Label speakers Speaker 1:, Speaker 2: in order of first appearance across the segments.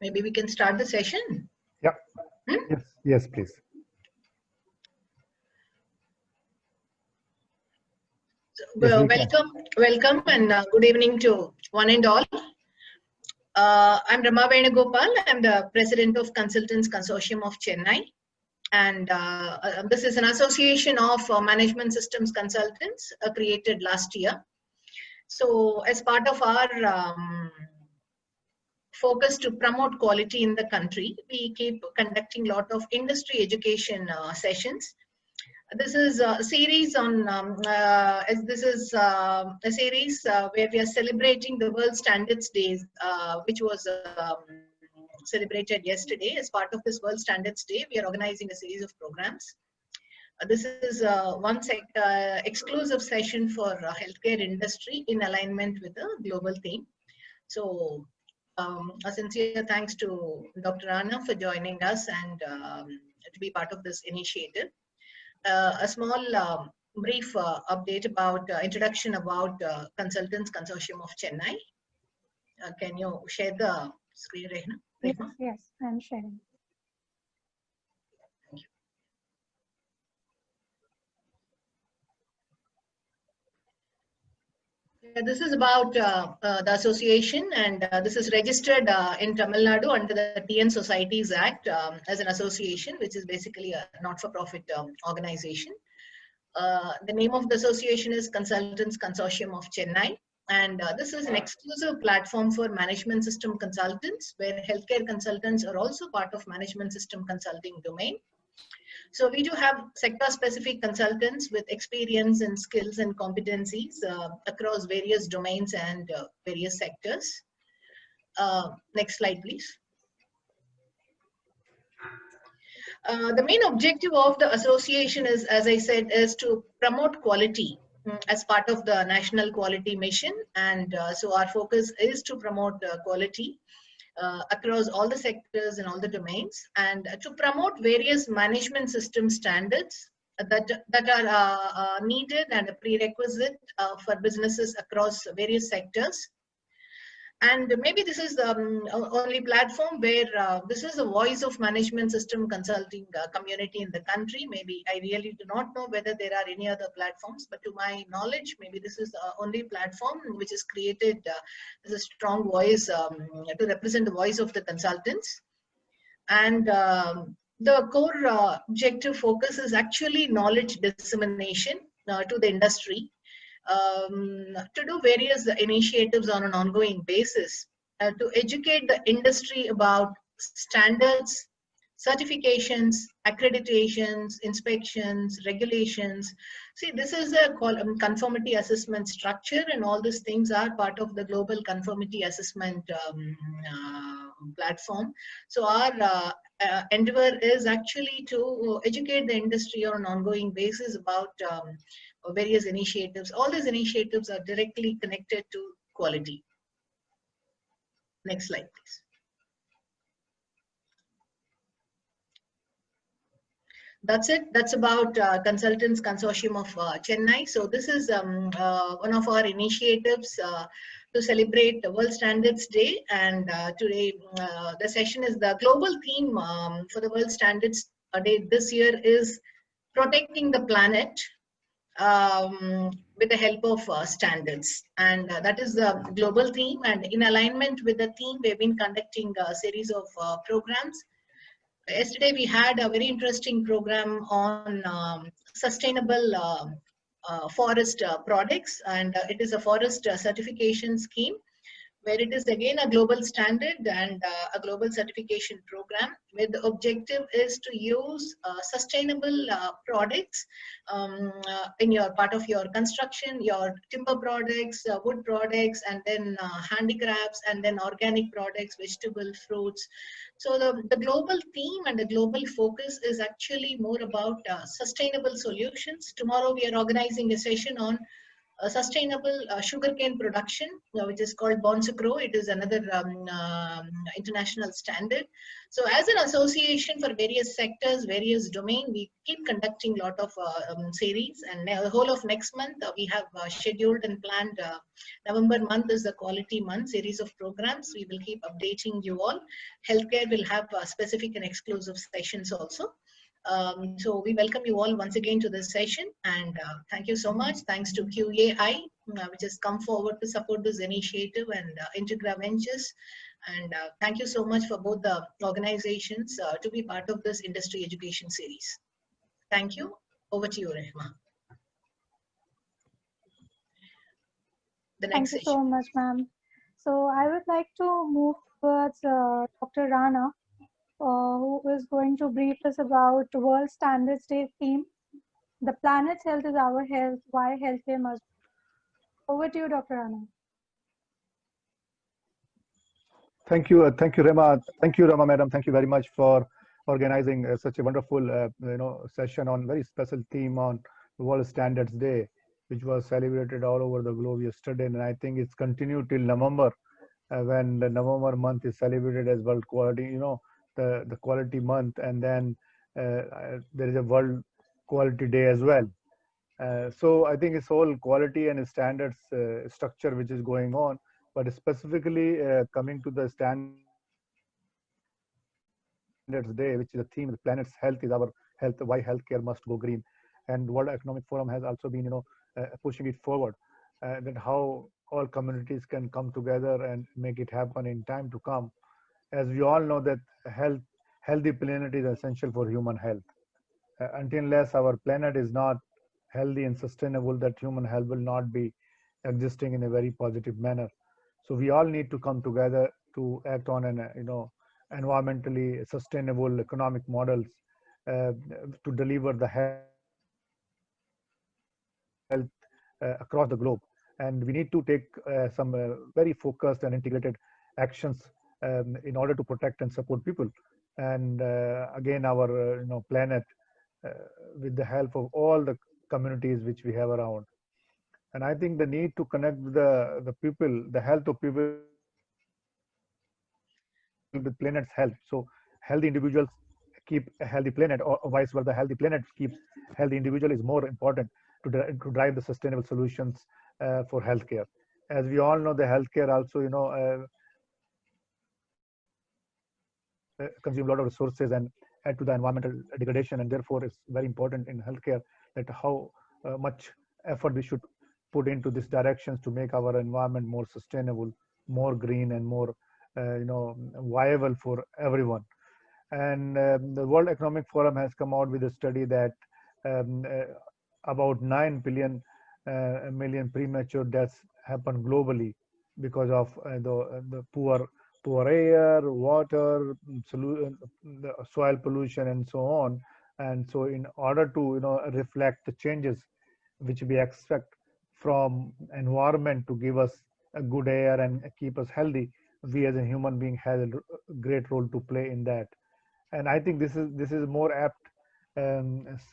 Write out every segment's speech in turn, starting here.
Speaker 1: Maybe we can start the session.
Speaker 2: Yeah. Yes, please.
Speaker 1: So,
Speaker 2: Yes,
Speaker 1: welcome, and good evening to one and all. I'm Rama Venugopal. I'm the president of Consultants Consortium of Chennai, and this is an association of management systems consultants created last year. So, as part of our focus to promote quality in the country, we keep conducting a lot of industry education sessions. This is a series on, a series where we are celebrating the World Standards Days, which was celebrated yesterday. As part of this World Standards Day, we are organizing a series of programs. This is one exclusive session for healthcare industry in alignment with the global theme. So, a sincere thanks to Dr. Anna for joining us and to be part of this initiative. A small brief update about introduction about Consultants Consortium of Chennai. Can you share the screen, Rehna?
Speaker 3: Yes, I'm sharing.
Speaker 1: Thank you. This is about the association, and this is registered in Tamil Nadu under the TN Societies Act as an association, which is basically a not-for-profit organization. The name of the association is Consultants Consortium of Chennai, and this is an exclusive platform for management system consultants, where healthcare consultants are also part of management system consulting domain. So we do have sector-specific consultants with experience and skills and competencies across various domains and various sectors. Next slide, please. The main objective of the association is, as I said, is to promote quality as part of the national quality mission. And so our focus is to promote quality across all the sectors and all the domains, and to promote various management system standards that are needed and a prerequisite for businesses across various sectors. And maybe this is the only platform where this is the voice of management system consulting community in the country. Maybe I really do not know whether there are any other platforms, but to my knowledge, maybe this is the only platform which is created as a strong voice to represent the voice of the consultants. And the core objective focus is actually knowledge dissemination to the industry. To do various initiatives on an ongoing basis to educate the industry about standards, certifications, accreditations, inspections, regulations. See, this is a conformity assessment structure, and all these things are part of the global conformity assessment platform. So our endeavor is actually to educate the industry on an ongoing basis about various initiatives. All these initiatives are directly connected to quality. Next slide, please. That's it. That's about Consultants Consortium of Chennai. So this is one of our initiatives to celebrate the World Standards Day. And today the session is the global theme for the World Standards Day this year is protecting the planet with the help of standards, and that is the global theme. And in alignment with the theme, we've been conducting a series of programs. Yesterday we had a very interesting program on sustainable forest products, and it is a forest certification scheme, where it is again a global standard and a global certification program, where the objective is to use sustainable products in your part of your construction, your timber products, wood products, and then handicrafts, and then organic products, vegetable, fruits. So the global theme and the global focus is actually more about sustainable solutions. Tomorrow we are organizing a session on sustainable sugarcane production, which is called Bonsacro. It is another international standard. So as an association for various sectors, various domain, we keep conducting a lot of series, and the whole of next month we have scheduled and planned. November month is the quality month, series of programs. We will keep updating you all. Healthcare will have specific and exclusive sessions also. So we welcome you all once again to this session, and thank you so much. Thanks to QAI, which has come forward to support this initiative, and Integra Ventures. And thank you so much for both the organizations to be part of this industry education series. Thank you. Over to you, Rehma. The next
Speaker 3: Thank you so much, ma'am. So I would like to move towards Dr. Rana, who is going to brief us about World Standards Day theme. The planet's health is our health, why healthcare must be. Over to you, Dr. Rana.
Speaker 2: Thank you, Rema. Thank you, Rama, madam. Thank you very much for organizing such a wonderful, session on very special theme on World Standards Day, which was celebrated all over the globe yesterday, and I think it's continued till November, when the November month is celebrated as World Quality, the quality month, and then there is a World Quality Day as well. So I think it's whole quality and standards structure which is going on, but specifically coming to the Standards Day, which is a theme, the planet's health is our health, why healthcare must go green. And World Economic Forum has also been, pushing it forward, that how all communities can come together and make it happen in time to come. As we all know that healthy planet is essential for human health. Until unless our planet is not healthy and sustainable, that human health will not be existing in a very positive manner. So we all need to come together to act on an environmentally sustainable economic models to deliver the health across the globe. And we need to take some very focused and integrated actions in order to protect and support people. And again, our planet with the help of all the communities which we have around. And I think the need to connect the people, the health of people with planet's health. So healthy individuals keep a healthy planet, or vice versa, healthy planet keeps healthy individual is more important to drive the sustainable solutions for healthcare. As we all know, the healthcare also, consume a lot of resources and add to the environmental degradation, and therefore it's very important in healthcare that how much effort we should put into these directions to make our environment more sustainable, more green, and more viable for everyone. And the World Economic Forum has come out with a study that about 9 million premature deaths happen globally because of the poor air, water, the soil pollution, and so on. And so in order to reflect the changes which we expect from environment to give us a good air and keep us healthy, we as a human being has a great role to play in that. And I think this is more apt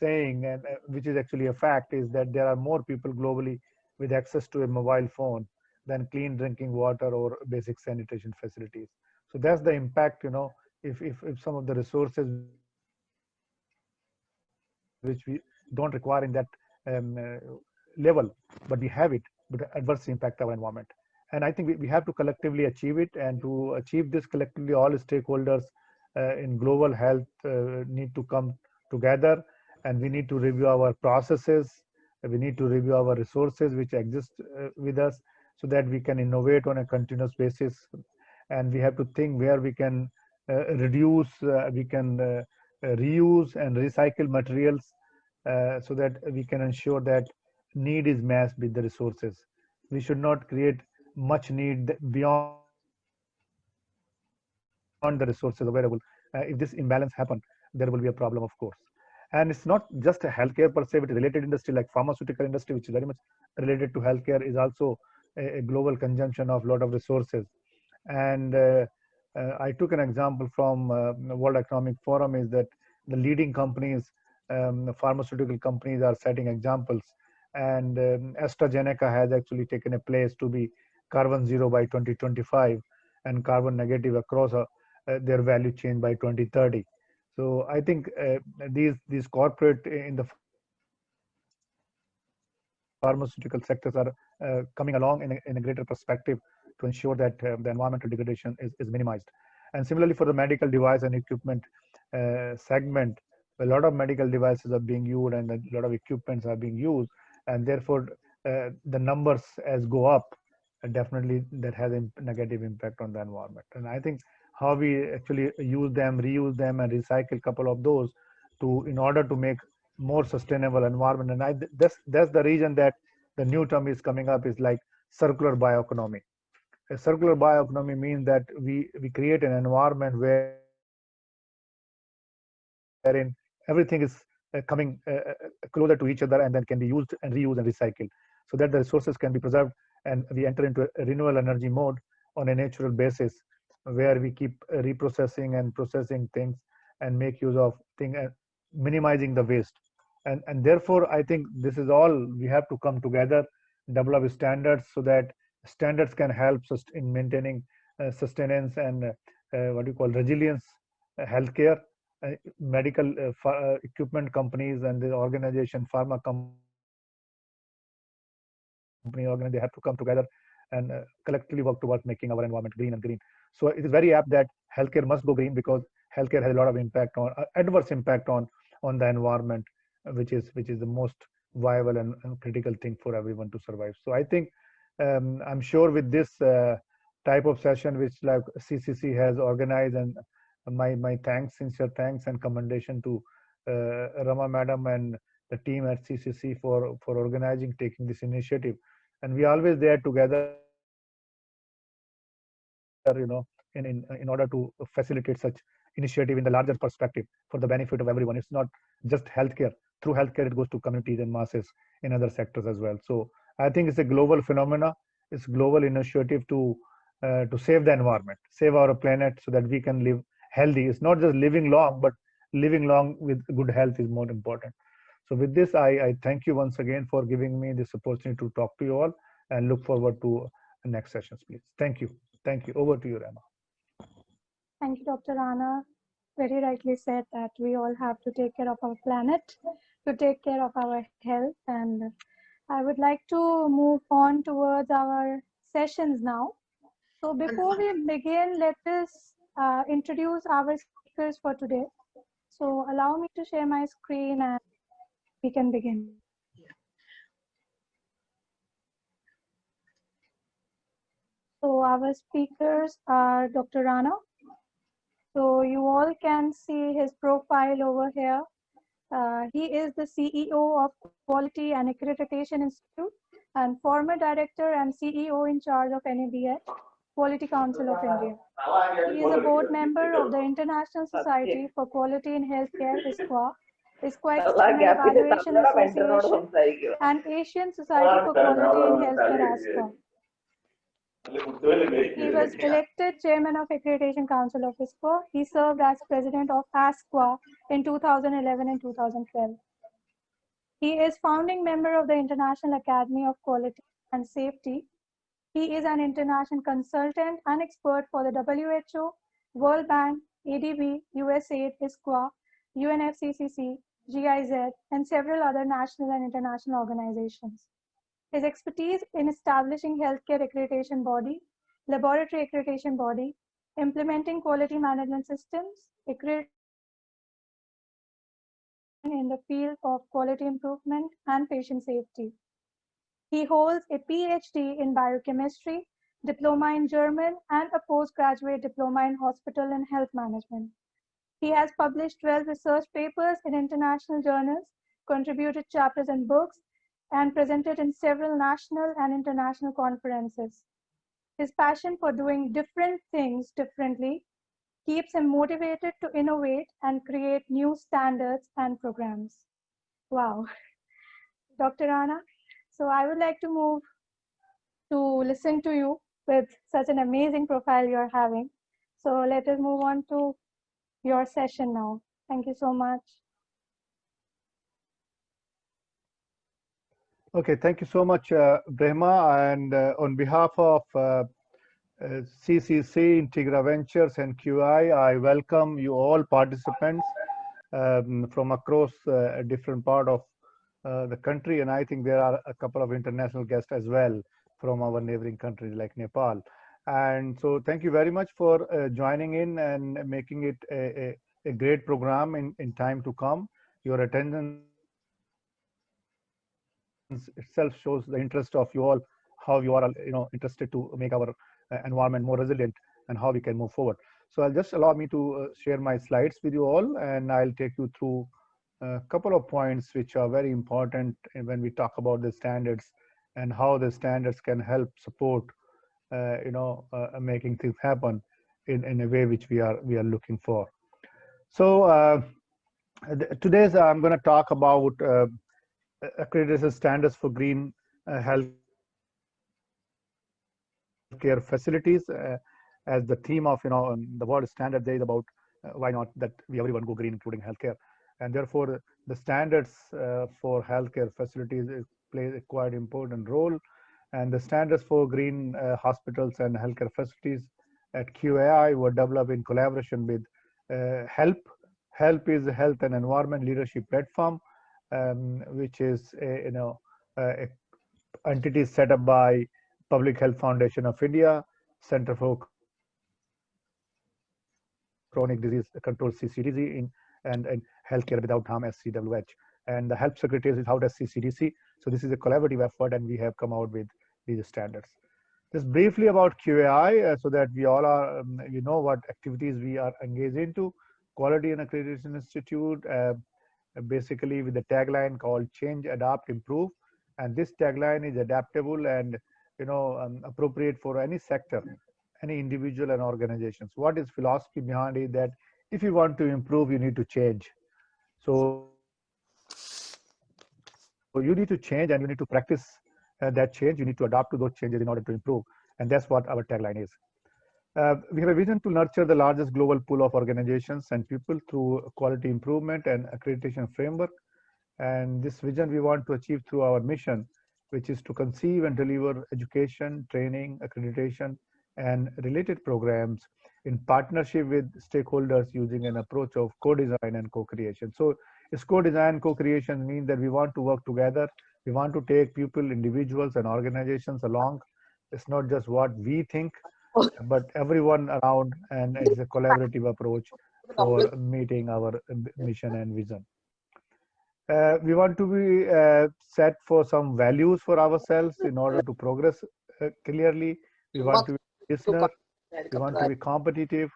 Speaker 2: saying, and which is actually a fact, is that there are more people globally with access to a mobile phone than clean drinking water or basic sanitation facilities. So that's the impact, if some of the resources which we don't require in that level, but we have it, but adversely impact our environment. And I think we have to collectively achieve it, and to achieve this collectively, all stakeholders in global health need to come together, and we need to review our processes, we need to review our resources which exist with us, so that we can innovate on a continuous basis. And we have to think where we can reduce, we can reuse and recycle materials, so that we can ensure that need is matched with the resources. We should not create much need beyond the resources available. If this imbalance happen, there will be a problem, of course. And it's not just a healthcare per se, but related industry like pharmaceutical industry, which is very much related to healthcare, is also a global consumption of a lot of resources. And I took an example from the World Economic Forum, is that the leading companies, the pharmaceutical companies, are setting examples, and AstraZeneca has actually taken a place to be carbon zero by 2025 and carbon negative across their value chain by 2030. So I think these corporate in the pharmaceutical sectors are coming along in a greater perspective to ensure that the environmental degradation is minimized. And similarly for the medical device and equipment segment, a lot of medical devices are being used and a lot of equipments are being used, and therefore the numbers as go up, definitely that has a negative impact on the environment. And I think how we actually use them, reuse them, and recycle a couple of those to in order to make more sustainable environment. And that's the reason that the new term is coming up is like circular bioeconomy. A circular bioeconomy means that we create an environment wherein everything is coming closer to each other and then can be used and reused and recycled, so that the resources can be preserved and we enter into a renewable energy mode on a natural basis, where we keep reprocessing and processing things and make use of things and minimizing the waste. And therefore I think this is all we have to come together, develop standards so that standards can help us in maintaining sustenance and what you call resilience, healthcare, medical equipment companies and the organization, pharma company organization, they have to come together and collectively work towards making our environment green and green. So it is very apt that healthcare must go green because healthcare has a lot of impact on adverse impact on the environment, which is the most viable and critical thing for everyone to survive. So I think I'm sure with this type of session which like CCC has organized, and my thanks, sincere thanks and commendation to Rama madam and the team at CCC for organizing, taking this initiative. And we always there together, in order to facilitate such initiative in the larger perspective for the benefit of everyone. It's not just healthcare. Through healthcare, it goes to communities and masses in other sectors as well. So I think it's a global phenomena. It's global initiative to save the environment, save our planet, so that we can live healthy. It's not just living long, but living long with good health is more important. So with this, I thank you once again for giving me this opportunity to talk to you all, and look forward to the next sessions, please. Thank you. Thank you. Over to you, Rama.
Speaker 3: Thank you, Dr. Rana. Very rightly said that we all have to take care of our planet, to take care of our health. And I would like to move on towards our sessions now. So before we begin, let us introduce our speakers for today. So allow me to share my screen and we can begin. So our speakers are Dr. Rana. So you all can see his profile over here. He is the CEO of Quality and Accreditation Institute and former director and CEO in charge of NABH, Quality Council of India. He is a board member of the International Society for Quality in Healthcare, ISQA, External Evaluation Association, and Asian Society for Quality in Healthcare, ASQA. He was elected chairman of Accreditation Council of ISQA. He served as president of ASQA in 2011 and 2012. He is founding member of the International Academy of Quality and Safety. He is an international consultant and expert for the WHO, World Bank, ADB, USAID, ISQA, UNFCCC, GIZ, and several other national and international organizations. His expertise in establishing healthcare accreditation body, laboratory accreditation body, implementing quality management systems, in the field of quality improvement and patient safety. He holds a PhD in biochemistry, diploma in German, and a postgraduate diploma in hospital and health management. He has published 12 research papers in international journals, contributed chapters and books, and presented in several national and international conferences. His passion for doing different things differently keeps him motivated to innovate and create new standards and programs. Wow. Dr. Rana, so I would like to move to listen to you with such an amazing profile you're having. So let us move on to your session now. Thank you so much.
Speaker 2: Okay, thank you so much, Brahma. And on behalf of CCC, Integra Ventures, and QI, I welcome you all participants from across a different part of the country. And I think there are a couple of international guests as well from our neighboring countries like Nepal. And so thank you very much for joining in and making it a great program in time to come. Your attendance itself shows the interest of you all, how you are, interested to make our environment more resilient and how we can move forward. So I'll just allow me to share my slides with you all, and I'll take you through a couple of points which are very important when we talk about the standards and how the standards can help support, making things happen in a way which we are looking for. So today's I'm going to talk about accreditation standards for green healthcare facilities as the theme of the world standard day is about why not that everyone go green, including healthcare. And therefore the standards for healthcare facilities play a quite important role. And the standards for green hospitals and healthcare facilities at QAI were developed in collaboration with HELP. HELP is a Health and Environment Leadership Platform, which is a entity set up by Public Health Foundation of India, Center for Chronic Disease Control (CCDC) and Healthcare Without Harm (SCWH). And the Help Secretary is out as CCDC. So this is a collaborative effort, and we have come out with these standards. Just briefly about QAI, so that we all are, what activities we are engaged into. Quality and Accreditation Institute, basically with the tagline called Change, Adapt, Improve. And this tagline is adaptable and appropriate for any sector, any individual and organizations. What is philosophy behind it? That if you want to improve, you need to change. So you need to change and you need to practice that change. You need to adapt to those changes in order to improve. And that's what our tagline is. We have a vision to nurture the largest global pool of organizations and people through quality improvement and accreditation framework. And this vision we want to achieve through our mission, which is to conceive and deliver education, training, accreditation, and related programs in partnership with stakeholders using an approach of co-design and co-creation. So it's co-design, co-creation means that we want to work together. We want to take people, individuals, and organizations along. It's not just what we think, but everyone around, and it's a collaborative approach for meeting our mission and vision. We want to be set for some values for ourselves in order to progress clearly. We want to be listener. We want to be competitive,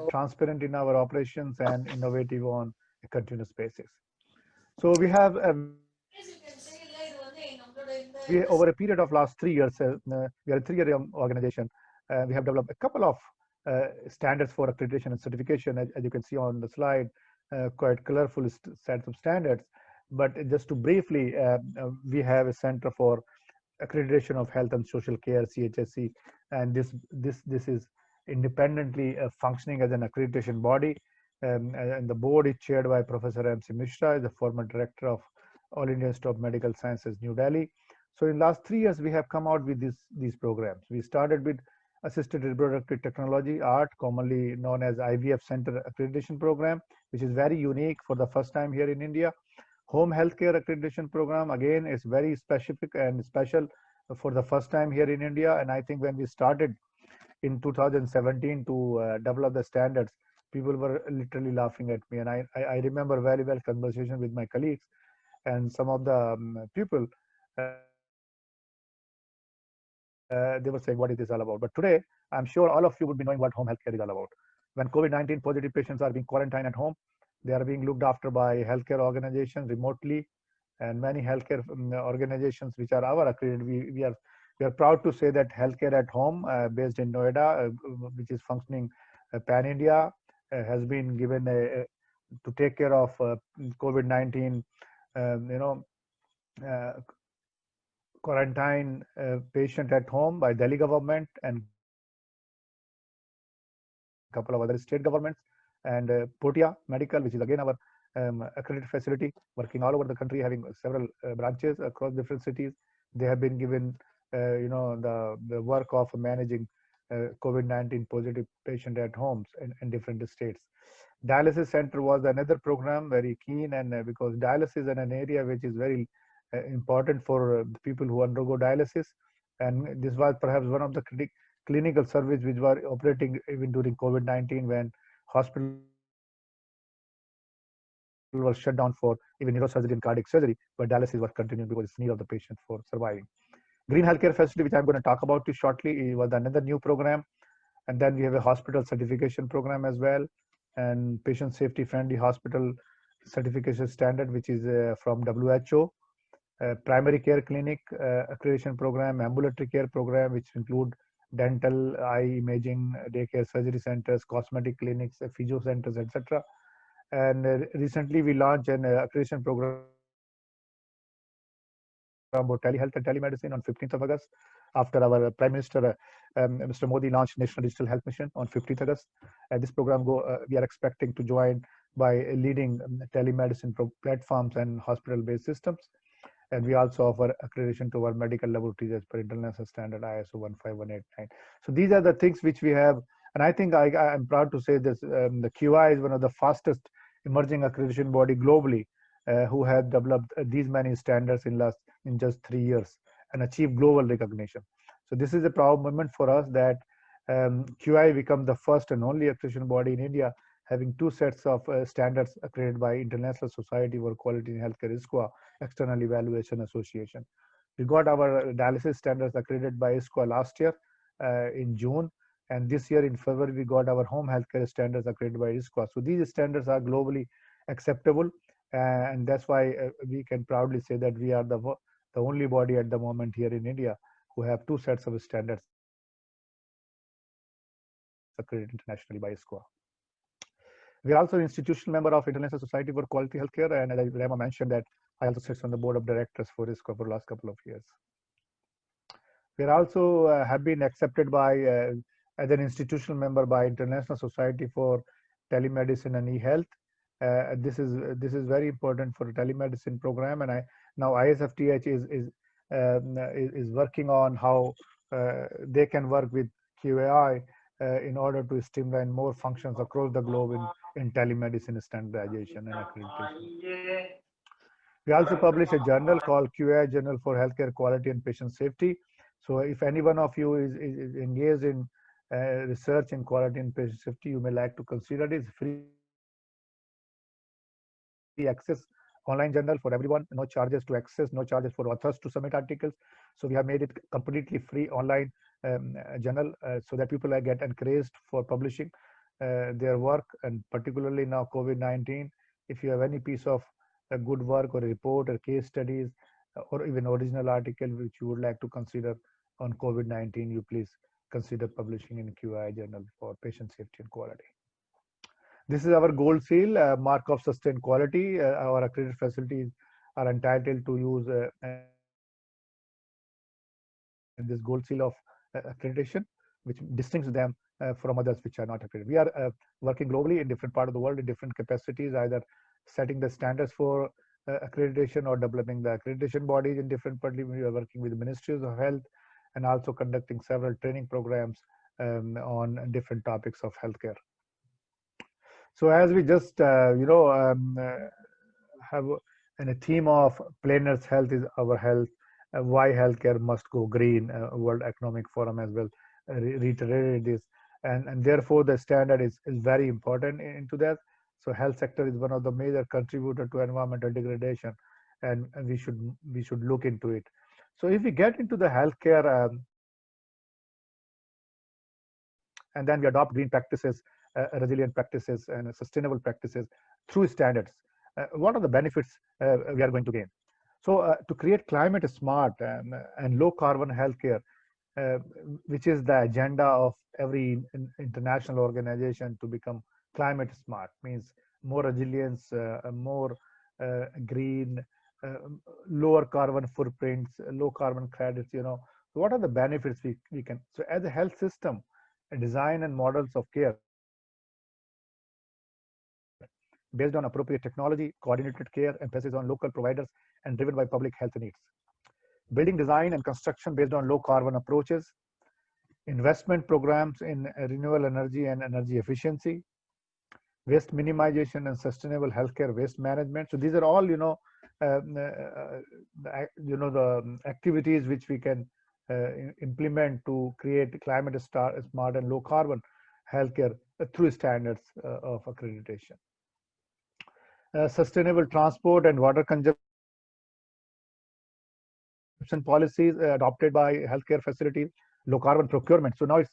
Speaker 2: transparent in our operations, and innovative on a continuous basis. So we have we over a period of last 3 years, we are a 3-year organization. We have developed a couple of standards for accreditation and certification, as you can see on the slide, quite colorful sets of standards. But just to briefly, we have a Center for Accreditation of Health and Social Care, CHSC, and this is independently functioning as an accreditation body. And the board is chaired by Professor M.C. Mishra, the former director of All India Institute of Medical Sciences, New Delhi. So in the last 3 years, we have come out with these programs. We started with Assisted Reproductive Technology, ART, commonly known as IVF Center Accreditation Program, which is very unique for the first time here in India. Home Healthcare Accreditation Program, again, is very specific and special for the first time here in India. And I think when we started in 2017 to develop the standards, people were literally laughing at me. And I remember very well conversation with my colleagues and some of the people. They were saying, what is this all about? But today, I'm sure all of you would be knowing what home healthcare is all about. When COVID-19 positive patients are being quarantined at home, they are being looked after by healthcare organizations remotely, and many healthcare organizations which are our accredited. We are proud to say that healthcare at home, based in Noida, which is functioning pan India, has been given to take care of COVID-19, uh, quarantine patient at home by Delhi government and couple of other state governments, and Potia Medical, which is again our accredited facility working all over the country, having several branches across different cities. They have been given, the work of managing COVID-19 positive patient at homes in different states. Dialysis Center was another program, very keen, and because dialysis is an area which is very important for the people who undergo dialysis, and this was perhaps one of the clinical service which were operating even during COVID-19 when hospital was shut down for even neurosurgery and cardiac surgery, but dialysis was continuing because it's need of the patient for surviving. Green Healthcare Facility, which I'm going to talk about you shortly, was another new program. And then we have a hospital certification program as well, and patient safety friendly hospital certification standard, which is from WHO. Primary care clinic accreditation program, ambulatory care program, which include dental, eye imaging, daycare, surgery centers, cosmetic clinics, physio centers, etc. And recently we launched an accreditation program for telehealth and telemedicine on 15th of August, after our Prime Minister, Mr. Modi, launched National Digital Health Mission on 15th August. This program we are expecting to join by leading telemedicine platforms and hospital-based systems. And we also offer accreditation to our medical laboratories as per international standard ISO 15189. So these are the things which we have, and I think I'm proud to say this. The QI is one of the fastest emerging accreditation body globally, who have developed these many standards in just 3 years and achieved global recognition. So this is a proud moment for us that QI become the first and only accreditation body in India having two sets of standards accredited by International Society for Quality in Healthcare, ISQA, External Evaluation Association. We got our dialysis standards accredited by ISQA last year in June, and this year in February we got our home healthcare standards accredited by ISQA. So these standards are globally acceptable, and that's why we can proudly say that we are the only body at the moment here in India who have two sets of standards accredited internationally by ISQA. We are also an institutional member of International Society for Quality Healthcare, and as Rama mentioned that I also sit on the board of directors for ISQA for the last couple of years. We are also have been accepted by as an institutional member by International Society for Telemedicine and E-Health. This is very important for the telemedicine program, and now ISFTH is working on how they can work with QAI in order to streamline more functions across the globe in telemedicine standardization and accreditation. We also publish a journal called QAI Journal for Healthcare Quality and Patient Safety. So if any one of you is engaged in research in quality and patient safety, you may like to consider it. It's free access online journal for everyone, no charges to access, no charges for authors to submit articles. So we have made it completely free online journal so that people get encouraged for publishing their work, and particularly now COVID-19. If you have any piece of a good work or a report or case studies or even original article which you would like to consider on COVID-19, you please consider publishing in QI Journal for Patient Safety and Quality. This is our gold seal, mark of sustained quality. Our accredited facilities are entitled to use this gold seal of accreditation, which distinguishes them from others which are not accredited. We are working globally in different part of the world in different capacities, either setting the standards for accreditation or developing the accreditation bodies in different parts. We are working with the ministries of health and also conducting several training programs on different topics of healthcare. So as we just have a theme of Planet's Health is our health, why healthcare must go green. World Economic Forum as well reiterated this, and therefore the standard is very important into that. So health sector is one of the major contributor to environmental degradation, and we should look into it. So if we get into the healthcare and then we adopt green practices, resilient practices, and sustainable practices through standards, what are the benefits we are going to gain? So to create climate smart and low carbon healthcare, which is the agenda of every international organization to become climate smart, means more resilience, more green, lower carbon footprints, low carbon credits. What are the benefits we can? So as a health system, design and models of care, we can based on appropriate technology, coordinated care, emphasis on local providers, and driven by public health needs. Building design and construction based on low carbon approaches, investment programs in renewable energy and energy efficiency, waste minimization and sustainable healthcare waste management. So these are all, the activities which we can implement to create climate smart and low carbon healthcare through standards of accreditation. Sustainable transport and water consumption policies adopted by healthcare facilities, low carbon procurement. So now it's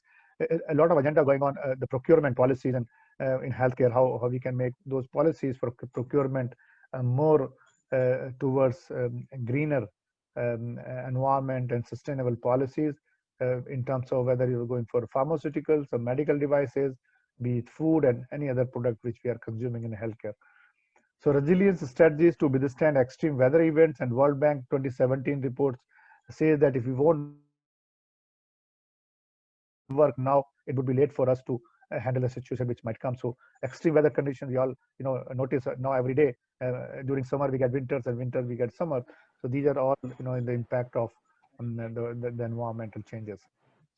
Speaker 2: a lot of agenda going on, the procurement policies and in healthcare, how we can make those policies for procurement more towards greener environment and sustainable policies in terms of whether you're going for pharmaceuticals or medical devices, be it food and any other product which we are consuming in healthcare. So resilience strategies to withstand extreme weather events, and World Bank 2017 reports say that if we won't work now, it would be late for us to handle a situation which might come. So extreme weather conditions, we all notice now every day. During summer we get winters, and winter we get summer. So these are all in the impact of the environmental changes.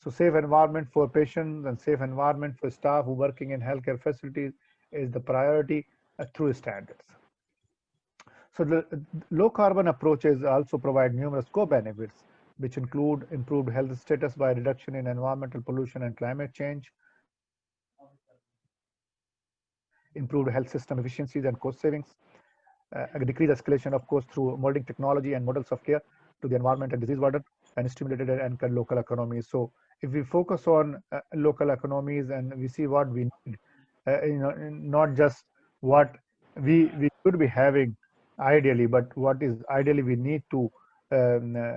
Speaker 2: So safe environment for patients and safe environment for staff who working in healthcare facilities is the priority through standards. So the low carbon approaches also provide numerous co-benefits, which include improved health status by reduction in environmental pollution and climate change, improved health system efficiencies and cost savings, a decreased escalation of cost through molding technology and models of care to the environment and disease burden, and stimulated and local economies. So if we focus on local economies and we see what we need, not just what we should be having ideally, but what is ideally we need to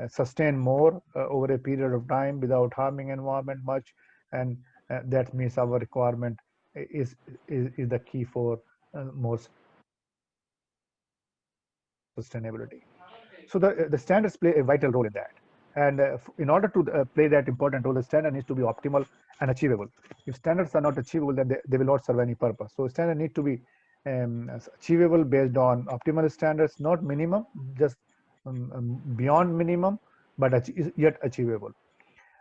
Speaker 2: sustain more over a period of time without harming environment much, and that means our requirement is the key for more sustainability. So the standards play a vital role in that, and in order to play that important role, the standard needs to be optimal and achievable. If standards are not achievable, then they will not serve any purpose. So standard need to be achievable based on optimal standards, not minimum, just beyond minimum, but yet achievable.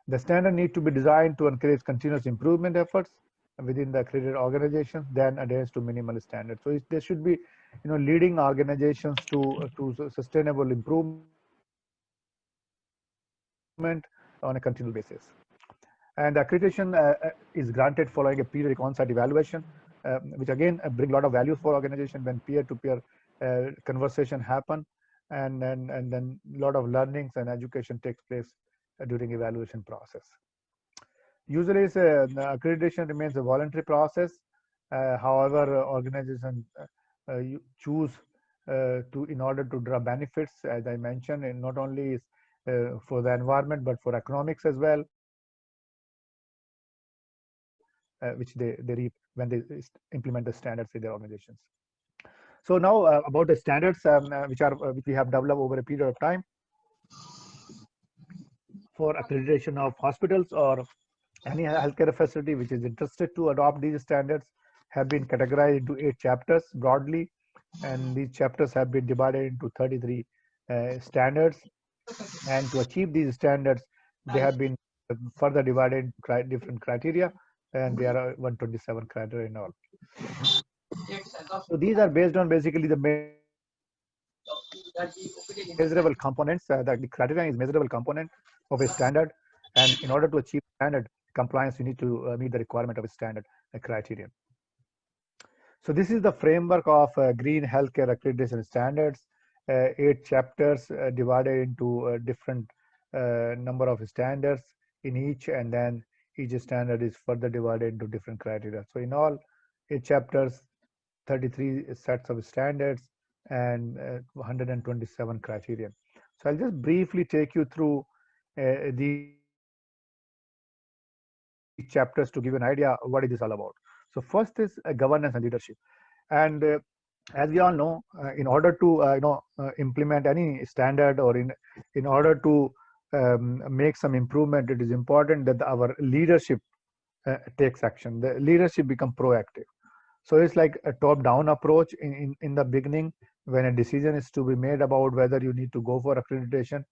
Speaker 2: The standard need to be designed to encourage continuous improvement efforts within the accredited organizations, then adherence to minimal standards. So there should be, leading organizations to sustainable improvement on a continual basis. And accreditation is granted following a periodic on-site evaluation, which again bring a lot of value for organization when peer-to-peer conversation happen, and then a lot of learnings and education takes place during evaluation process. Usually, accreditation remains a voluntary process. However, organizations choose in order to draw benefits, as I mentioned, and not only for the environment but for economics as well, which they reap when they implement the standards in their organizations. So now about the standards which we have developed over a period of time for accreditation of hospitals or any healthcare facility which is interested to adopt these standards have been categorized into 8 chapters broadly, and these chapters have been divided into 33 standards. And to achieve these standards, they have been further divided into different criteria, and there are 127 criteria in all. So these are based on basically the measurable components. The criteria is measurable component of a standard, and in order to achieve standard compliance, you need to meet the requirement of a standard criterion. So this is the framework of green healthcare accreditation standards. 8 chapters divided into different number of standards in each, and then each standard is further divided into different criteria. So in all 8 chapters, 33 sets of standards and 127 criterion. So I'll just briefly take you through the chapters to give you an idea what is this all about. So first is governance and leadership, and as we all know, in order to implement any standard, or in order to make some improvement, it is important that our leadership takes action. The leadership become proactive. So it's like a top-down approach in the beginning when a decision is to be made about whether you need to go for accreditation.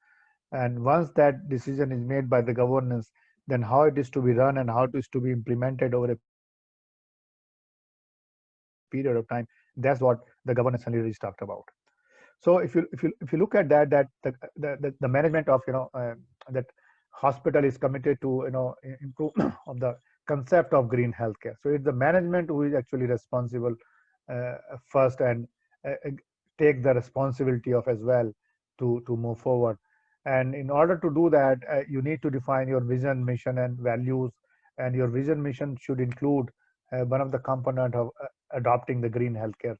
Speaker 2: And once that decision is made by the governance, then how it is to be run and how it is to be implemented over a period of time, that's what the governance and leadership talked about. So if you look at that the management of that hospital is committed to improve of the concept of green healthcare. So it's the management who is actually responsible first, and uh, take the responsibility of as well to move forward. And in order to do that, you need to define your vision, mission, and values. And your vision mission should include one of the component of adopting the green healthcare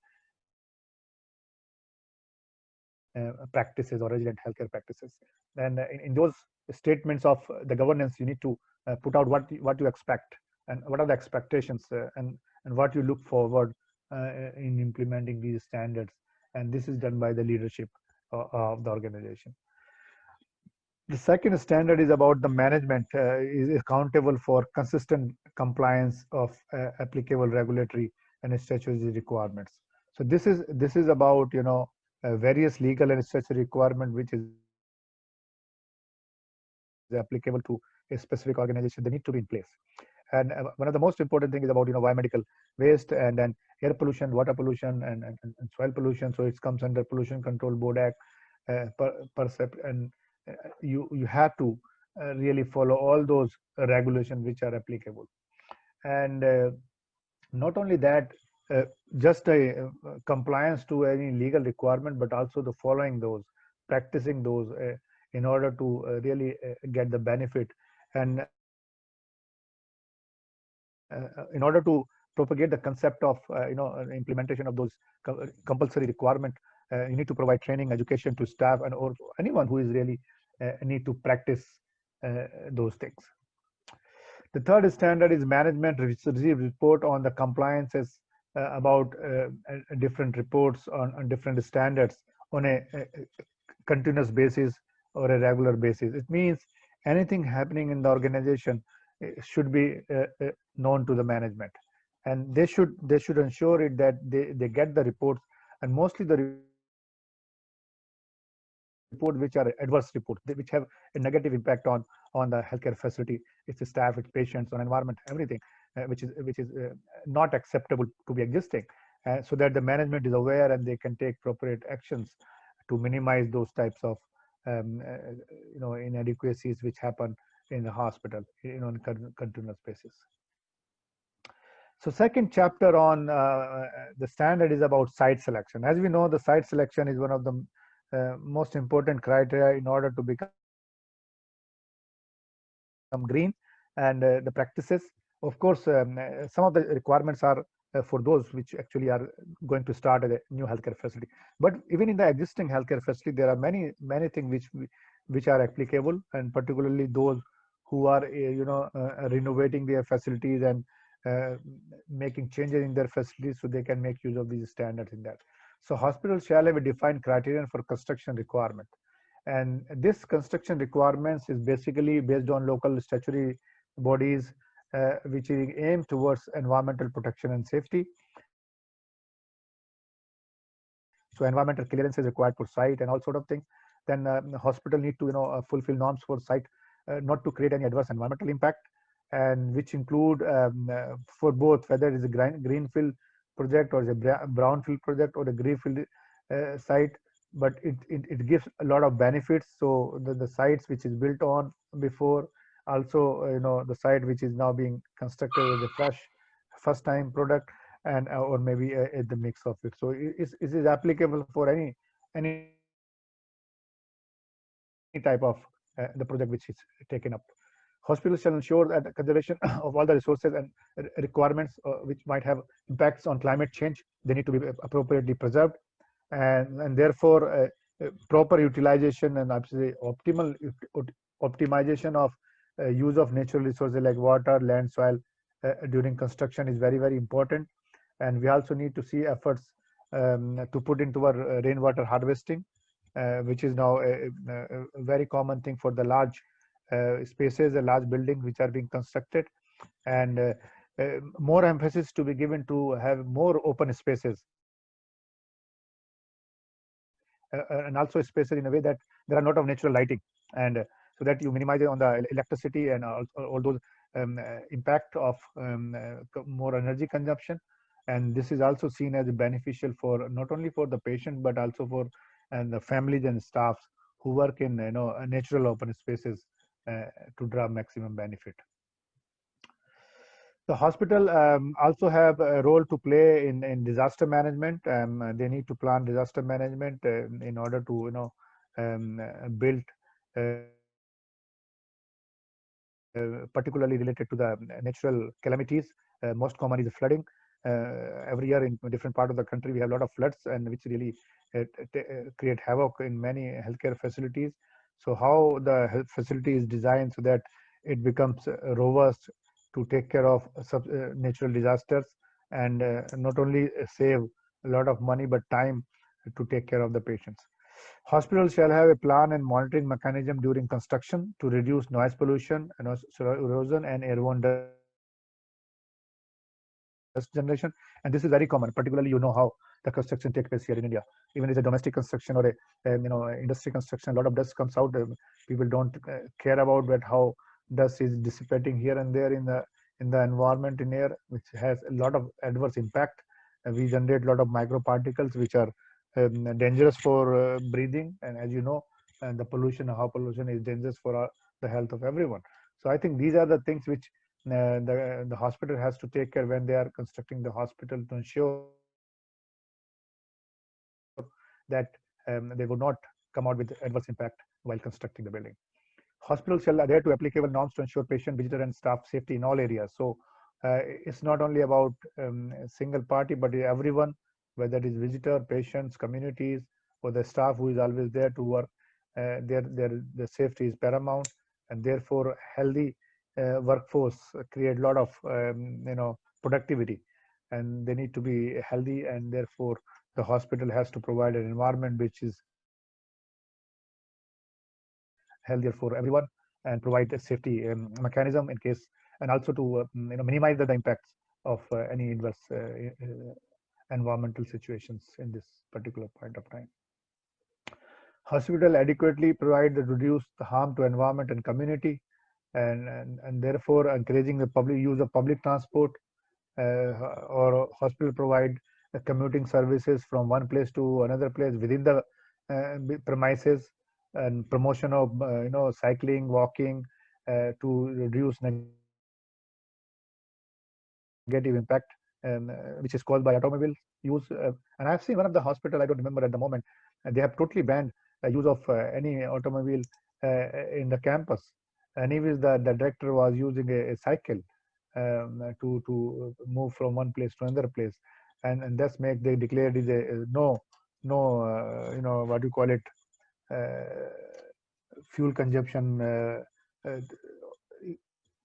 Speaker 2: practices or resident healthcare practices. And in those statements of the governance, you need to put out what you expect and what are the expectations, and what you look forward in implementing these standards. And this is done by the leadership of the organization. The second standard is about the management is accountable for consistent compliance of applicable regulatory and statutory requirements. So this is about various legal and statutory requirement which is applicable to a specific organization. They need to be in place. And one of the most important thing is about biomedical waste, and then air pollution, water pollution, and soil pollution. So it comes under Pollution Control Board Act, percept, and you have to really follow all those regulations which are applicable. And not only that, uh, just a compliance to any legal requirement, but also the following those, practicing those in order to really get the benefit. And in order to propagate the concept of implementation of those compulsory requirement, you need to provide training, education to staff, and or anyone who is really need to practice those things. The third standard is management receive report on the compliances about different reports on different standards on a continuous basis or a regular basis. It means anything happening in the organization should be known to the management, and they should ensure it that they get the reports, and mostly the report which are adverse report, which have a negative impact on the healthcare facility, its staff, its patients, on environment, everything, which is not acceptable to be existing, so that the management is aware and they can take appropriate actions to minimize those types of inadequacies which happen in the hospital on continuous basis. So second chapter on the standard is about site selection. As we know, the site selection is one of the most important criteria in order to become green. And the practices, of course, some of the requirements are for those which actually are going to start a new healthcare facility. But even in the existing healthcare facility, there are many things which are applicable, and particularly those who are renovating their facilities and uh, making changes in their facilities, so they can make use of these standards in that. So hospitals shall have a defined criterion for construction requirement. And this construction requirements is basically based on local statutory bodies which aim towards environmental protection and safety. So environmental clearance is required for site and all sort of things. Then the hospital need to fulfill norms for site, not to create any adverse environmental impact, and which include for both, whether it is a greenfield project or is a brownfield project or a greenfield site. But it gives a lot of benefits. So the sites which is built on before, also the site which is now being constructed as a first time product, and or maybe the mix of it. So it is applicable for any type of the project which is taken up. Hospitals shall ensure that the conservation of all the resources and requirements which might have impacts on climate change, they need to be appropriately preserved. And therefore proper utilization and absolutely optimal optimization of use of natural resources like water, land, soil during construction is very important. And we also need to see efforts to put into our rainwater harvesting, which is now a very common thing for the large spaces, the large buildings which are being constructed. And more emphasis to be given to have more open spaces, and also spaces in a way that there are a lot of natural lighting, and so that you minimize on the electricity and all those impact of more energy consumption. And this is also seen as beneficial for not only for the patient but also for and the families and staffs who work in natural open spaces to draw maximum benefit. The hospital also have a role to play in disaster management. They need to plan disaster management in order to build particularly related to the natural calamities. Most common is flooding. Every year in different part of the country, we have a lot of floods, and which really create havoc in many healthcare facilities. So how the health facility is designed so that it becomes robust to take care of natural disasters, and not only save a lot of money but time to take care of the patients. Hospitals shall have a plan and monitoring mechanism during construction to reduce noise pollution, erosion, and airborne dust generation. And this is very common, particularly how the construction takes place here in India. Even if it's a domestic construction or a industry construction, a lot of dust comes out. People don't care about that how dust is dissipating here and there in the environment in air, which has a lot of adverse impact. We generate a lot of microparticles which are dangerous for breathing, and as you know, and the pollution, how pollution is dangerous for the health of everyone. So I think these are the things which the hospital has to take care when they are constructing the hospital, to ensure that they would not come out with adverse impact while constructing the building. Hospitals shall adhere to applicable norms to ensure patient, visitor, and staff safety in all areas. So it's not only about a single party, but everyone, whether it is visitor, patients, communities, or the staff who is always there to work. The safety is paramount, and therefore healthy workforce create a lot of productivity, and they need to be healthy, and therefore the hospital has to provide an environment which is healthier for everyone, and provide a safety mechanism in case, and also to minimize the impacts of any adverse environmental situations in this particular point of time. Hospital adequately provide the reduce the harm to environment and community, and therefore encouraging the public use of public transport, or hospital provide commuting services from one place to another place within the premises, and promotion of cycling, walking, to reduce negative impact which is caused by automobile use. And I've seen one of the hospital, I don't remember at the moment, they have totally banned use of any automobile in the campus. And even the director was using a cycle to move from one place to another place, and that's make they declared is a no what do you call it, fuel consumption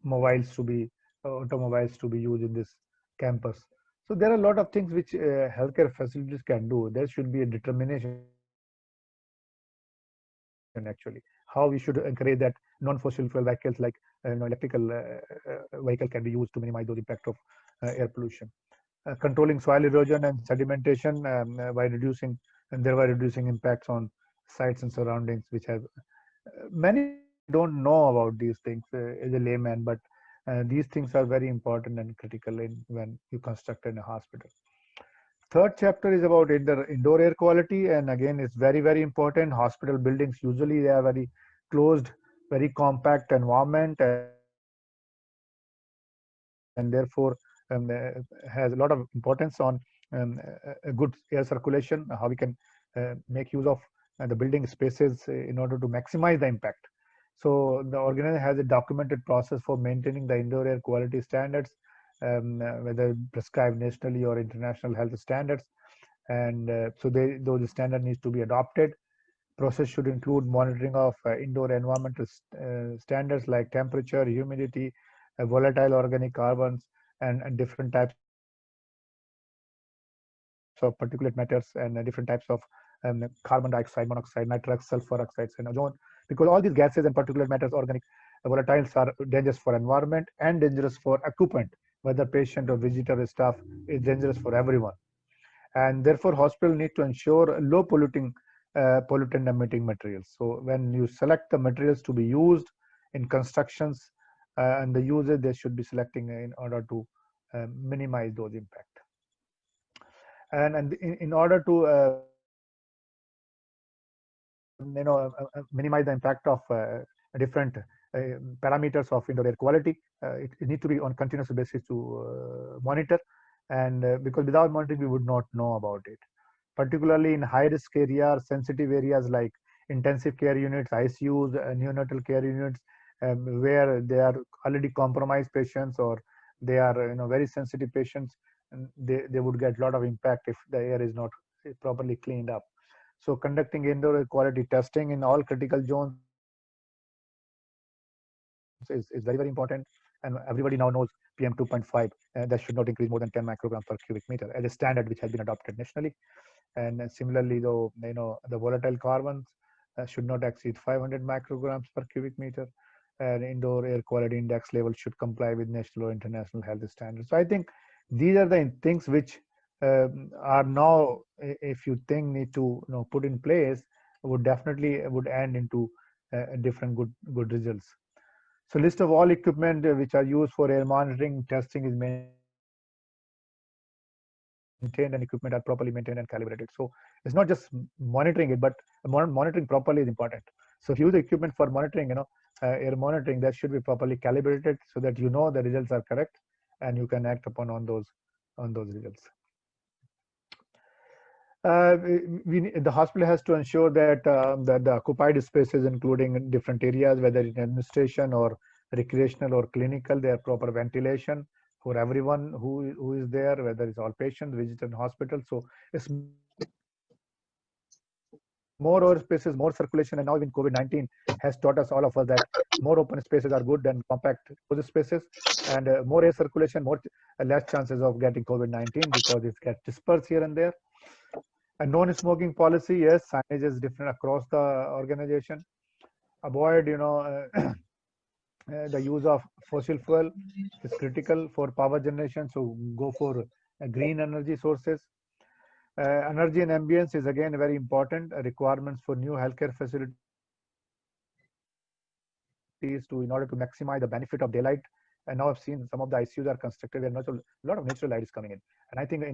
Speaker 2: mobiles to be automobiles to be used in this campus. So there are a lot of things which healthcare facilities can do. There should be a determination actually how we should encourage that non-fossil fuel vehicles like electrical vehicle can be used to minimize those impact of air pollution. Controlling soil erosion and sedimentation by reducing, and thereby reducing impacts on sites and surroundings, which have many don't know about these things as a layman, but these things are very important and critical when you construct in a hospital. Third chapter is about indoor air quality, and again it's very important. Hospital buildings usually they are very closed, very compact environment, and therefore has a lot of importance on a good air circulation, how we can make use of the building spaces in order to maximize the impact. So the organization has a documented process for maintaining the indoor air quality standards, whether prescribed nationally or international health standards, and so those standards needs to be adopted. Process should include monitoring of indoor environmental standards like temperature, humidity, volatile organic carbons, and different types of particulate matters, and different types of carbon dioxide, monoxide, nitrous, sulfur oxides, and ozone, because all these gases and particulate matters, organic volatiles, are dangerous for environment and dangerous for occupant whether patient or visitor or staff, is dangerous for everyone. And therefore, hospitals need to ensure low pollutant emitting materials. So when you select the materials to be used in constructions and the users, they should be selecting in order to minimize those impact. And in order to minimize the impact of different parameters of indoor air quality, it needs to be on continuous basis to monitor, and because without monitoring we would not know about it, particularly in high risk areas, sensitive areas like intensive care units, ICUs, neonatal care units, where they are already compromised patients or they are very sensitive patients, and they would get a lot of impact if the air is not properly cleaned up. So conducting indoor air quality testing in all critical zones is very, very important. And everybody now knows PM 2.5 that should not increase more than 10 micrograms per cubic meter as a standard which has been adopted nationally. And similarly, though, the volatile carbons should not exceed 500 micrograms per cubic meter, and indoor air quality index level should comply with national or international health standards. So I think these are the things which are now, if you think need to put in place, would definitely would end into different good results. So list of all equipment which are used for air monitoring testing is maintained, and equipment are properly maintained and calibrated. So it's not just monitoring it, but monitoring properly is important. So if you use the equipment for monitoring, air monitoring, that should be properly calibrated so that the results are correct and you can act upon on those results. The hospital has to ensure that that the occupied spaces, including different areas, whether in administration or recreational or clinical, they are proper ventilation for everyone who is there, whether it's all patients, visitors, and hospital. So it's more open spaces, more circulation, and now even COVID-19 has taught us, all of us, that more open spaces are good than compact closed spaces, and more air circulation, less chances of getting COVID-19 because it gets dispersed here and there. A non-smoking policy, yes, signage is different across the organization. Avoid, the use of fossil fuel is critical for power generation. So go for green energy sources. Energy and ambience is again very important. Requirements for new healthcare facilities in order to maximize the benefit of daylight. And now I've seen some of the ICUs are constructed where a lot of natural light is coming in. And I think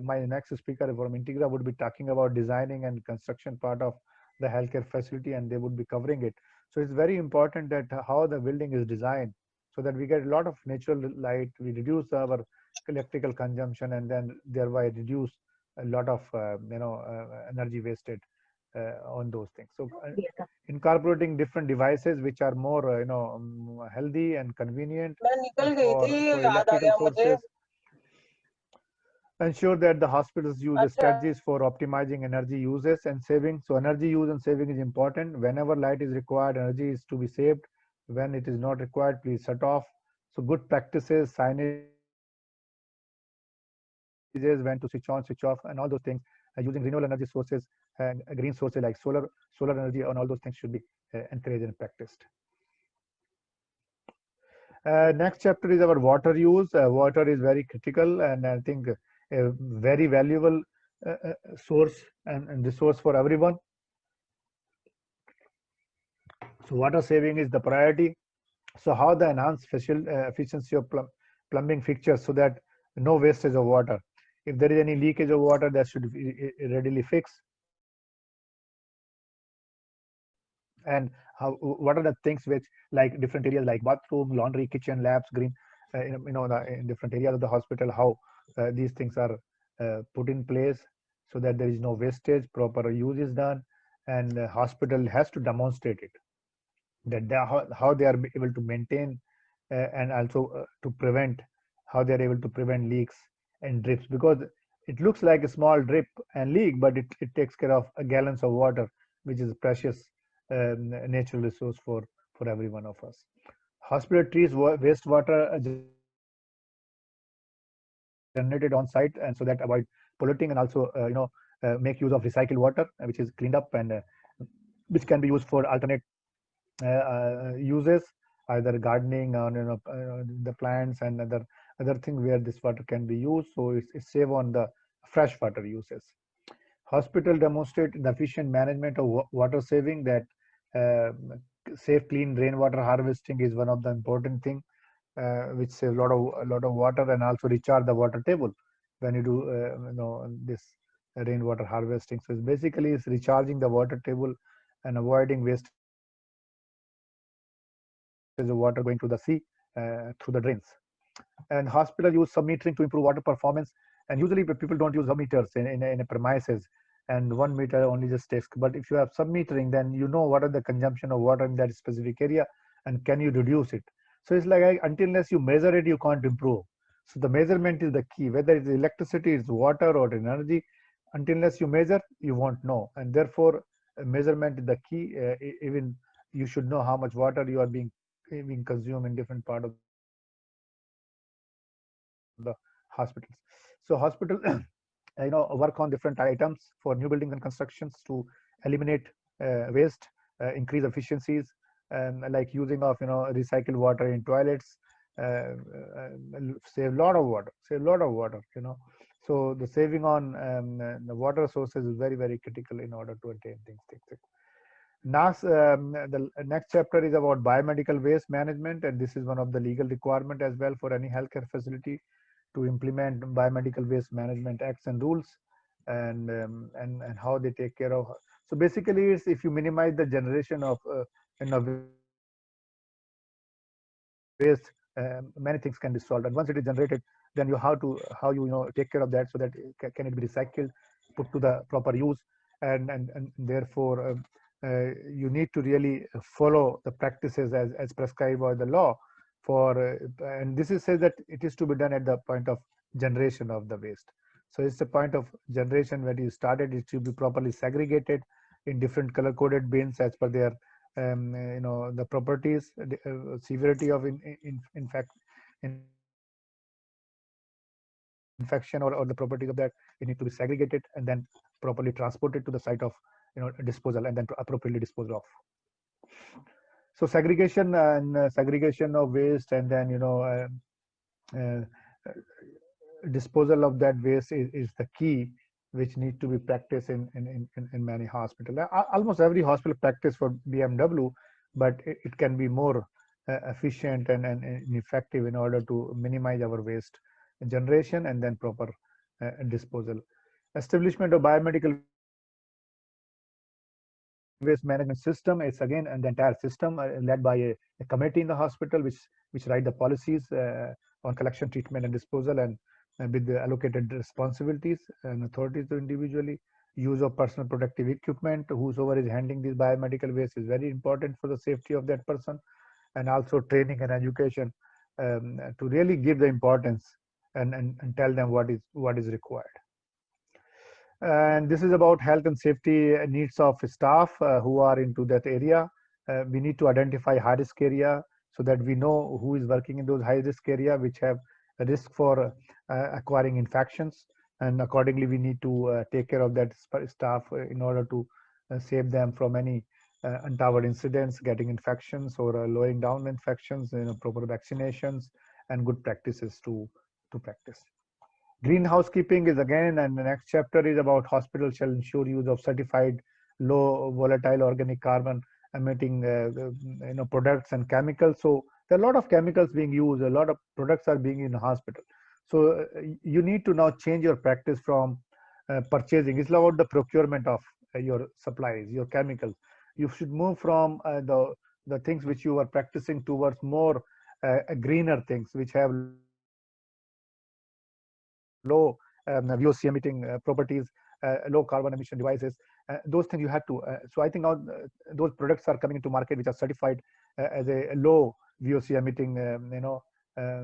Speaker 2: my next speaker from Integra would be talking about designing and construction part of the healthcare facility, and they would be covering it. So it's very important that how the building is designed so that we get a lot of natural light, we reduce our electrical consumption, and then thereby reduce a lot of energy wasted on those things. So incorporating different devices which are more healthy and convenient for electrical sources. Ensure that the hospitals use strategies for optimizing energy uses and saving. So energy use and saving is important. Whenever light is required, energy is to be saved. When it is not required, please shut off. So good practices, signages, when to switch on, switch off, and all those things. Using renewable energy sources and green sources like solar energy, and all those things should be encouraged and practiced. Next chapter is our water use. Water is very critical, and I think a very valuable source and resource for everyone. So water saving is the priority. So how the enhanced efficiency of plumbing fixtures so that no wastage of water. If there is any leakage of water, that should be readily fixed. And what are the things which, like different areas like bathroom, laundry, kitchen, labs, green, in different areas of the hospital, how these things are put in place so that there is no wastage, proper use is done, and the hospital has to demonstrate it, that how they are able to maintain and also to prevent, how they are able to prevent leaks and drips, because it looks like a small drip and leak, but it takes care of gallons of water, which is a precious natural resource for every one of us. Hospital treats wastewater generated on site, and so that avoid polluting, and also make use of recycled water which is cleaned up and which can be used for alternate uses. either gardening or the plants and other things where this water can be used. So it's save on the fresh water uses. Hospital demonstrate the efficient management of water saving, that safe clean rainwater harvesting is one of the important thing, which save a lot of water, and also recharge the water table when you do this rainwater harvesting. So it's recharging the water table and avoiding wastage of water going to the sea through the drains. And hospital use sub-metering to improve water performance, and usually people don't use sub-meters in a premises, and 1 meter only just takes. But if you have sub-metering, then you know what are the consumption of water in that specific area, and can you reduce it. So it's like until unless you measure it, you can't improve. So the measurement is the key, whether it's electricity, it's water or energy. Until unless you measure, you won't know, and therefore measurement is the key. Even you should know how much water you are being consumed in different part of the hospitals. So hospital work on different items for new buildings and constructions to eliminate waste, increase efficiencies, like using of recycled water in toilets, save a lot of water. So the saving on the water sources is very critical in order to attain things. The next chapter is about biomedical waste management, and this is one of the legal requirement as well for any healthcare facility to implement biomedical waste management acts and rules, and how they take care of. So basically, it's if you minimize the generation of waste, many things can be solved. And once it is generated, then how you take care of that so that can it be recycled, put to the proper use, and therefore you need to really follow the practices as prescribed by the law for and this is says that it is to be done at the point of generation of the waste. So it's the point of generation when you started, it should be properly segregated in different color coded bins as per their the properties, the severity of in fact infection or the properties of that. It need to be segregated and then properly transported to the site of disposal and then appropriately disposed of. So segregation of waste, and then uh, disposal of that waste is the key which need to be practiced in many hospitals. Almost every hospital practice for BMW, but it can be more efficient and effective in order to minimize our waste generation and then proper disposal. Establishment of biomedical waste management system is again, and the entire system led by a committee in the hospital which write the policies on collection, treatment and disposal, and with the allocated responsibilities and authorities to individually. Use of personal protective equipment, whosoever is handling this biomedical waste, is very important for the safety of that person. And also training and education to really give the importance and tell them what is required. And this is about health and safety needs of staff who are into that area. We need to identify high risk area so that we know who is working in those high risk area which have a risk for acquiring infections, and accordingly we need to take care of that staff in order to save them from any untoward incidents, getting infections or lowering down infections, proper vaccinations and good practices to practice. Greenhouse keeping is again, and the next chapter is about hospital shall ensure use of certified low volatile organic carbon emitting products and chemicals. So there are a lot of chemicals being used, a lot of products are being in the hospital. So you need to now change your practice from purchasing. It's about the procurement of your supplies, your chemicals. You should move from the things which you are practicing towards more greener things which have low VOC emitting properties, low carbon emission devices. Those things you have to. So I think now those products are coming into market which are certified as a low VOC emitting,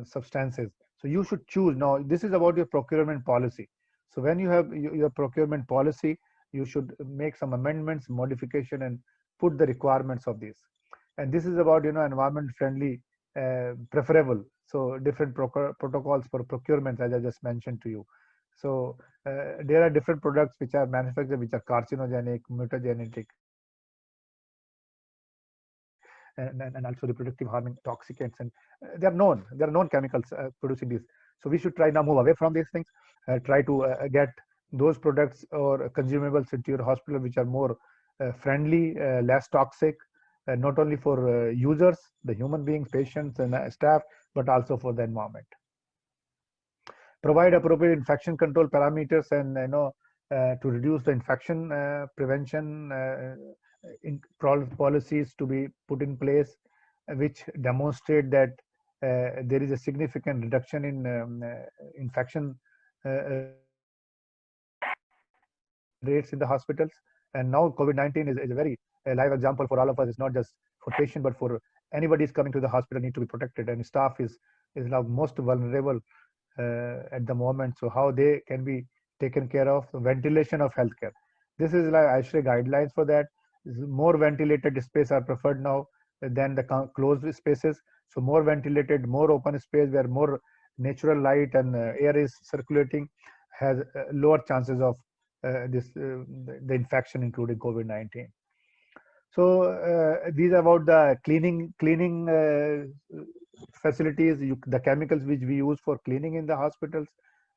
Speaker 2: substances. So you should choose. Now this is about your procurement policy. So when you have your procurement policy, you should make some amendments, modification, and put the requirements of this. And this is about environment friendly, preferable. So different protocols for procurement, as I just mentioned to you. So there are different products which are manufactured which are carcinogenic, mutagenic, and and also reproductive harming toxicants, and they are known chemicals producing these. So we should try now move away from these things, try to get those products or consumables into your hospital which are more friendly, less toxic, not only for users, the human beings, patients, and staff, but also for the environment. Provide appropriate infection control parameters, and to reduce the infection prevention policies to be put in place, which demonstrate that there is a significant reduction in infection rates in the hospitals. And now COVID-19 is a very live example for all of us. It's not just for patient, but for anybody is coming to the hospital need to be protected, and staff is now most vulnerable at the moment. So how they can be taken care of? Ventilation of healthcare. This is like actually guidelines for that. More ventilated space are preferred now than the closed spaces. So more ventilated, more open space where more natural light and air is circulating has lower chances of the infection, including COVID-19. So these are about the cleaning facilities, the chemicals which we use for cleaning in the hospitals,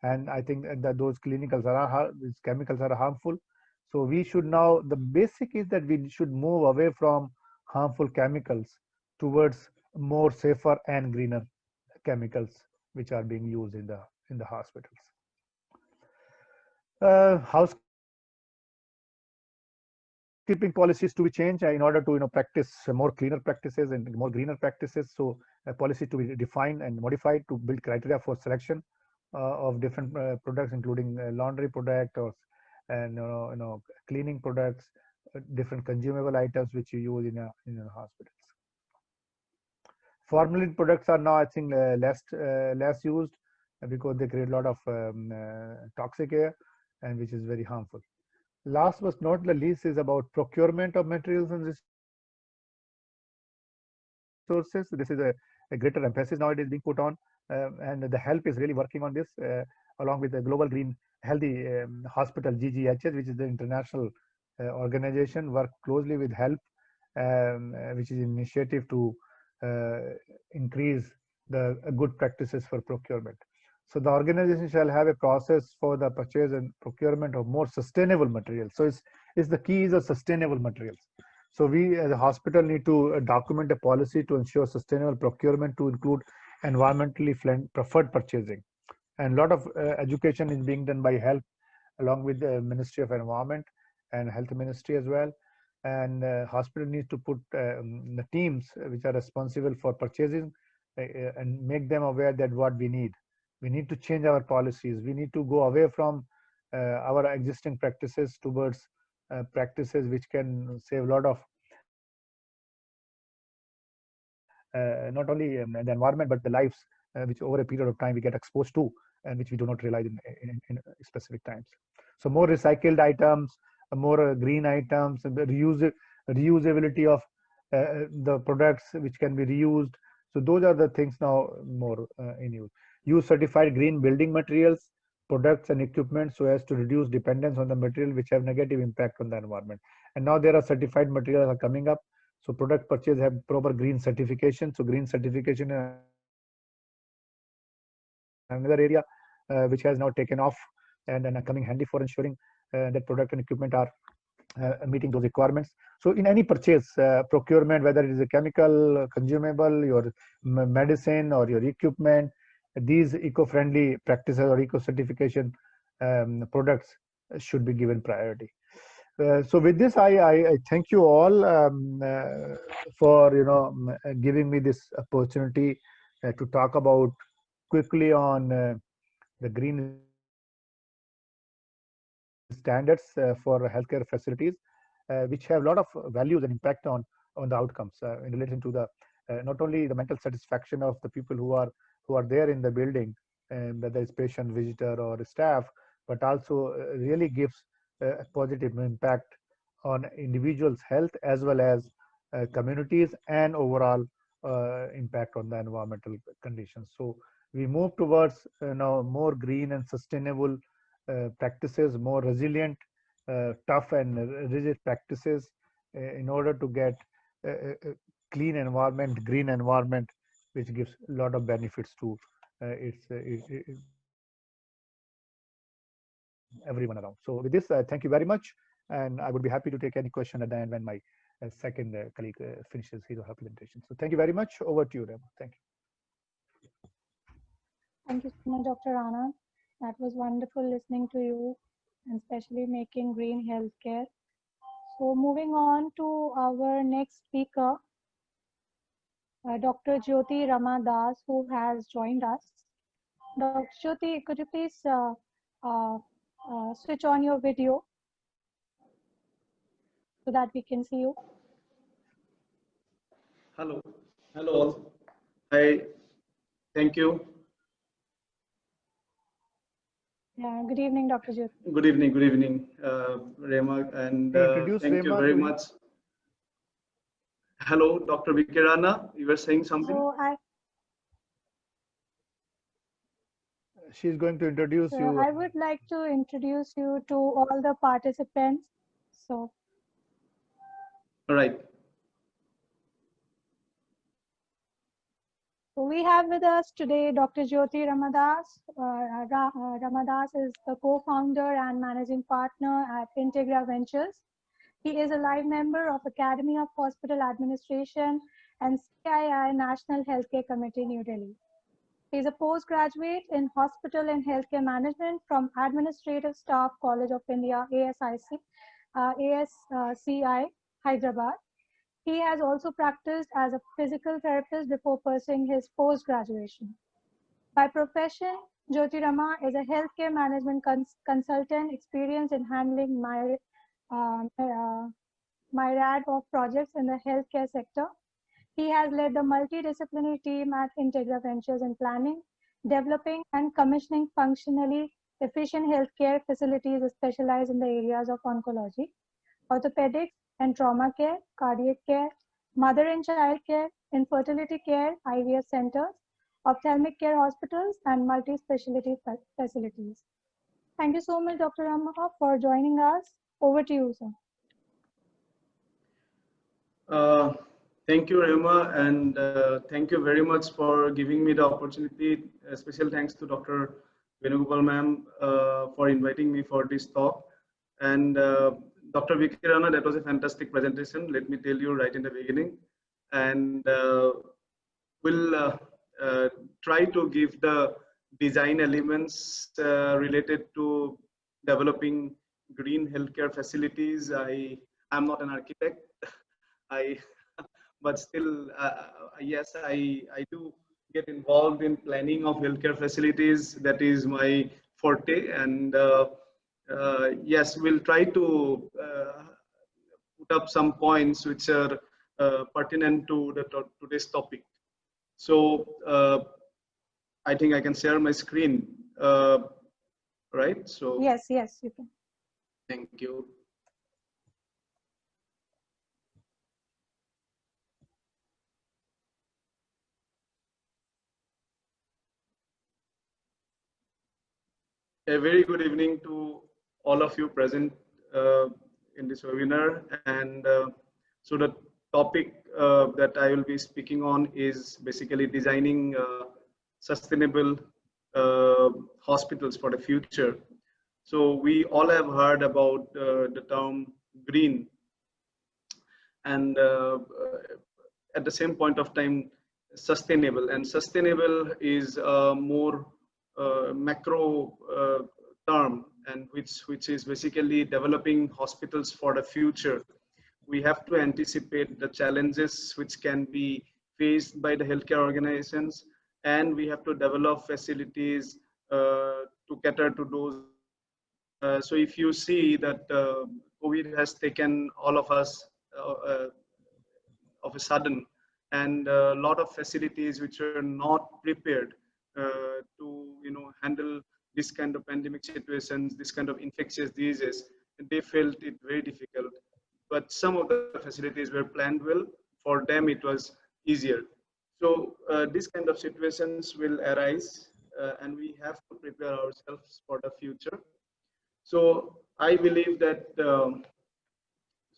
Speaker 2: and I think that those these chemicals are harmful. So we should now, the basic is that we should move away from harmful chemicals towards more safer and greener chemicals which are being used in the hospitals. Housekeeping policies to be changed in order to practice more cleaner practices and more greener practices. So a policy to be defined and modified to build criteria for selection of different products, including laundry product or cleaning products, different consumable items which you use in hospitals. Formulated products are now, I think, less used because they create a lot of toxic air, and which is very harmful. Last but not the least is about procurement of materials and resources. This is a greater emphasis now it is being put on, and the HELP is really working on this along with the Global Green Healthy Hospital GGHS, which is the international organization, work closely with HELP, which is an initiative to increase the good practices for procurement. So the organization shall have a process for the purchase and procurement of more sustainable materials. So it's the key is of sustainable materials. So we as a hospital need to document a policy to ensure sustainable procurement to include environmentally preferred purchasing. And a lot of education is being done by HELP along with the Ministry of Environment and Health Ministry as well. And hospital needs to put the teams which are responsible for purchasing and make them aware that what we need. We need to change our policies. We need to go away from our existing practices towards practices which can save a lot of not only the environment but the lives which over a period of time we get exposed to and which we do not realize in specific times. So more recycled items, more green items, and the reusability of the products which can be reused. So those are the things now more in use. Use certified green building materials, products and equipment so as to reduce dependence on the material which have negative impact on the environment. And now there are certified materials are coming up. So product purchase have proper green certification. So green certification is another area which has now taken off and coming handy for ensuring that product and equipment are meeting those requirements. So in any purchase, procurement, whether it is a chemical, consumable, your medicine or your equipment, these eco-friendly practices or eco-certification products should be given priority. So with this, I thank you all for giving me this opportunity to talk about quickly on the green standards for healthcare facilities, which have a lot of values and impact on the outcomes in relation to the not only the mental satisfaction of the people who are there in the building, whether it's patient, visitor, or staff, but also really gives a positive impact on individuals' health as well as communities and overall impact on the environmental conditions. So we move towards now more green and sustainable practices, more resilient, tough and rigid practices in order to get clean environment, green environment, which gives a lot of benefits to everyone around. So with this, thank you very much, and I would be happy to take any question at the end when my second colleague finishes his or her presentation. So thank you very much. Over to you, Rema. Thank you.
Speaker 3: Thank you so much, Dr. Rana. That was wonderful listening to you, and especially making green healthcare. So moving on to our next speaker, Dr. Jyoti Ramadas, who has joined us. Dr. Jyoti, could you please uh, switch on your video so that we can see you?
Speaker 4: Hello. Hello all. Hi. Thank you.
Speaker 3: Yeah, good evening, Dr. Jyoti.
Speaker 4: Good evening. Good evening, Rema, and thank you very much. Hello, Dr. Vikirana. You were saying something?
Speaker 3: So
Speaker 2: she's going to introduce you.
Speaker 3: I would like to introduce you to all the participants. So,
Speaker 4: All right.
Speaker 3: So we have with us today Dr. Jyoti Ramadas. Ramadas is the co-founder and managing partner at Integra Ventures. He is a live member of Academy of Hospital Administration and CII National Healthcare Committee, New Delhi. He is a postgraduate in Hospital and Healthcare Management from Administrative Staff College of India, ASCI, Hyderabad. He has also practiced as a physical therapist before pursuing his post-graduation. By profession, Jyoti Rama is a healthcare management consultant experienced in handling myriad of projects in the healthcare sector. He has led the multidisciplinary team at Integra Ventures in planning, developing, and commissioning functionally efficient healthcare facilities specialized in the areas of oncology, orthopedics and trauma care, cardiac care, mother and child care, infertility care, IVF centers, ophthalmic care hospitals, and multi-specialty facilities. Thank you so much, Dr. Rama, for joining us. Over to you, sir.
Speaker 4: Thank you, Rema, and thank you very much for giving me the opportunity. Special thanks to Dr. Venugopal ma'am for inviting me for this talk. And Dr. Vikirana, that was a fantastic presentation. Let me tell you right in the beginning. And we'll try to give the design elements related to developing green healthcare facilities. I'm not an architect. But still, yes, I do get involved in planning of healthcare facilities. That is my forte, and yes, we'll try to put up some points which are pertinent to today's topic. So I think I can share my screen, right? So
Speaker 3: yes, you can.
Speaker 4: Thank you. A very good evening to all of you present in this webinar. And so the topic that I will be speaking on is basically designing sustainable hospitals for the future. So we all have heard about the term green, and at the same point of time, sustainable. And sustainable is more macro term, and which is basically developing hospitals for the future. We have to anticipate the challenges which can be faced by the healthcare organizations, and we have to develop facilities to cater to those. So if you see that COVID has taken all of us of a sudden, and a lot of facilities which were not prepared to handle this kind of pandemic situations, this kind of infectious diseases, they felt it very difficult. But some of the facilities were planned well. For them, it was easier. So these kind of situations will arise, and we have to prepare ourselves for the future. So I believe that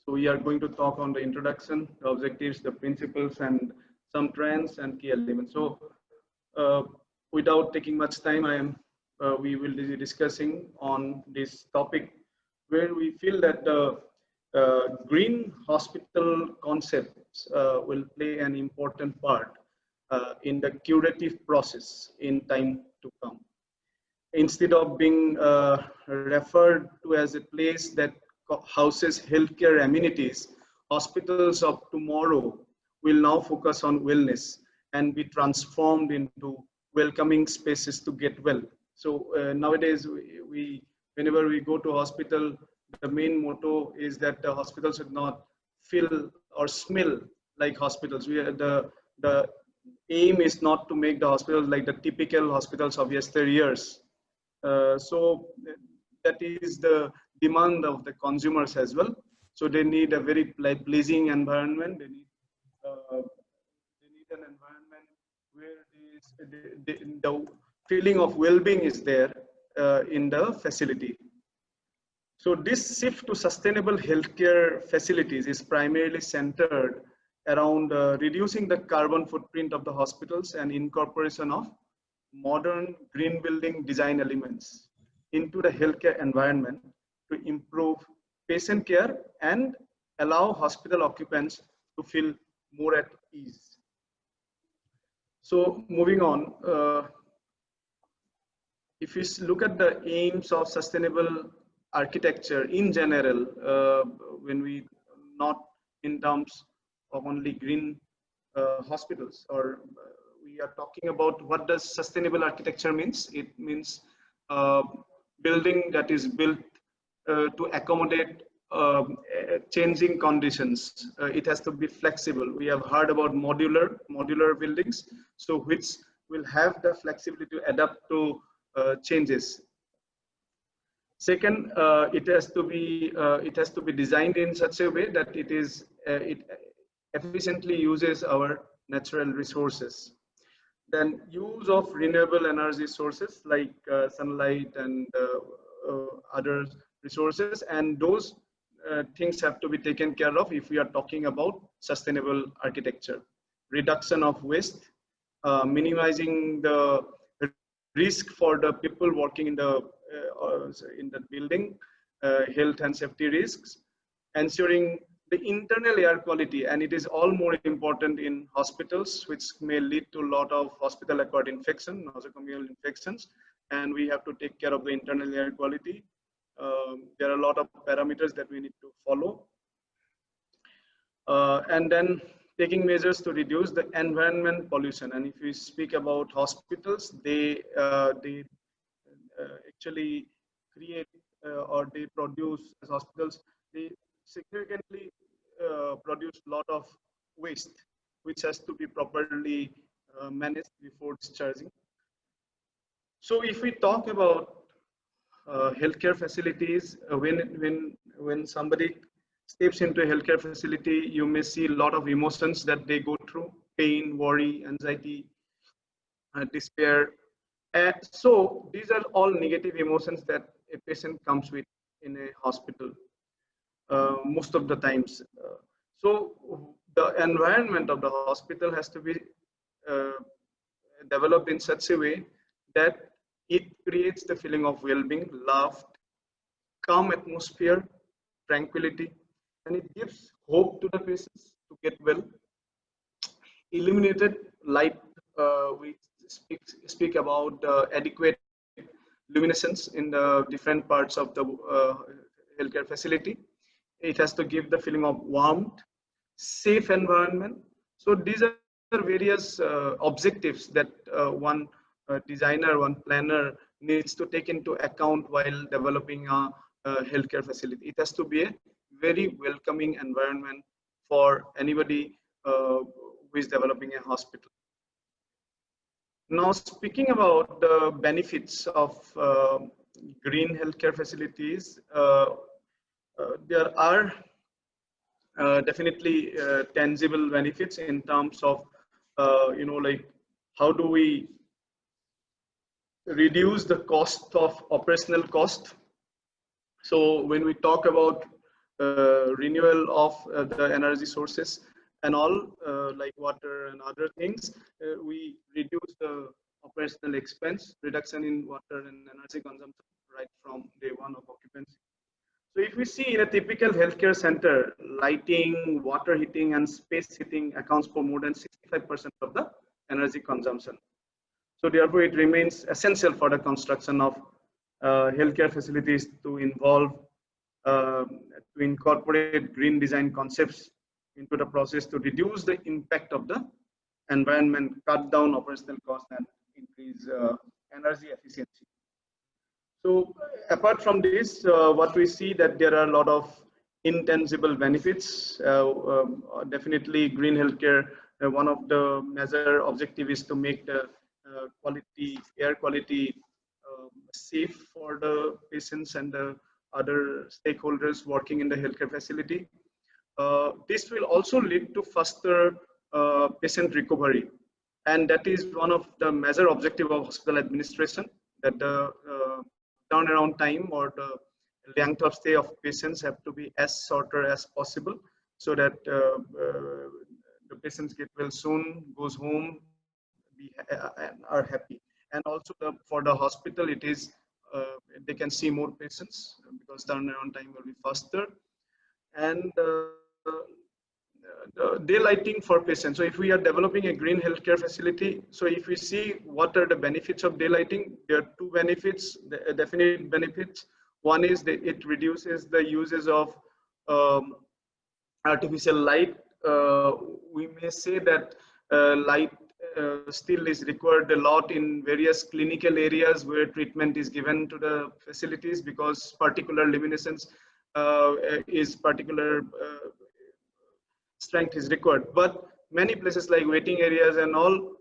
Speaker 4: So we are going to talk on the introduction, the objectives, the principles, and some trends and key elements. So without taking much time, we will be discussing on this topic where we feel that the green hospital concepts will play an important part in the curative process in time to come. Instead of being referred to as a place that houses healthcare amenities, hospitals of tomorrow will now focus on wellness and be transformed into welcoming spaces to get well. So nowadays, whenever we go to hospital, the main motto is that the hospital should not feel or smell like hospitals. The aim is not to make the hospitals like the typical hospitals of yesteryears. So that is the demand of the consumers as well. So they need a very pleasing environment. They need an environment where the feeling of well-being is there in the facility. So this shift to sustainable healthcare facilities is primarily centered around reducing the carbon footprint of the hospitals and incorporation of modern green building design elements into the healthcare environment to improve patient care and allow hospital occupants to feel more at ease. So moving on, if you look at the aims of sustainable architecture in general, when we not in terms of only green hospitals, or we are talking about what does sustainable architecture means. It means building that is built to accommodate changing conditions. It has to be flexible. We have heard about modular buildings, so which will have the flexibility to adapt to changes. Second, it has to be designed in such a way that it efficiently uses our natural resources. Then use of renewable energy sources like sunlight and other resources, and those things have to be taken care of if we are talking about sustainable architecture. Reduction of waste, minimizing the risk for the people working in the building, health and safety risks, ensuring the internal air quality, and it is all more important in hospitals, which may lead to a lot of hospital-acquired infection, nosocomial infections, and we have to take care of the internal air quality. There are a lot of parameters that we need to follow, and then taking measures to reduce the environment pollution. And if we speak about hospitals, they actually create or they produce, as hospitals, they significantly produce a lot of waste, which has to be properly managed before discharging. So if we talk about healthcare facilities, when somebody steps into a healthcare facility, you may see a lot of emotions that they go through: pain, worry, anxiety, despair. So these are all negative emotions that a patient comes with in a hospital most of the times. So the environment of the hospital has to be developed in such a way that it creates the feeling of well-being, love, calm atmosphere, tranquility, and it gives hope to the patients to get well. Illuminated light, we speak about adequate luminescence in the different parts of the healthcare facility. It has to give the feeling of warmth, safe environment. So these are various objectives that one designer, one planner needs to take into account while developing a healthcare facility. It has to be a very welcoming environment for anybody who is developing a hospital. Now, speaking about the benefits of green healthcare facilities, there are definitely tangible benefits in terms of, like how do we reduce the cost of operational cost. So when we talk about renewal of the energy sources and all, like water and other things, we reduce the operational expense, reduction in water and energy consumption right from day one of occupancy. So if we see in a typical healthcare center, lighting, water heating, and space heating accounts for more than 65% of the energy consumption. So therefore, it remains essential for the construction of healthcare facilities to incorporate green design concepts into the process to reduce the impact of the environment, cut down operational costs, and increase energy efficiency. So apart from this, what we see that there are a lot of intangible benefits. Definitely green healthcare, one of the major objective is to make the air quality safe for the patients and the other stakeholders working in the healthcare facility. This will also lead to faster patient recovery. And that is one of the major objective of hospital administration, that the turnaround time or the length of stay of patients have to be as shorter as possible, so that the patients get well soon, goes home, and are happy. And also for the hospital, it is they can see more patients because turnaround time will be faster. And daylighting for patients. So if we are developing a green healthcare facility, so if we see what are the benefits of daylighting, there are two benefits, the definite benefits. One is that it reduces the uses of artificial light. We may say that light still is required a lot in various clinical areas where treatment is given to the facilities, because particular luminescence is particular strength is required. But many places like waiting areas and all,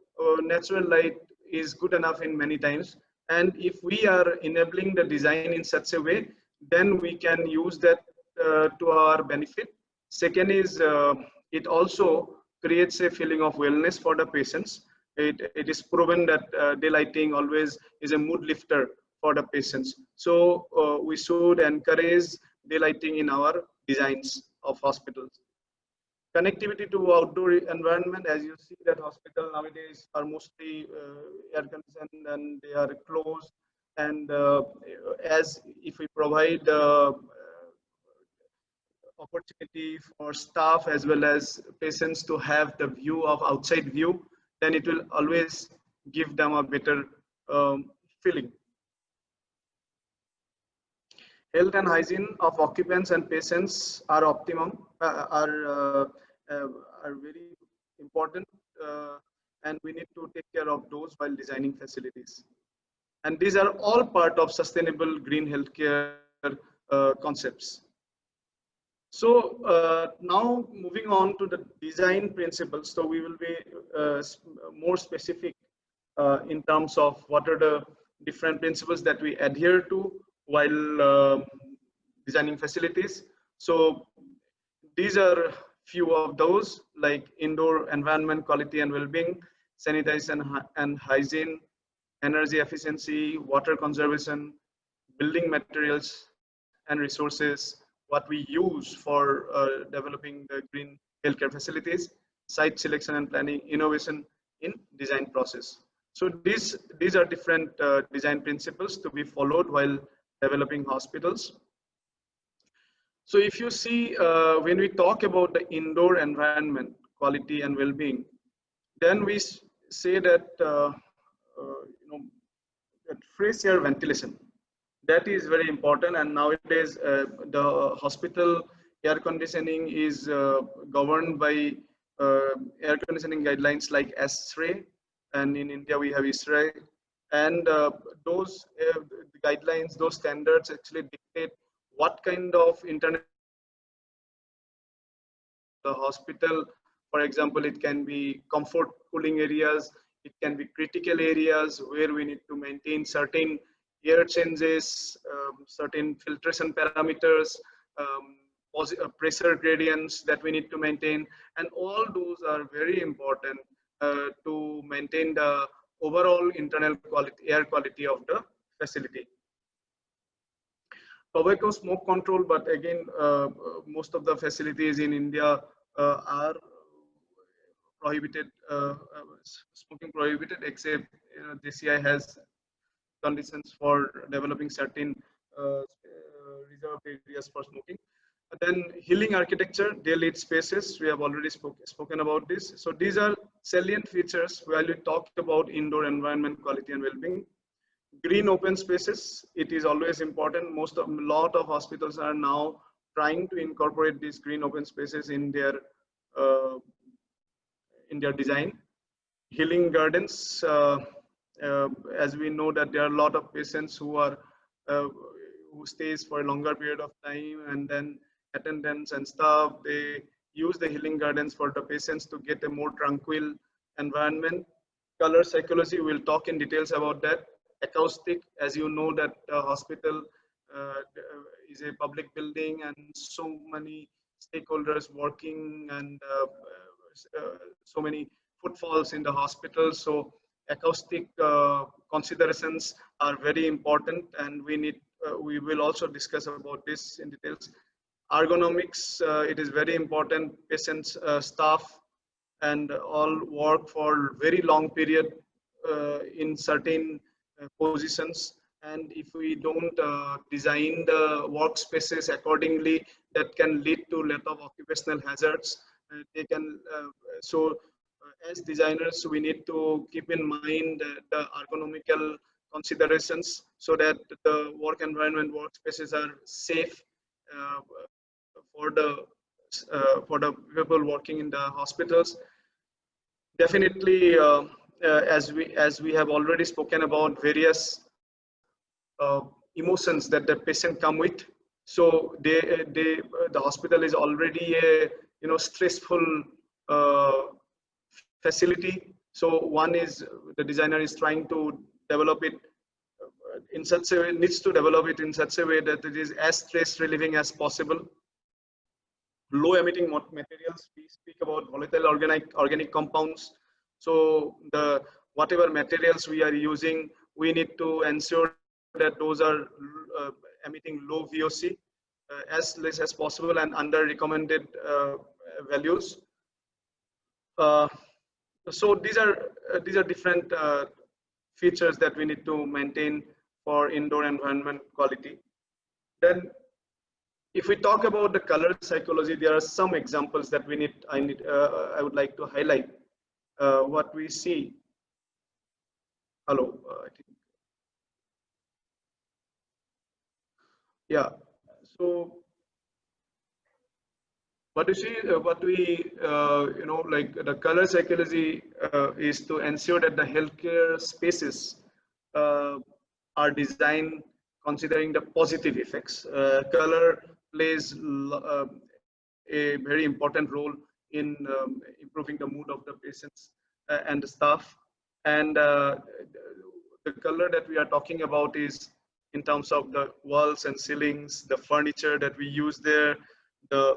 Speaker 4: natural light is good enough in many times. And if we are enabling the design in such a way, then we can use that to our benefit. Second is it also creates a feeling of wellness for the patients. It is proven that daylighting always is a mood lifter for the patients. So we should encourage daylighting in our designs of hospitals. Connectivity to outdoor environment, as you see that hospital nowadays are mostly air conditioned and they are closed. And as if we provide opportunity for staff as well as patients to have the view of outside view, then it will always give them a better feeling. Health and hygiene of occupants and patients are optimum, are very important, and we need to take care of those while designing facilities. And these are all part of sustainable green healthcare concepts. So now moving on to the design principles. So we will be more specific in terms of what are the different principles that we adhere to while designing facilities. So these are few of those, like indoor environment quality and well-being, sanitation and hygiene, energy efficiency, water conservation, building materials and resources, what we use for developing the green healthcare facilities, site selection and planning, innovation in design process. So these are different design principles to be followed while developing hospitals. So if you see, when we talk about the indoor environment quality and well-being, then we say that that fresh air ventilation, that is very important. And nowadays the hospital air conditioning is governed by air conditioning guidelines like ASHRAE, and in India we have ISRAE. And those guidelines, those standards actually dictate what kind of internal the hospital. For example, it can be comfort cooling areas, it can be critical areas where we need to maintain certain air changes, certain filtration parameters, pressure gradients that we need to maintain, and all those are very important to maintain the overall internal quality, air quality of the facility. tobacco smoke control, but again, most of the facilities in India are prohibited, smoking prohibited, except JCI has conditions for developing certain reserved areas for smoking. Then healing architecture, day lit spaces, we have already spoken about this. So these are salient features while we talk about indoor environment quality and well-being. Green open spaces, it is always important. Lot of hospitals are now trying to incorporate these green open spaces uh, in their design. Healing gardens, as we know that there are a lot of patients who are who stays for a longer period of time, and then attendants and staff, they use the healing gardens for the patients to get a more tranquil environment. Color psychology, we'll talk in details about that. Acoustic, as you know that the hospital is a public building and so many stakeholders working, and so many footfalls in the hospital. So acoustic considerations are very important, and we will also discuss about this in details. Ergonomics, it is very important. Patients, staff, and all work for very long period in certain positions, and if we don't design the workspaces accordingly, that can lead to a lot of occupational hazards. They can as designers, we need to keep in mind the ergonomical considerations so that the work environment, workspaces are safe uh, for the people working in the hospitals. Definitely, as we have already spoken about various emotions that the patient come with. So the hospital is already a stressful uh, facility. So one is the designer is trying to develop it in such a way, needs to develop it in such a way that it is as stress relieving as possible. Low emitting materials, we speak about volatile organic compounds. So the whatever materials we are using, we need to ensure that those are emitting low VOC, as less as possible, and under recommended values. Uh, so these are different features that we need to maintain for indoor environment quality. Then if we talk about the color psychology, there are some examples that I would like to highlight. What we see. Hello, I think. Yeah. So what you see, what we like the color psychology is to ensure that the healthcare spaces are designed considering the positive effects. Color plays a very important role in improving the mood of the patients and the staff. And the color that we are talking about is in terms of the walls and ceilings, the furniture that we use there, the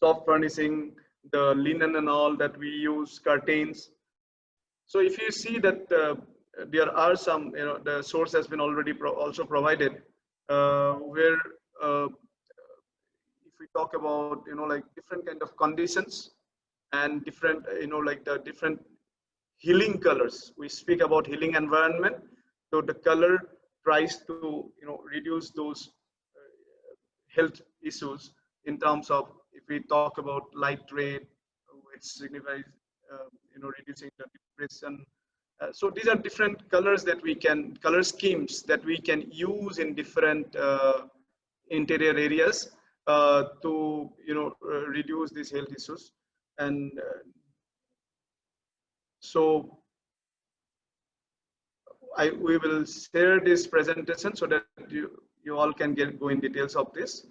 Speaker 4: soft furnishing, the linen and all that we use, curtains. So if you see that there are some, the source has been already also provided, where if we talk about, like different kind of conditions and different, like the different healing colors. We speak about healing environment. So the color tries to, reduce those health issues in terms of, if we talk about light red, which signifies, reducing the depression. So these are different colors that we can, color schemes that we can use in different interior areas to, reduce these health issues. And so we will share this presentation so that you all can go in details of this.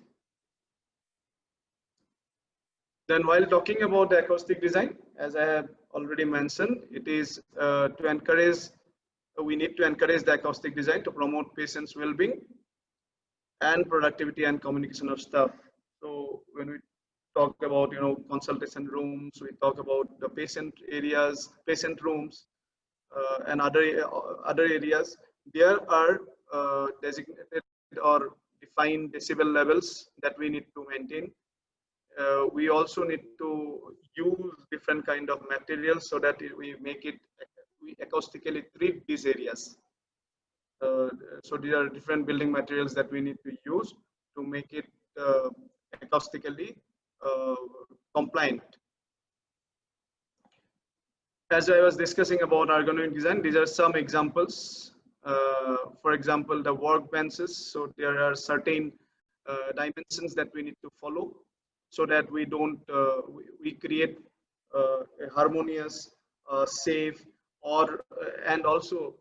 Speaker 4: Then while talking about the acoustic design, as I have already mentioned, it is to encourage, we need to encourage the acoustic design to promote patients' well-being and productivity and communication of staff. So when we talk about, consultation rooms, we talk about the patient areas, patient rooms, and other areas, there are designated or defined decibel levels that we need to maintain. We also need to use different kind of materials so that we acoustically treat these areas. So these are different building materials that we need to use to make it acoustically compliant. As I was discussing about ergonomic design, these are some examples. For example, the workbenches. So there are certain dimensions that we need to follow so that we don't we create a harmonious, safe, or and also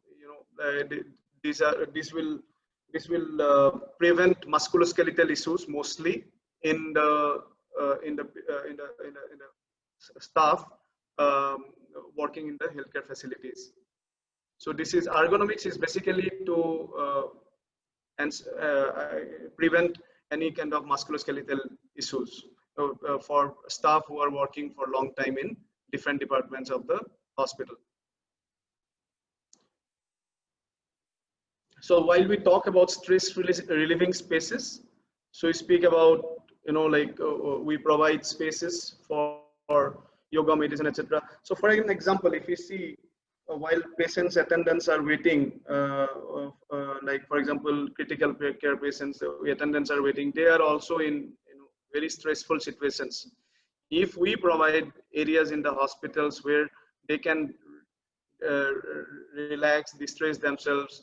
Speaker 4: this will prevent musculoskeletal issues mostly in the staff working in the healthcare facilities. So this is ergonomics is basically to prevent any kind of musculoskeletal issues for staff who are working for a long time in different departments of the hospital. So while we talk about stress relieving spaces, so we speak about, we provide spaces for yoga, medicine, etc. So for an example, if you see while patients attendants are waiting, like for example, critical care patients, attendants are waiting, they are also in very stressful situations. If we provide areas in the hospitals where they can relax, distress themselves,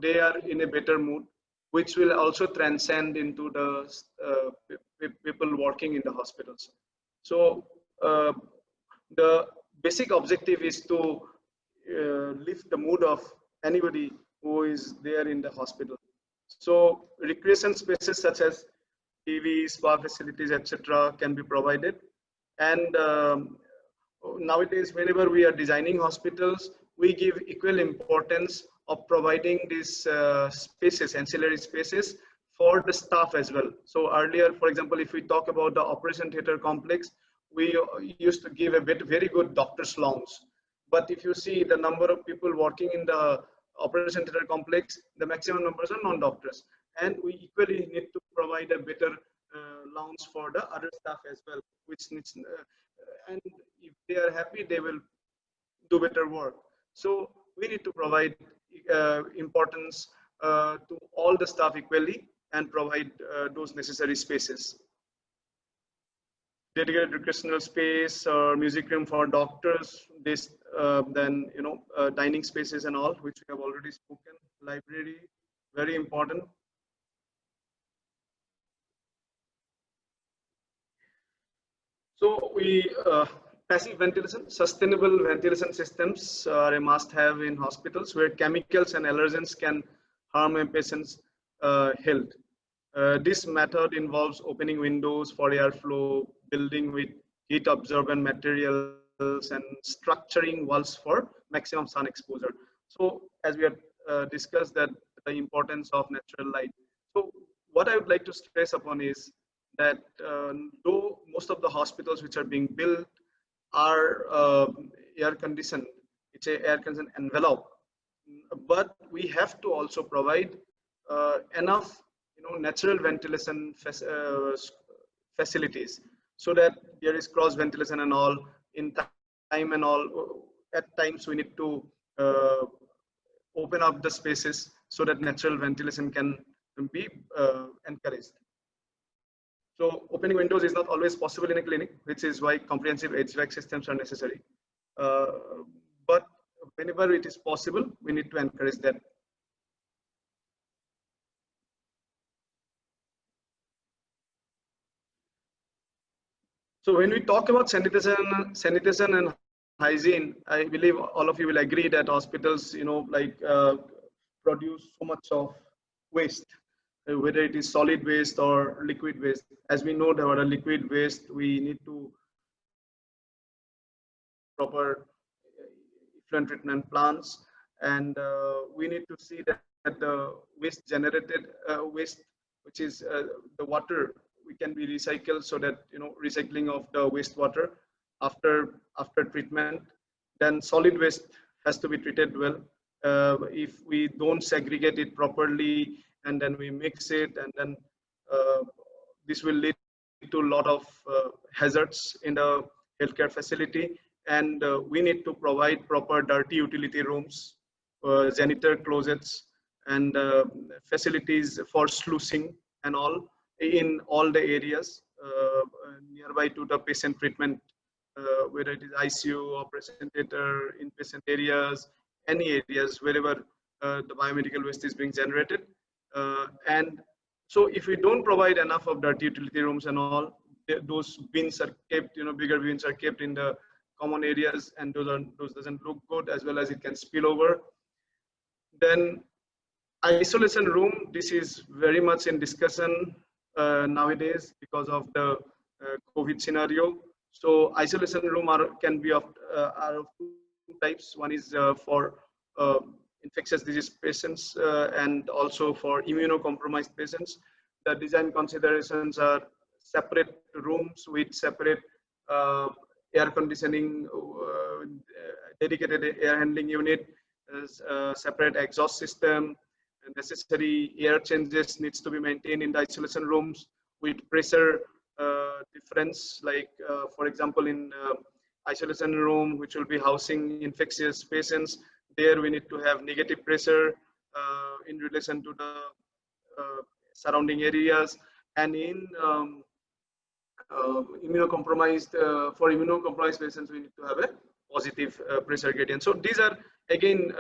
Speaker 4: they are in a better mood, which will also transcend into the people working in the hospitals. So the basic objective is to lift the mood of anybody who is there in the hospital. So recreation spaces such as TV, spa facilities, etc. can be provided. And nowadays, whenever we are designing hospitals, we give equal importance of providing these spaces, ancillary spaces for the staff as well. So earlier, for example, if we talk about the operation theater complex, we used to give a very good doctor's lounge. But if you see the number of people working in the operation theater complex, the maximum numbers are non-doctors. And we equally need to provide a better lounge for the other staff as well, which needs, and if they are happy, they will do better work. So we need to provide importance to all the staff equally and provide those necessary spaces. Dedicated recreational space or music room for doctors, this then dining spaces and all, which we have already spoken. Library, very important. So we passive ventilation, sustainable ventilation systems are a must-have in hospitals where chemicals and allergens can harm a patient's health. This method involves opening windows for airflow, building with heat-absorbent materials, and structuring walls for maximum sun exposure. So, as we have discussed, that the importance of natural light. So, what I would like to stress upon is that though most of the hospitals which are being built are air conditioned, it's a air conditioned envelope, but we have to also provide enough natural ventilation facilities so that there is cross ventilation and all in time and all. At times we need to open up the spaces so that natural ventilation can be encouraged. So opening windows is not always possible in a clinic, which is why comprehensive HVAC systems are necessary. But whenever it is possible, we need to encourage that. So when we talk about sanitation and hygiene, I believe all of you will agree that hospitals, produce so much of waste, whether it is solid waste or liquid waste. As we know, there are liquid waste, we need to proper effluent treatment plants, and we need to see that the waste generated waste, which is the water, we can be recycled, so that recycling of the wastewater after treatment. Then solid waste has to be treated well. If we don't segregate it properly and then we mix it, and then this will lead to a lot of hazards in the healthcare facility. And we need to provide proper dirty utility rooms, janitor closets, and facilities for sluicing and all in all the areas nearby to the patient treatment, whether it is ICU, operation theater, inpatient areas, any areas wherever the biomedical waste is being generated. And so if we don't provide enough of dirty utility rooms and all, those bins are kept, bigger bins are kept in the common areas, and those doesn't look good, as well as it can spill over. Then isolation room, this is very much in discussion nowadays because of the COVID scenario. So isolation room can be of two types. One is for infectious disease patients and also for immunocompromised patients. The design considerations are separate rooms with separate air conditioning, dedicated air handling unit, separate exhaust system, necessary air changes needs to be maintained in the isolation rooms with pressure difference, like for example in isolation room which will be housing infectious patients, there we need to have negative pressure in relation to the surrounding areas. And in immunocompromised, for immunocompromised patients, we need to have a positive pressure gradient. So these are again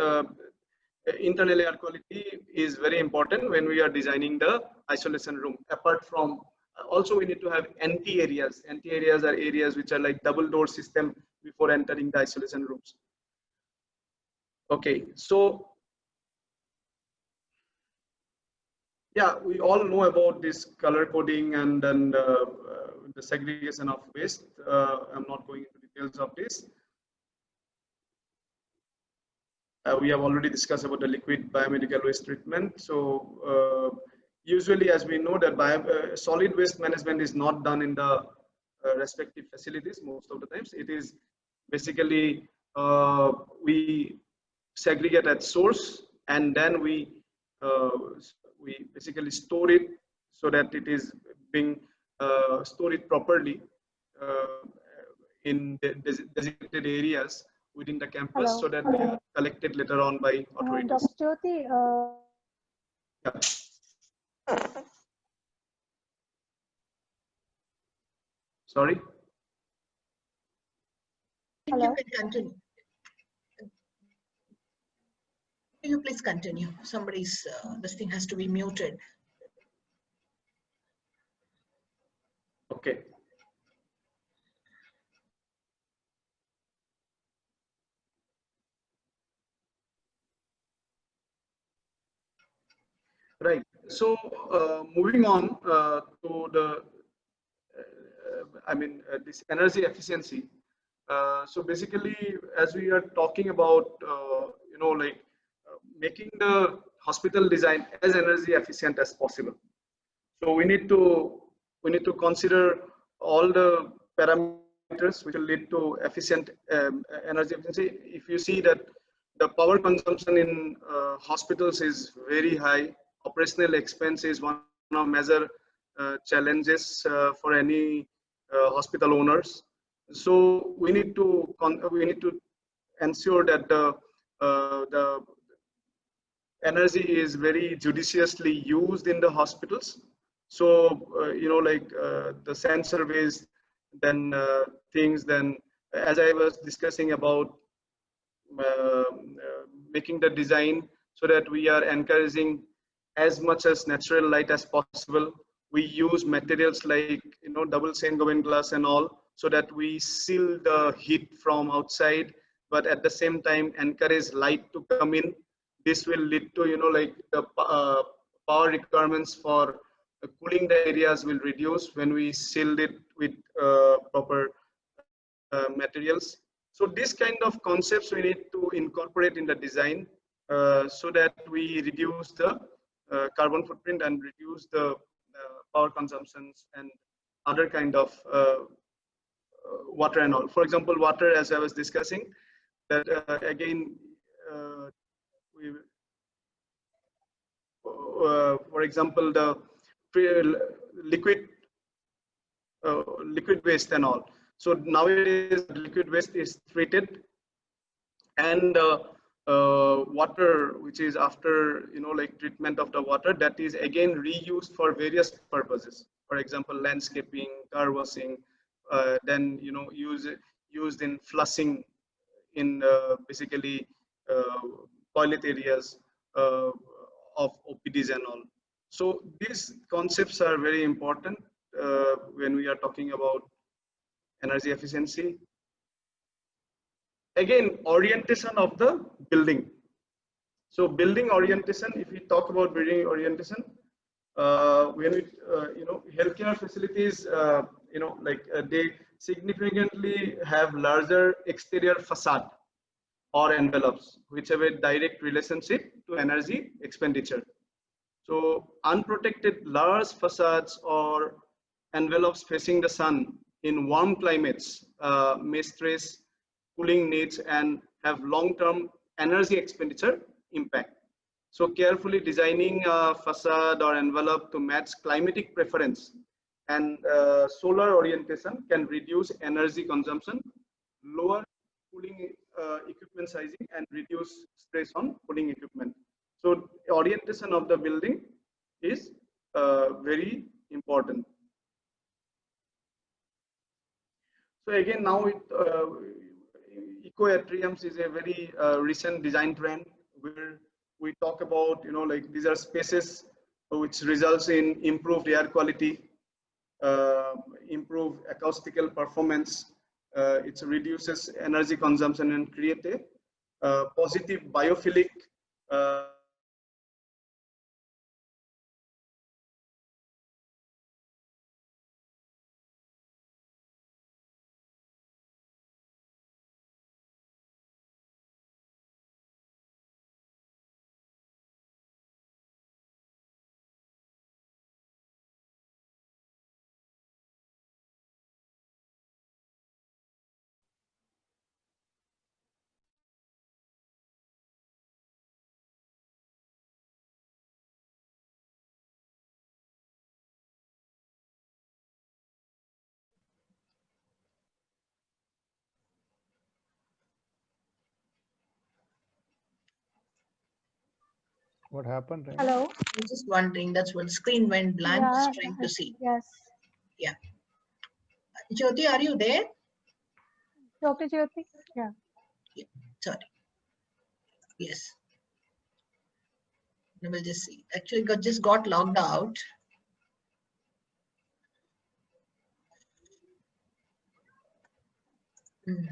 Speaker 4: internal air quality is very important when we are designing the isolation room. Apart from, also we need to have anti areas. Anti areas are areas which are like double door system before entering the isolation rooms. Okay, so yeah, we all know about this color coding and then the segregation of waste. I'm not going into details of this. We have already discussed about the liquid biomedical waste treatment. So usually, as we know, that solid waste management is not done in the respective facilities most of the times. It is basically we segregate at source, and then we basically store it so that it is being stored properly in designated areas within the campus.
Speaker 3: Hello.
Speaker 4: So that they are collected later on by authorities.
Speaker 3: Dr. Jyoti,
Speaker 4: Yeah. Sorry?
Speaker 3: Hello?
Speaker 1: You can continue. You please continue. Somebody's, this thing has to be muted.
Speaker 4: Okay. Right. So moving on to the, this energy efficiency. So basically, as we are talking about, making the hospital design as energy efficient as possible. So we need to consider all the parameters which will lead to efficient energy efficiency. If you see that the power consumption in hospitals is very high, operational expense is one of major challenges for any hospital owners. So we need to ensure that the energy is very judiciously used in the hospitals. So the sensor based then things, then as I was discussing about making the design so that we are encouraging as much as natural light as possible. We use materials like double Saint-Gobain glass and all, so that we seal the heat from outside, but at the same time encourage light to come in. This will lead to the power requirements for cooling the areas will reduce when we seal it with proper materials. So this kind of concepts we need to incorporate in the design so that we reduce the carbon footprint and reduce the power consumptions and other kind of water and all. For example, water, as I was discussing, that again for example, the liquid liquid waste and all. So nowadays liquid waste is treated, and water, which is after like treatment of the water, that is again reused for various purposes. For example, landscaping, car washing, then used in flushing in basically toilet areas of OPDs and all. So these concepts are very important when we are talking about energy efficiency. Again, orientation of the building. So building orientation, if we talk about building orientation, when we, healthcare facilities, they significantly have larger exterior facade or envelopes, which have a direct relationship to energy expenditure. So unprotected large facades or envelopes facing the sun in warm climates may stress cooling needs and have long-term energy expenditure impact. So carefully designing a facade or envelope to match climatic preference and solar orientation can reduce energy consumption, lower cooling equipment sizing, and reduce stress on cooling equipment. So orientation of the building is very important. So again, now eco atriums is a very recent design trend where we talk about, like these are spaces which results in improved air quality, improved acoustical performance. It reduces energy consumption and create a positive biophilic
Speaker 2: What happened? Renu?
Speaker 3: Hello.
Speaker 1: I'm just wondering, that's what screen went blank,
Speaker 3: Yeah,
Speaker 1: just trying to see.
Speaker 3: yes.
Speaker 1: Yeah. Jyoti, are you there?
Speaker 3: Dr. Jyoti? Yeah.
Speaker 1: Yeah. Sorry. Yes. We'll just see. Actually, just got logged out. Mm.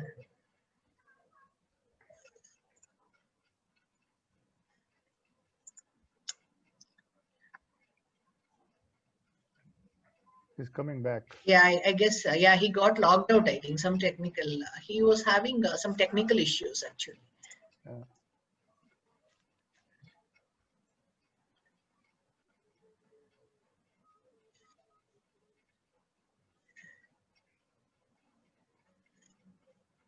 Speaker 2: He's coming back.
Speaker 1: Yeah, I guess, yeah, he got logged out, I think, some technical, he was having some technical issues actually.
Speaker 2: Yeah.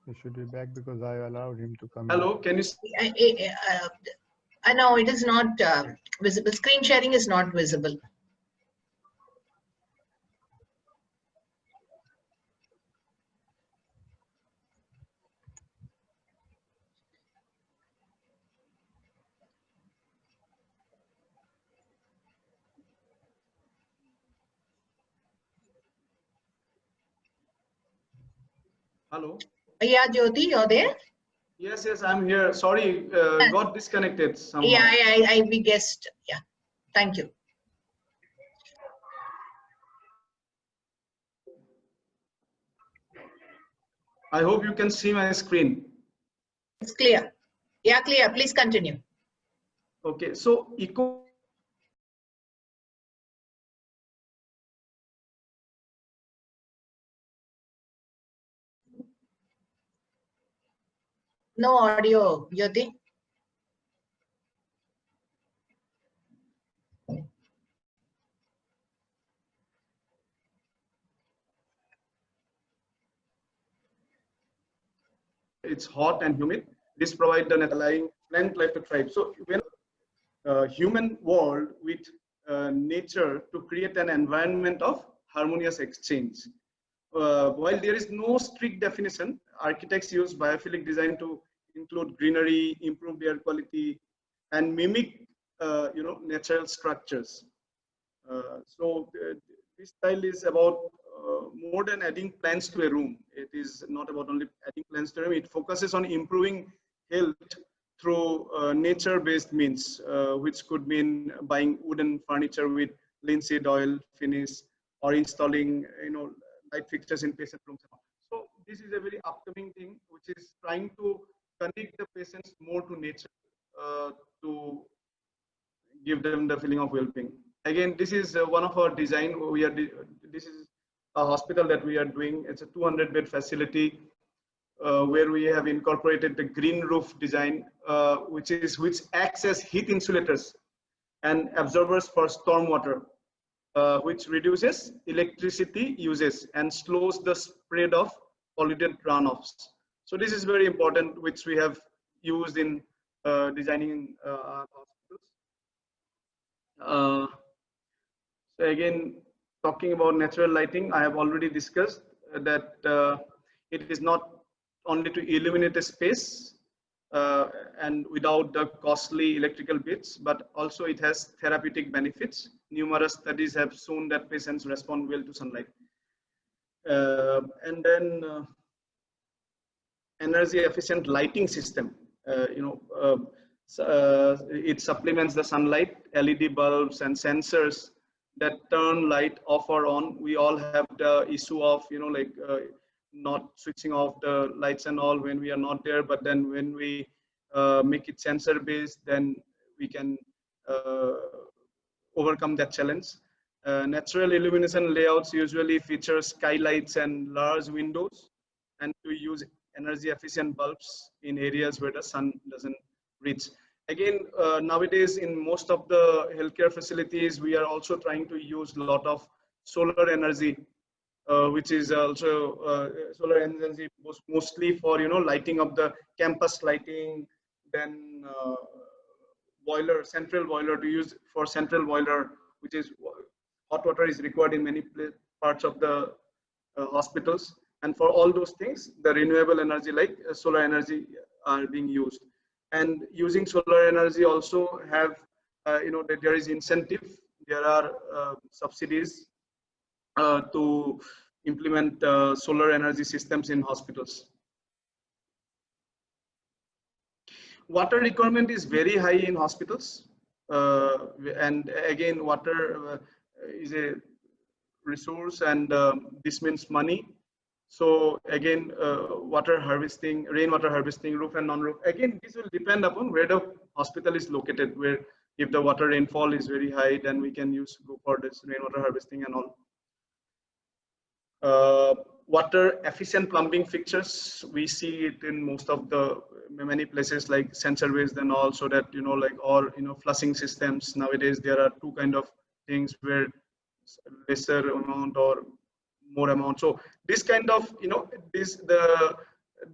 Speaker 2: He should be back because I allowed him to come
Speaker 4: Hello, can you
Speaker 1: I know it is not visible. Screen sharing is not visible.
Speaker 4: Hello?
Speaker 1: Yeah, Jyoti, you're there?
Speaker 4: Yes, I'm here. Sorry, got disconnected somehow.
Speaker 1: Yeah, we guessed. Yeah, thank you.
Speaker 4: I hope you can see my screen.
Speaker 1: It's clear. Yeah, clear. Please continue.
Speaker 4: Okay, so
Speaker 1: No audio, Jyoti.
Speaker 4: it's hot and humid. This provides the allowing plant life to thrive. So when human world with nature to create an environment of harmonious exchange. While there is no strict definition, architects use biophilic design to include greenery, improve air quality, and mimic natural structures. So this style is about more than adding plants to a room. It is not about only adding plants to a room. It focuses on improving health through nature-based means, which could mean buying wooden furniture with linseed oil finish, or installing light fixtures in patient rooms. So this is a very upcoming thing, which is trying to connect the patients more to nature to give them the feeling of well-being. Again, this is one of our design. This is a hospital that we are doing. It's a 200-bed facility where we have incorporated the green roof design, which acts as heat insulators and absorbers for stormwater, which reduces electricity uses and slows the spread of polluted runoffs. So this is very important, which we have used in designing our hospitals. So again, talking about natural lighting, I have already discussed that it is not only to illuminate a space and without the costly electrical bits, but also it has therapeutic benefits. Numerous studies have shown that patients respond well to sunlight. And then energy efficient lighting system. It supplements the sunlight, LED bulbs and sensors that turn light off or on. We all have the issue of not switching off the lights and all when we are not there, but then when we make it sensor based, then we can overcome that challenge. Natural illumination layouts usually feature skylights and large windows, and to use energy efficient bulbs in areas where the sun doesn't reach. Again, nowadays in most of the healthcare facilities, we are also trying to use a lot of solar energy, which is also solar energy mostly for lighting of the campus lighting, then boiler, central boiler, to use for central boiler, which is hot water is required in many parts of the hospitals. And for all those things, the renewable energy like solar energy are being used. And using solar energy also have, that there is incentive. There are subsidies to implement solar energy systems in hospitals. Water requirement is very high in hospitals. And again, water is a resource, and this means money. So again, water harvesting, rainwater harvesting, roof and non-roof. Again, this will depend upon where the hospital is located. Where if the water rainfall is very high, then we can go for this rainwater harvesting and all. Water efficient plumbing fixtures, we see it in most of the many places like sensor based and all, so that flushing systems. Nowadays there are two kind of things where lesser amount or more amount. So this kind of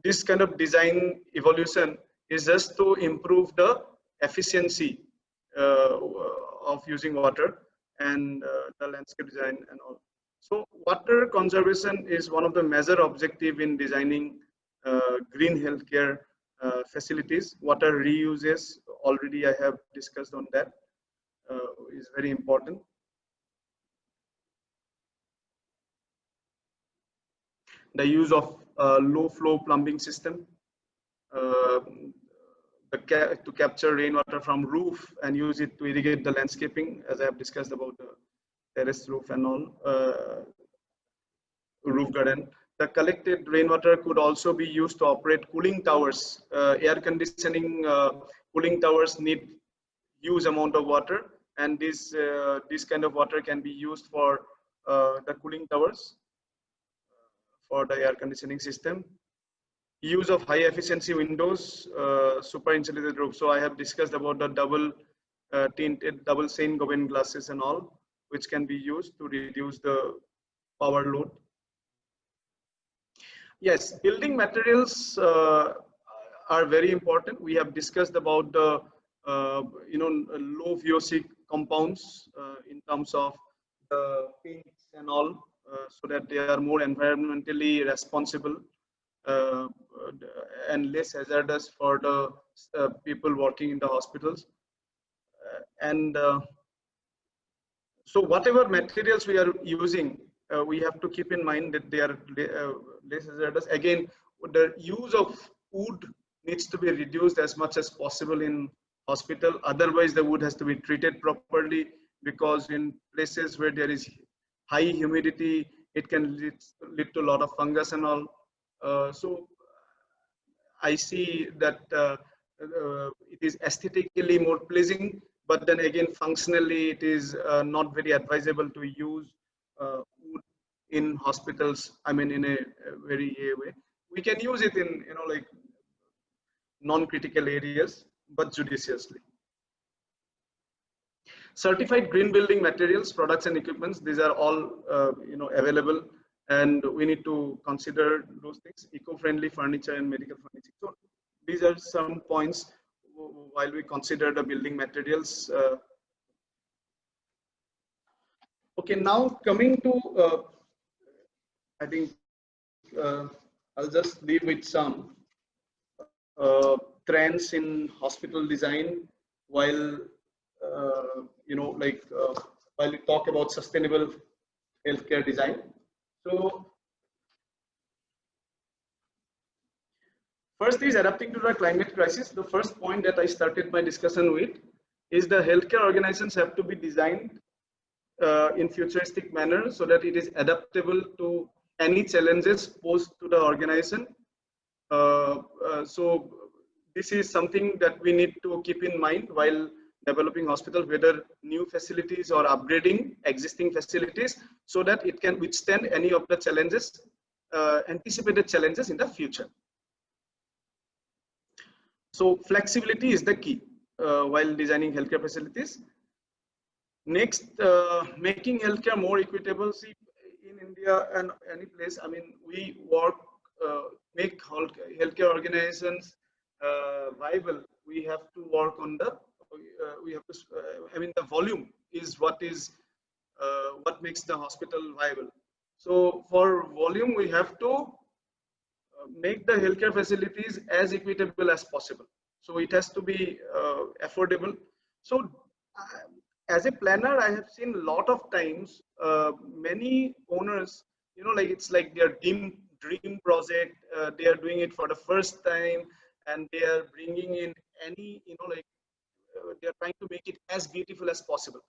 Speaker 4: this kind of design evolution is just to improve the efficiency of using water and the landscape design and all. So water conservation is one of the major objective in designing green healthcare facilities. Water reuses, already I have discussed on that, is very important. The use of low flow plumbing system to capture rainwater from roof and use it to irrigate the landscaping, as I have discussed about the terrace roof and all, roof garden. The collected rainwater could also be used to operate cooling towers. Air conditioning cooling towers need huge amount of water, and this kind of water can be used for the cooling towers for the air conditioning system. Use of high efficiency windows, super insulated roof. So I have discussed about the double tinted, double Saint Gobain glasses and all, which can be used to reduce the power load. Yes, building materials are very important. We have discussed about the low VOC compounds in terms of the paints and all, so that they are more environmentally responsible and less hazardous for the people working in the hospitals. And so whatever materials we are using, we have to keep in mind that they are less hazardous. Again, the use of wood needs to be reduced as much as possible in hospital. Otherwise, the wood has to be treated properly, because in places where there is high humidity, it can lead to a lot of fungus and all. So I see that it is aesthetically more pleasing, but then again, functionally, it is not very advisable to use wood in hospitals. I mean, in a very way. We can use it in, like non-critical areas, but judiciously. Certified green building materials, products and equipments, these are all available, and we need to consider those things. Eco-friendly furniture and medical furniture. So these are some points while we consider the building materials. Okay, now coming to, I think I'll just leave with some trends in hospital design while while we talk about sustainable healthcare design. So first is adapting to the climate crisis. The first point that I started my discussion with is the healthcare organizations have to be designed in futuristic manner so that it is adaptable to any challenges posed to the organization. So this is something that we need to keep in mind while developing hospitals, whether new facilities or upgrading existing facilities, so that it can withstand any of the challenges, anticipated challenges in the future. So flexibility is the key while designing healthcare facilities. Next, making healthcare more equitable. See, in India and any place, I mean, we work, make healthcare organizations viable. We have to work on the, I mean, the volume is what makes the hospital viable. So for volume, we have to make the healthcare facilities as equitable as possible. So it has to be affordable. So as a planner, I have seen a lot of times many owners, like it's like their dream project. They are doing it for the first time, and they are bringing in any, they are trying to make it as beautiful as possible.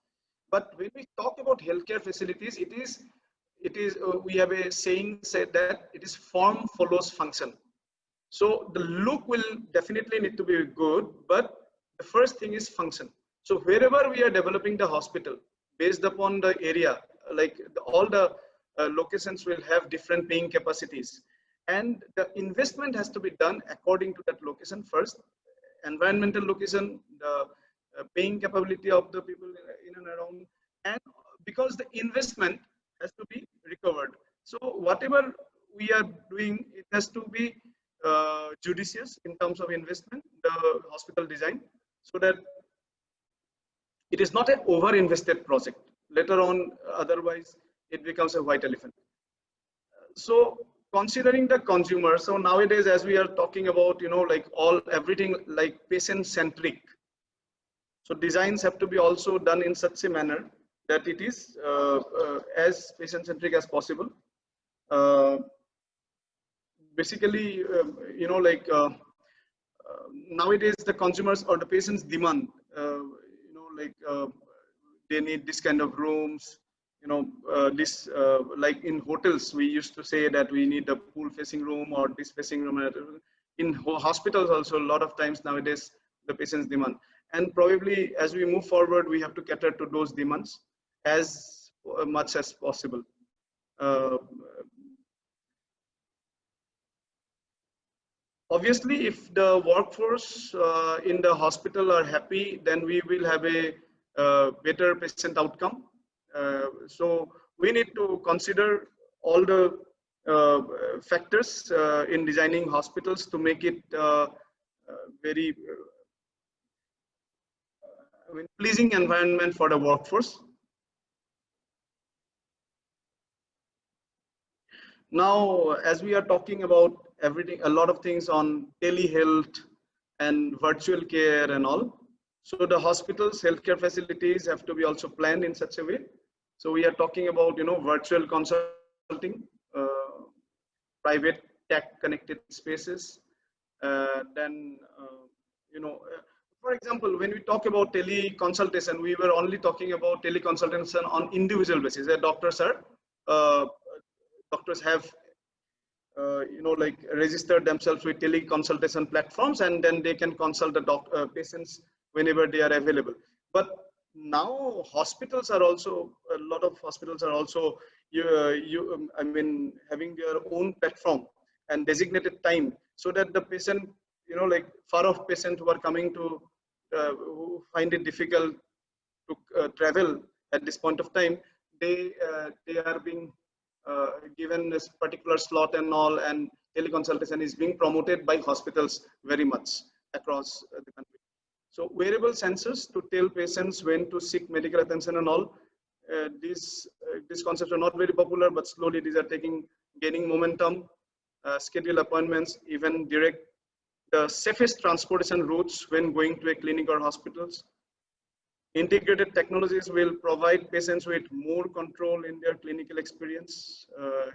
Speaker 4: But when we talk about healthcare facilities, it is we have a saying said that it is form follows function. So the look will definitely need to be good, but the first thing is function. So wherever we are developing the hospital, based upon the area, like all the locations will have different paying capacities, and the investment has to be done according to that location first. Environmental location, the paying capability of the people in and around, and because the investment has to be recovered. So whatever we are doing, it has to be judicious in terms of investment, the hospital design, so that it is not an over-invested project. Later on, otherwise, it becomes a white elephant. So considering the consumer, so nowadays, as we are talking about, everything like patient-centric. So designs have to be also done in such a manner that it is as patient-centric as possible. Basically, nowadays the consumers or the patients demand, they need this kind of rooms. Like in hotels, we used to say that we need a pool-facing room or this facing room. In hospitals also, a lot of times nowadays the patients demand. And probably as we move forward, we have to cater to those demands as much as possible. Obviously, if the workforce in the hospital are happy, then we will have a better patient outcome. So we need to consider all the factors in designing hospitals to make it very pleasing environment for the workforce. Now, as we are talking about everything, a lot of things on telehealth and virtual care and all. So the hospitals, healthcare facilities have to be also planned in such a way. So we are talking about, virtual consulting, private tech connected spaces. Then, for example, when we talk about teleconsultation, we were only talking about teleconsultation on individual basis. Doctors have like registered themselves with teleconsultation platforms, and then they can consult the patients whenever they are available. But now hospitals are also, a lot of hospitals are also having their own platform and designated time, so that the patient, like far off patient who are coming to who find it difficult to travel at this point of time, they are being given this particular slot and all, and teleconsultation is being promoted by hospitals very much across the country. So wearable sensors to tell patients when to seek medical attention and all. These concepts are not very popular, but slowly these are gaining momentum. Schedule appointments, even direct the safest transportation routes when going to a clinic or hospitals. Integrated technologies will provide patients with more control in their clinical experience,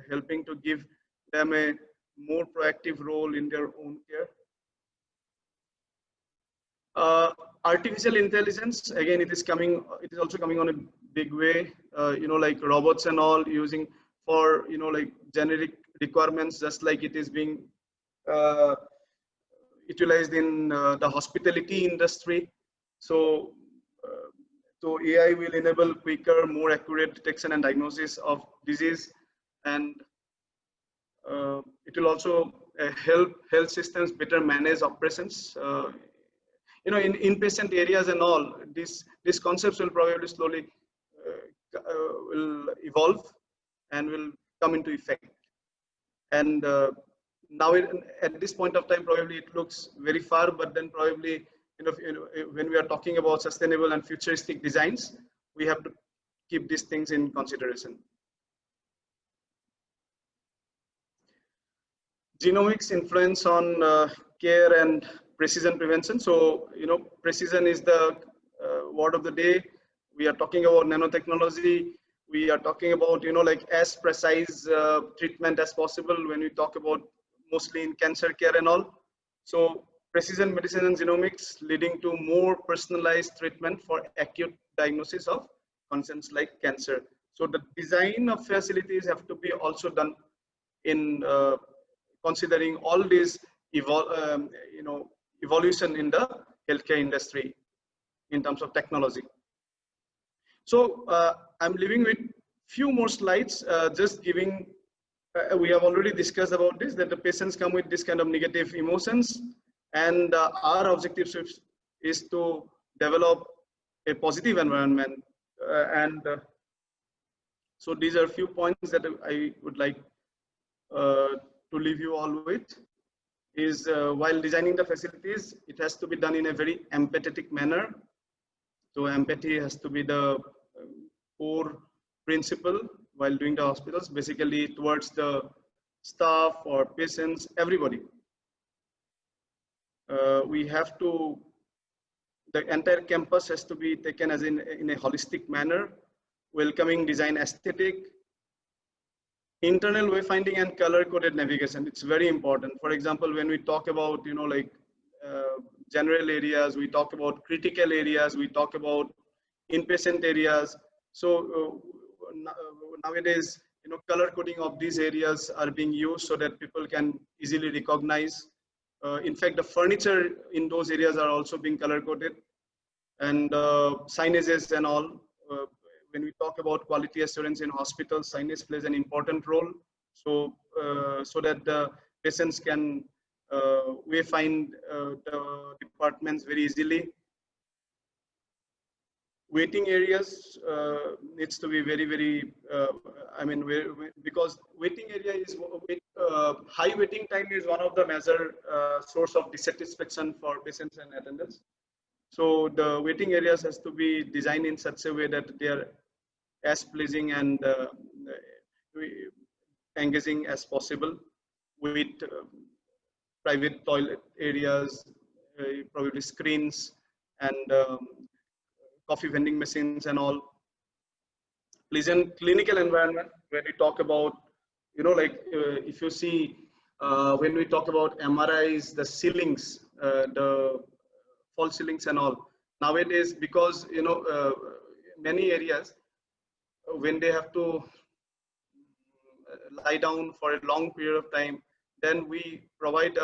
Speaker 4: helping to give them a more proactive role in their own care. Artificial intelligence, again, it is also coming on a big way, like robots and all, using for, like generic requirements, just like it is being utilized in the hospitality industry. So AI will enable quicker, more accurate detection and diagnosis of disease, and it will also help health systems better manage operations. In inpatient areas and all, these concepts will probably slowly will evolve and will come into effect. And now at this point of time, probably it looks very far, but then probably, when we are talking about sustainable and futuristic designs, we have to keep these things in consideration. Genomics influence on care and precision prevention. So, precision is the word of the day. We are talking about nanotechnology. We are talking about, like as precise treatment as possible when we talk about mostly in cancer care and all. So precision medicine and genomics leading to more personalized treatment for acute diagnosis of conditions like cancer. So the design of facilities have to be also done in considering all these evolution in the healthcare industry in terms of technology. So I'm leaving with few more slides, just giving, we have already discussed about this, that the patients come with this kind of negative emotions, and our objective is to develop a positive environment. So these are a few points that I would like to leave you all with. Is while designing the facilities, it has to be done in a very empathetic manner. So empathy has to be the core principle while doing the hospitals, basically towards the staff or patients, everybody. We have to, the entire campus has to be taken as in a holistic manner, welcoming design aesthetic, internal wayfinding and color-coded navigation. It's very important. For example, when we talk about, general areas, we talk about critical areas, we talk about inpatient areas. So nowadays, color coding of these areas are being used so that people can easily recognize. In fact, the furniture in those areas are also being color coded, and signages and all. When we talk about quality assurance in hospitals, signage plays an important role. So, so that the patients can wayfind the departments very easily. Waiting areas needs to be very, very, because waiting area is, high waiting time is one of the major source of dissatisfaction for patients and attendants. So the waiting areas has to be designed in such a way that they are as pleasing and engaging as possible, with private toilet areas, probably screens, and coffee vending machines and all. Pleasant clinical environment, when we talk about, like if you see, when we talk about MRIs, the ceilings, the false ceilings and all, nowadays, because many areas, when they have to lie down for a long period of time, then we provide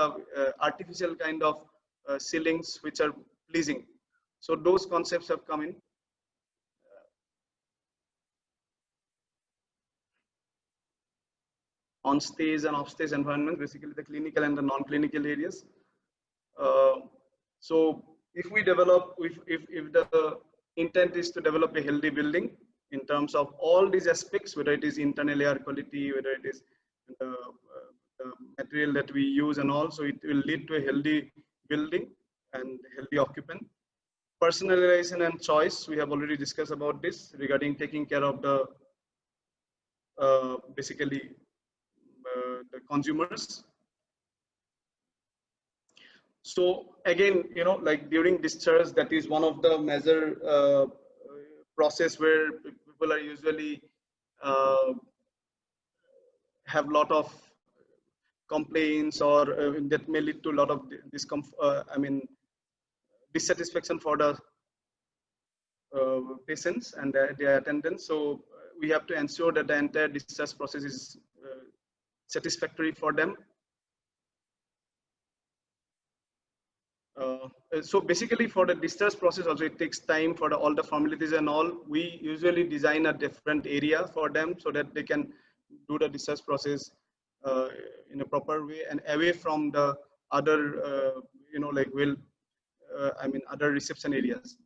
Speaker 4: artificial kind of ceilings which are pleasing. So those concepts have come in. On-stage and off-stage environment, basically the clinical and the non-clinical areas. So if we develop, if the intent is to develop a healthy building in terms of all these aspects, whether it is internal air quality, whether it is the material that we use and all, so it will lead to a healthy building and healthy occupant. Personalization and choice, we have already discussed about this regarding taking care of the basically the consumers. So again, like during discharge, that is one of the major process where people are usually have a lot of complaints, or that may lead to a lot of discomfort, dissatisfaction for the patients and their attendants. So we have to ensure that the entire discharge process is satisfactory for them. So basically for the discharge process also, it takes time for all the formalities and all. We usually design a different area for them so that they can do the discharge process in a proper way and away from the other, other reception areas.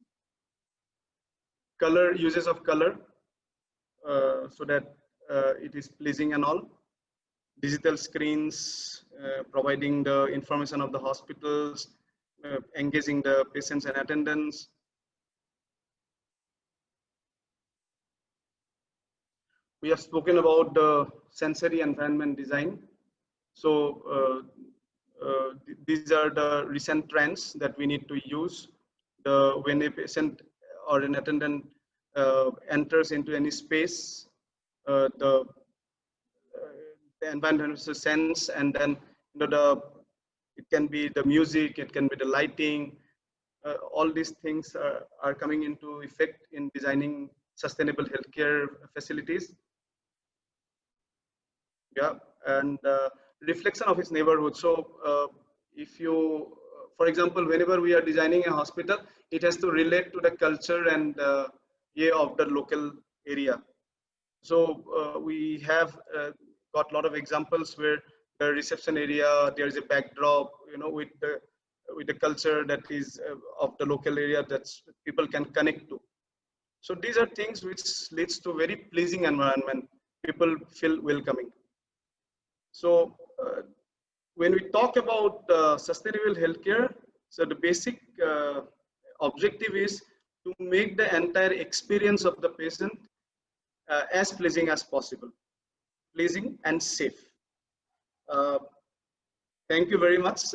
Speaker 4: Color, uses of color, so that it is pleasing and all. Digital screens, providing the information of the hospitals, engaging the patients and attendants. We have spoken about the sensory environment design. So these are the recent trends that we need to use. When a patient or an attendant enters into any space, the environment has a sense, and then it can be the music, it can be the lighting. All these things are coming into effect in designing sustainable healthcare facilities. Yeah, and reflection of its neighborhood. So if you, for example, whenever we are designing a hospital, it has to relate to the culture and of the local area. So we have got a lot of examples where the reception area, there is a backdrop, with the culture that is of the local area that people can connect to. So these are things which leads to very pleasing environment. People feel welcoming. So when we talk about sustainable healthcare, so the basic objective is to make the entire experience of the patient as pleasing as possible, pleasing and safe. Thank you very much.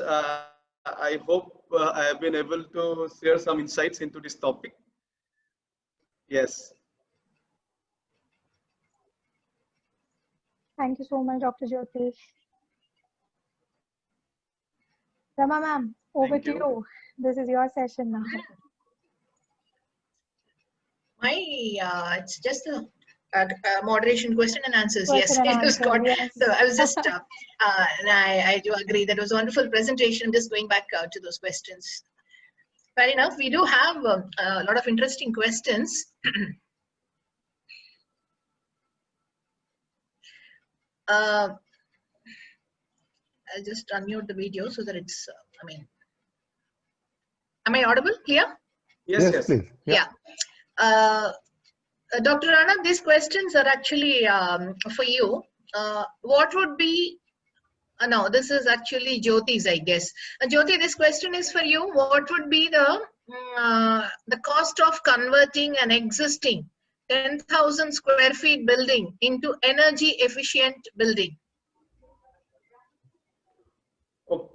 Speaker 4: I hope I have been able to share some insights into this topic. Yes.
Speaker 3: Thank you so much, Dr. Jyotish. Rama ma'am, over to you. This is your session now.
Speaker 1: It's just a moderation, question and answers.
Speaker 3: Question and
Speaker 1: It was
Speaker 3: answer,
Speaker 1: good.
Speaker 3: yes.
Speaker 1: So I was just, and I do agree that it was a wonderful presentation. I'm just going back to those questions. Fair enough. We do have a lot of interesting questions. I'll just unmute the video so that it's, am I audible, clear?
Speaker 4: Yes,
Speaker 2: please.
Speaker 1: Yeah. Dr. Rana, these questions are actually for you. What would be, no, this is actually Jyoti's, I guess. Jyoti, this question is for you. What would be the The cost of converting an existing 10,000 square feet building into energy efficient building.
Speaker 4: Oh,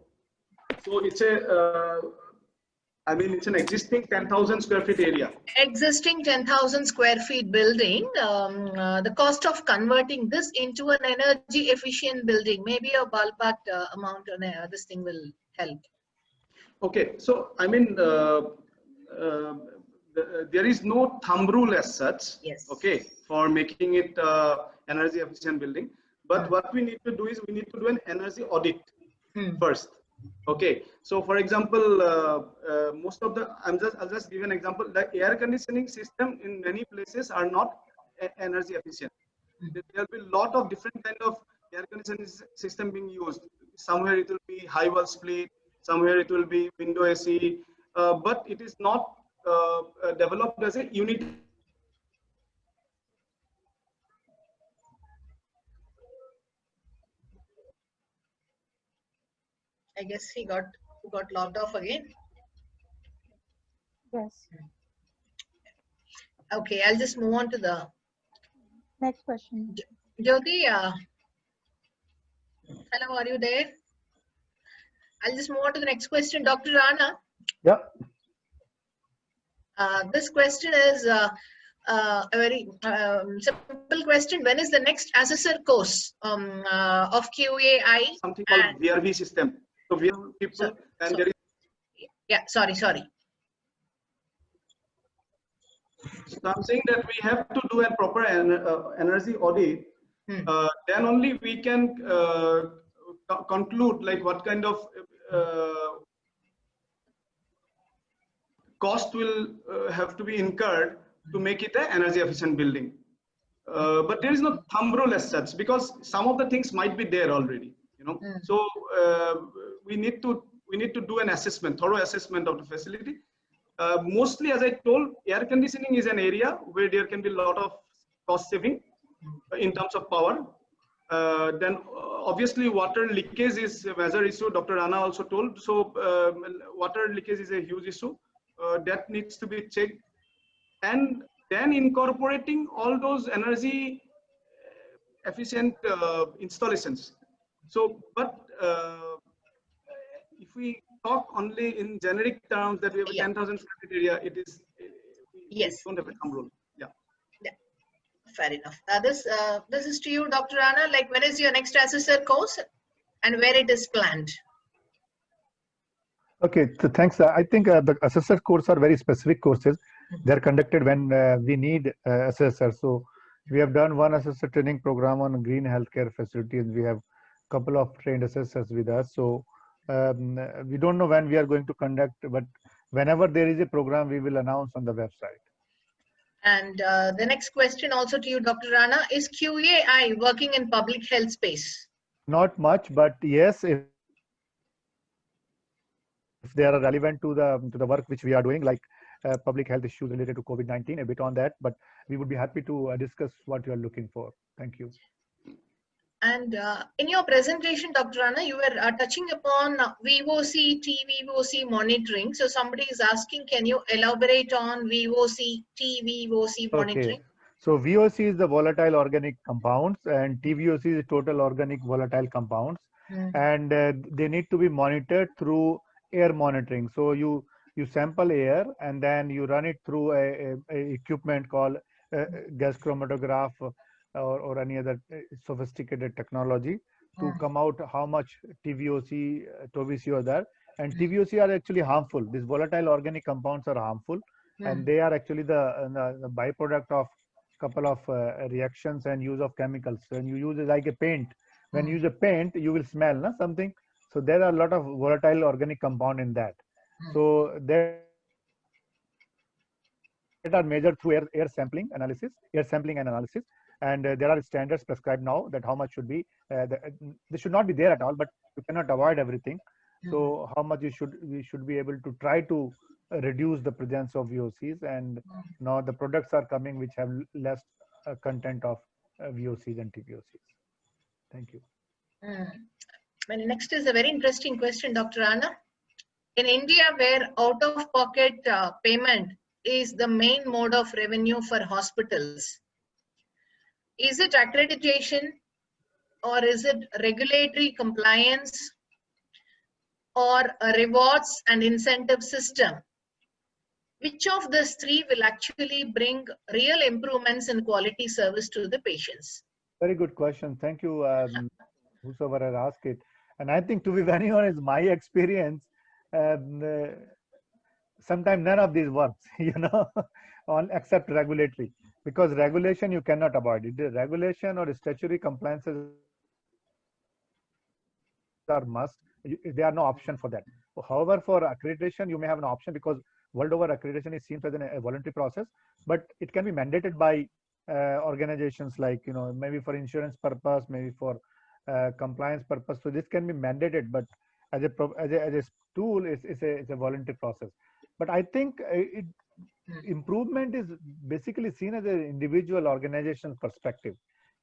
Speaker 4: so it's a, I mean, it's an existing 10,000 square feet area.
Speaker 1: Existing 10,000 square feet building, the cost of converting this into an energy efficient building, maybe a ballpark amount on this thing will help.
Speaker 4: Okay, so I mean, there is no thumb rule as such.
Speaker 1: Yes.
Speaker 4: Okay, for making it energy efficient building. But what we need to do is we need to do an energy audit first. Okay, so for example, most of the I'll just give an example. The air conditioning system in many places are not energy efficient. There will be a lot of different kind of air conditioning system being used. Somewhere it will be high wall split, somewhere it will be window AC, but it is not developed as a unit.
Speaker 1: I guess he got logged off again.
Speaker 3: Yes.
Speaker 1: Okay, I'll just move on to the
Speaker 3: Next question.
Speaker 1: Jyoti. Hello, are you there? I'll just move on to the next question, Dr. Rana.
Speaker 2: Yeah.
Speaker 1: This question is a very simple question. When is the next assessor course of QAI?
Speaker 4: Something called VRV system. So we have people and there is.
Speaker 1: Yeah, sorry.
Speaker 4: So I'm saying that we have to do a proper energy audit. Then only we can conclude like what kind of cost will have to be incurred to make it an energy efficient building. But there is no thumb rule as such because some of the things might be there already, you know. So we need to do an assessment, thorough assessment of the facility. Mostly, as I told, air conditioning is an area where there can be a lot of cost saving in terms of power. Then obviously water leakage is a major issue. Dr. Rana also told. So water leakage is a huge issue that needs to be checked, and then incorporating all those energy efficient installations. So, but if we talk only in generic terms that we have a 10,000 square feet area, it is, we don't have a thumb rule. Yeah.
Speaker 1: Fair enough. This is to you, Dr. Rana. Like, when is your next assessor course and where it is planned?
Speaker 2: Okay, so thanks. I think the assessor courses are very specific courses. They're conducted when we need assessors. So we have done one assessor training program on green healthcare facilities. We have a couple of trained assessors with us. So we don't know when we are going to conduct, but whenever there is a program, we will announce on the website.
Speaker 1: And the next question also to you, Dr. Rana, is QAI working in public health space?
Speaker 2: Not much, but yes, if they are relevant to the work which we are doing, like public health issues related to COVID-19, a bit on that, but we would be happy to discuss what you are looking for. Thank you.
Speaker 1: And in your presentation, Dr. Rana, you were touching upon VOC, TVOC monitoring. So somebody is asking, can you elaborate on VOC, TVOC monitoring?
Speaker 2: Okay. So VOC is the volatile organic compounds and TVOC is total organic volatile compounds. And they need to be monitored through air monitoring. So you sample air and then you run it through a equipment called gas chromatograph or any other sophisticated technology to come out how much TVOC, TOVC are there. And TVOC are actually harmful. These volatile organic compounds are harmful, and they are actually the byproduct of couple of reactions and use of chemicals. When you use it like a paint, when you use a paint, you will smell something. So there are a lot of volatile organic compound in that. So that are measured through air sampling and analysis. And there are standards prescribed now that how much should be. They should not be there at all, but you cannot avoid everything. So how much we should be able to try to reduce the presence of VOCs, and now the products are coming which have less content of VOCs and TVOCs. Thank you.
Speaker 1: Well, next is a very interesting question, Dr. Anna. In India, where out-of-pocket payment is the main mode of revenue for hospitals, is it accreditation or is it regulatory compliance or a rewards and incentive system? Which of these three will actually bring real improvements in quality service to the patients?
Speaker 2: Very good question. Thank you, whosoever has asked it. And I think, to be very honest, my experience, sometimes none of these works, on except regulatory, because regulation you cannot avoid it. The regulation or statutory compliances are must. There are no option for that. However, for accreditation, you may have an option because world over accreditation is seen as a voluntary process, but it can be mandated by organizations like, maybe for insurance purpose, maybe for compliance purpose. So this can be mandated, but as a tool, it's a voluntary process. But I think improvement is basically seen as an individual organization perspective.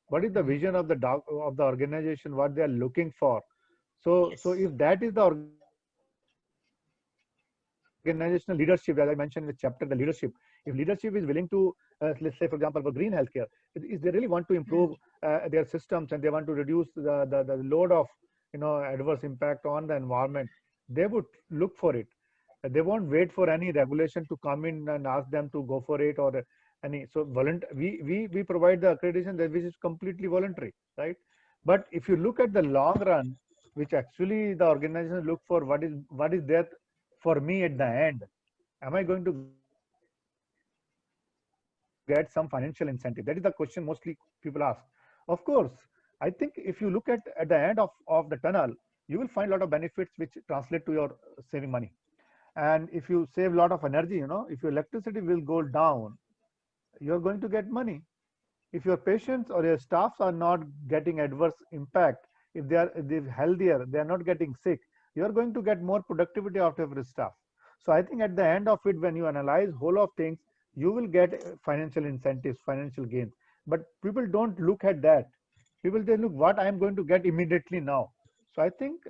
Speaker 2: What is the vision of the organization? What they are looking for? So if that is the organizational leadership, as I mentioned in the chapter, the leadership. If leadership is willing to, let's say, for example, for green healthcare, if they really want to improve their systems and they want to reduce the load of adverse impact on the environment, they would look for it. They won't wait for any regulation to come in and ask them to go for it or any. So we provide the accreditation that which is completely voluntary, right? But if you look at the long run, which actually the organization look for, what is there for me at the end? Am I going to get some financial incentive? That is the question mostly people ask. Of course, I think if you look at the end of the tunnel, you will find a lot of benefits which translate to your saving money. And if you save a lot of energy, if your electricity will go down, you're going to get money. If your patients or your staffs are not getting adverse impact, if they're healthier, they're not getting sick, you're going to get more productivity out of your staff. So I think at the end of it, when you analyze whole of things, you will get financial incentives, financial gains. But people don't look at that. People, they look what I'm going to get immediately now. So I think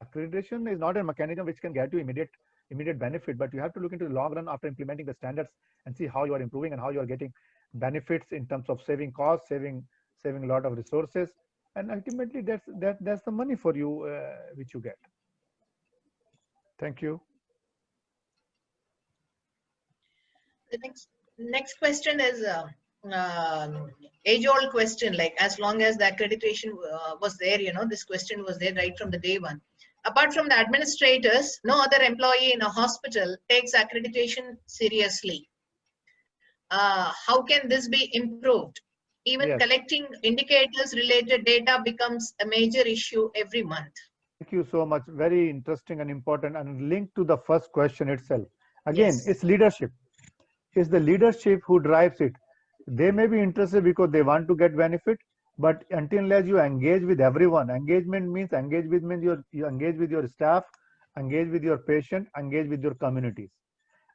Speaker 2: accreditation is not a mechanism which can get you immediate benefit, but you have to look into the long run after implementing the standards and see how you are improving and how you are getting benefits in terms of saving costs, saving a lot of resources, and ultimately that's the money for you which you get. Thank you.
Speaker 1: The next question is age-old question. Like, as long as the accreditation was there, this question was there right from the day one. Apart from the administrators, no other employee in a hospital takes accreditation seriously. How can this be improved? Even collecting indicators related data becomes a major issue every month.
Speaker 2: Thank you so much. Very interesting and important, and linked to the first question itself. Again, it's leadership. It's the leadership who drives it. They may be interested because they want to get benefit, but until unless you engage with everyone, engagement means you engage with your staff, engage with your patient, engage with your communities.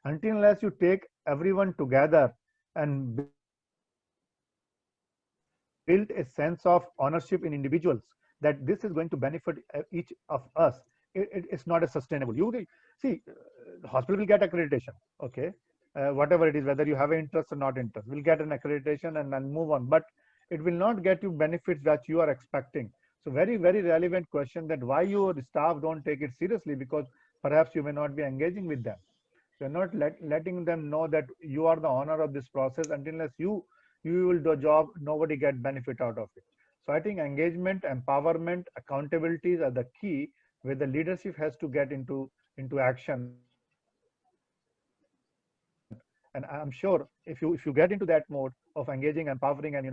Speaker 2: Until unless you take everyone together and build a sense of ownership in individuals, that this is going to benefit each of us, it's not a sustainable. You see, the hospital will get accreditation, okay, whatever it is, whether you have an interest or not interest, will get an accreditation and then move on, but it will not get you benefits that you are expecting. So very, very relevant question, that why your staff don't take it seriously, because perhaps you may not be engaging with them. You're not letting them know that you are the owner of this process. Until unless you will do a job, nobody get benefit out of it. So I think engagement, empowerment, accountabilities are the key, where the leadership has to get into action. And I'm sure if you get into that mode of engaging, empowering, and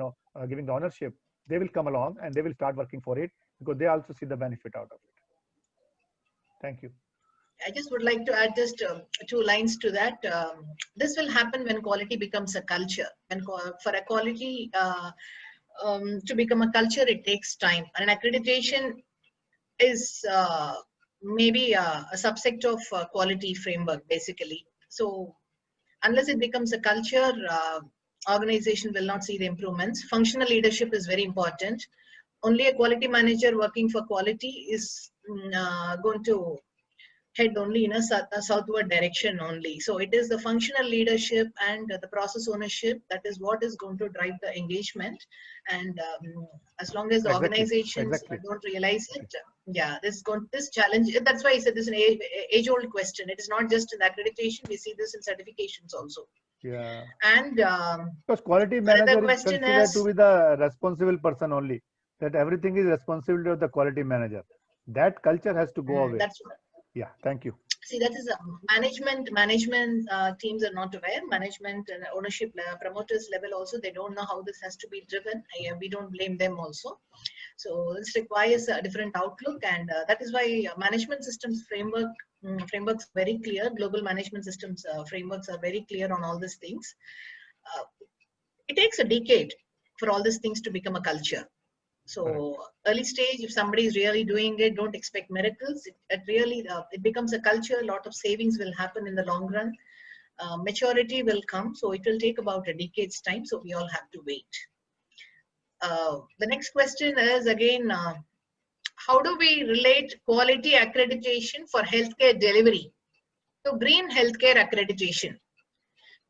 Speaker 2: giving the ownership, they will come along and they will start working for it, because they also see the benefit out of it. Thank you.
Speaker 1: I just would like to add just 2 lines to that. This will happen when quality becomes a culture. And for a quality to become a culture, it takes time. And accreditation is maybe a subset of quality framework, basically. So unless it becomes a culture, organization will not see the improvements. Functional leadership is very important. Only a quality manager working for quality is going to head only in a southward direction only. So it is the functional leadership and the process ownership that is what is going to drive the engagement. And as long as the organizations don't realize it, yeah, this challenge. That's why I said this is an age-old question. It is not just in accreditation. We see this in certifications also.
Speaker 2: Yeah.
Speaker 1: And
Speaker 2: because quality manager is considered to be the responsible person only. That everything is responsibility of the quality manager. That culture has to go away.
Speaker 1: That's what.
Speaker 2: Yeah, thank you.
Speaker 1: See, that is management teams are not aware. Management and ownership promoters level also, they don't know how this has to be driven. We don't blame them also. So this requires a different outlook, and that is why management systems frameworks are very clear. Global management systems frameworks are very clear on all these things. It takes a decade for all these things to become a culture. So early stage, if somebody is really doing it, don't expect miracles. It really it becomes a culture. A lot of savings will happen in the long run. Maturity will come, so it will take about a decade's time. So we all have to wait. The next question is again, how do we relate quality accreditation for healthcare delivery to green healthcare accreditation?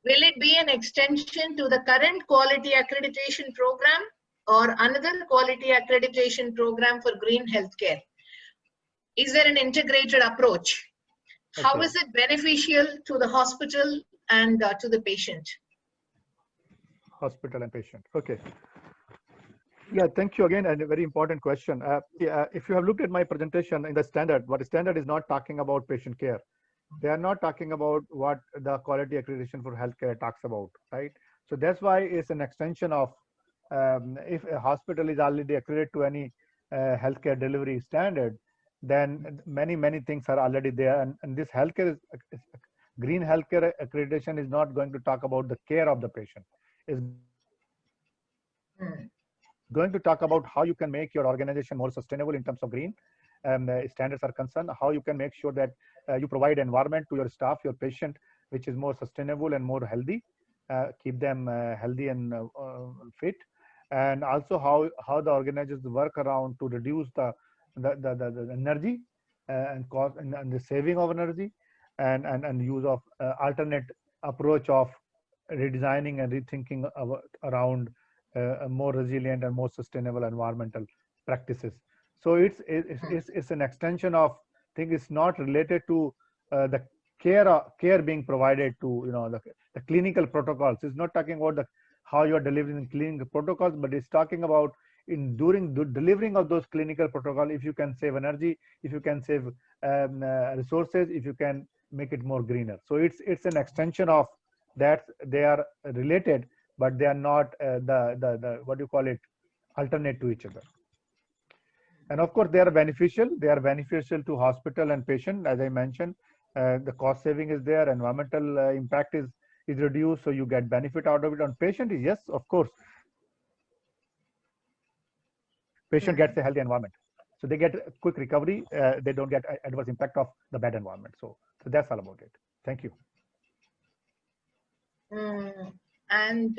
Speaker 1: Will it be an extension to the current quality accreditation program, or another quality accreditation program for green healthcare? Is there an integrated approach? How is it beneficial to the hospital and to the patient?
Speaker 2: Hospital and patient. Okay. Yeah, thank you again, and a very important question. If you have looked at my presentation in the standard, what standard is not talking about patient care. They are not talking about what the quality accreditation for healthcare talks about, right? So that's why it's an extension of if a hospital is already accredited to any healthcare delivery standard, then many things are already there. And this healthcare green healthcare accreditation is not going to talk about the care of the patient. It's going to talk about how you can make your organization more sustainable in terms of green standards are concerned, how you can make sure that you provide environment to your staff, your patient, which is more sustainable and more healthy, keep them healthy and fit, and also how the organizations work around to reduce the energy and cost and the saving of energy and use of alternate approach of redesigning and rethinking around a more resilient and more sustainable environmental practices. So it's an extension of thing. It's not related to the care being provided to the clinical protocols. It's not talking about how you are delivering clinical protocols, but it's talking about during the delivering of those clinical protocols, if you can save energy, if you can save resources, if you can make it more greener. So it's an extension of that. They are related, but they are not the what do you call it, alternate to each other. And of course, they are beneficial. They are beneficial to hospital and patient. As I mentioned, the cost saving is there, environmental impact is reduced, so you get benefit out of it. On patient, yes, of course, patient gets a healthy environment, so they get a quick recovery. They don't get adverse impact of the bad environment. So that's all about it. Thank you.
Speaker 1: And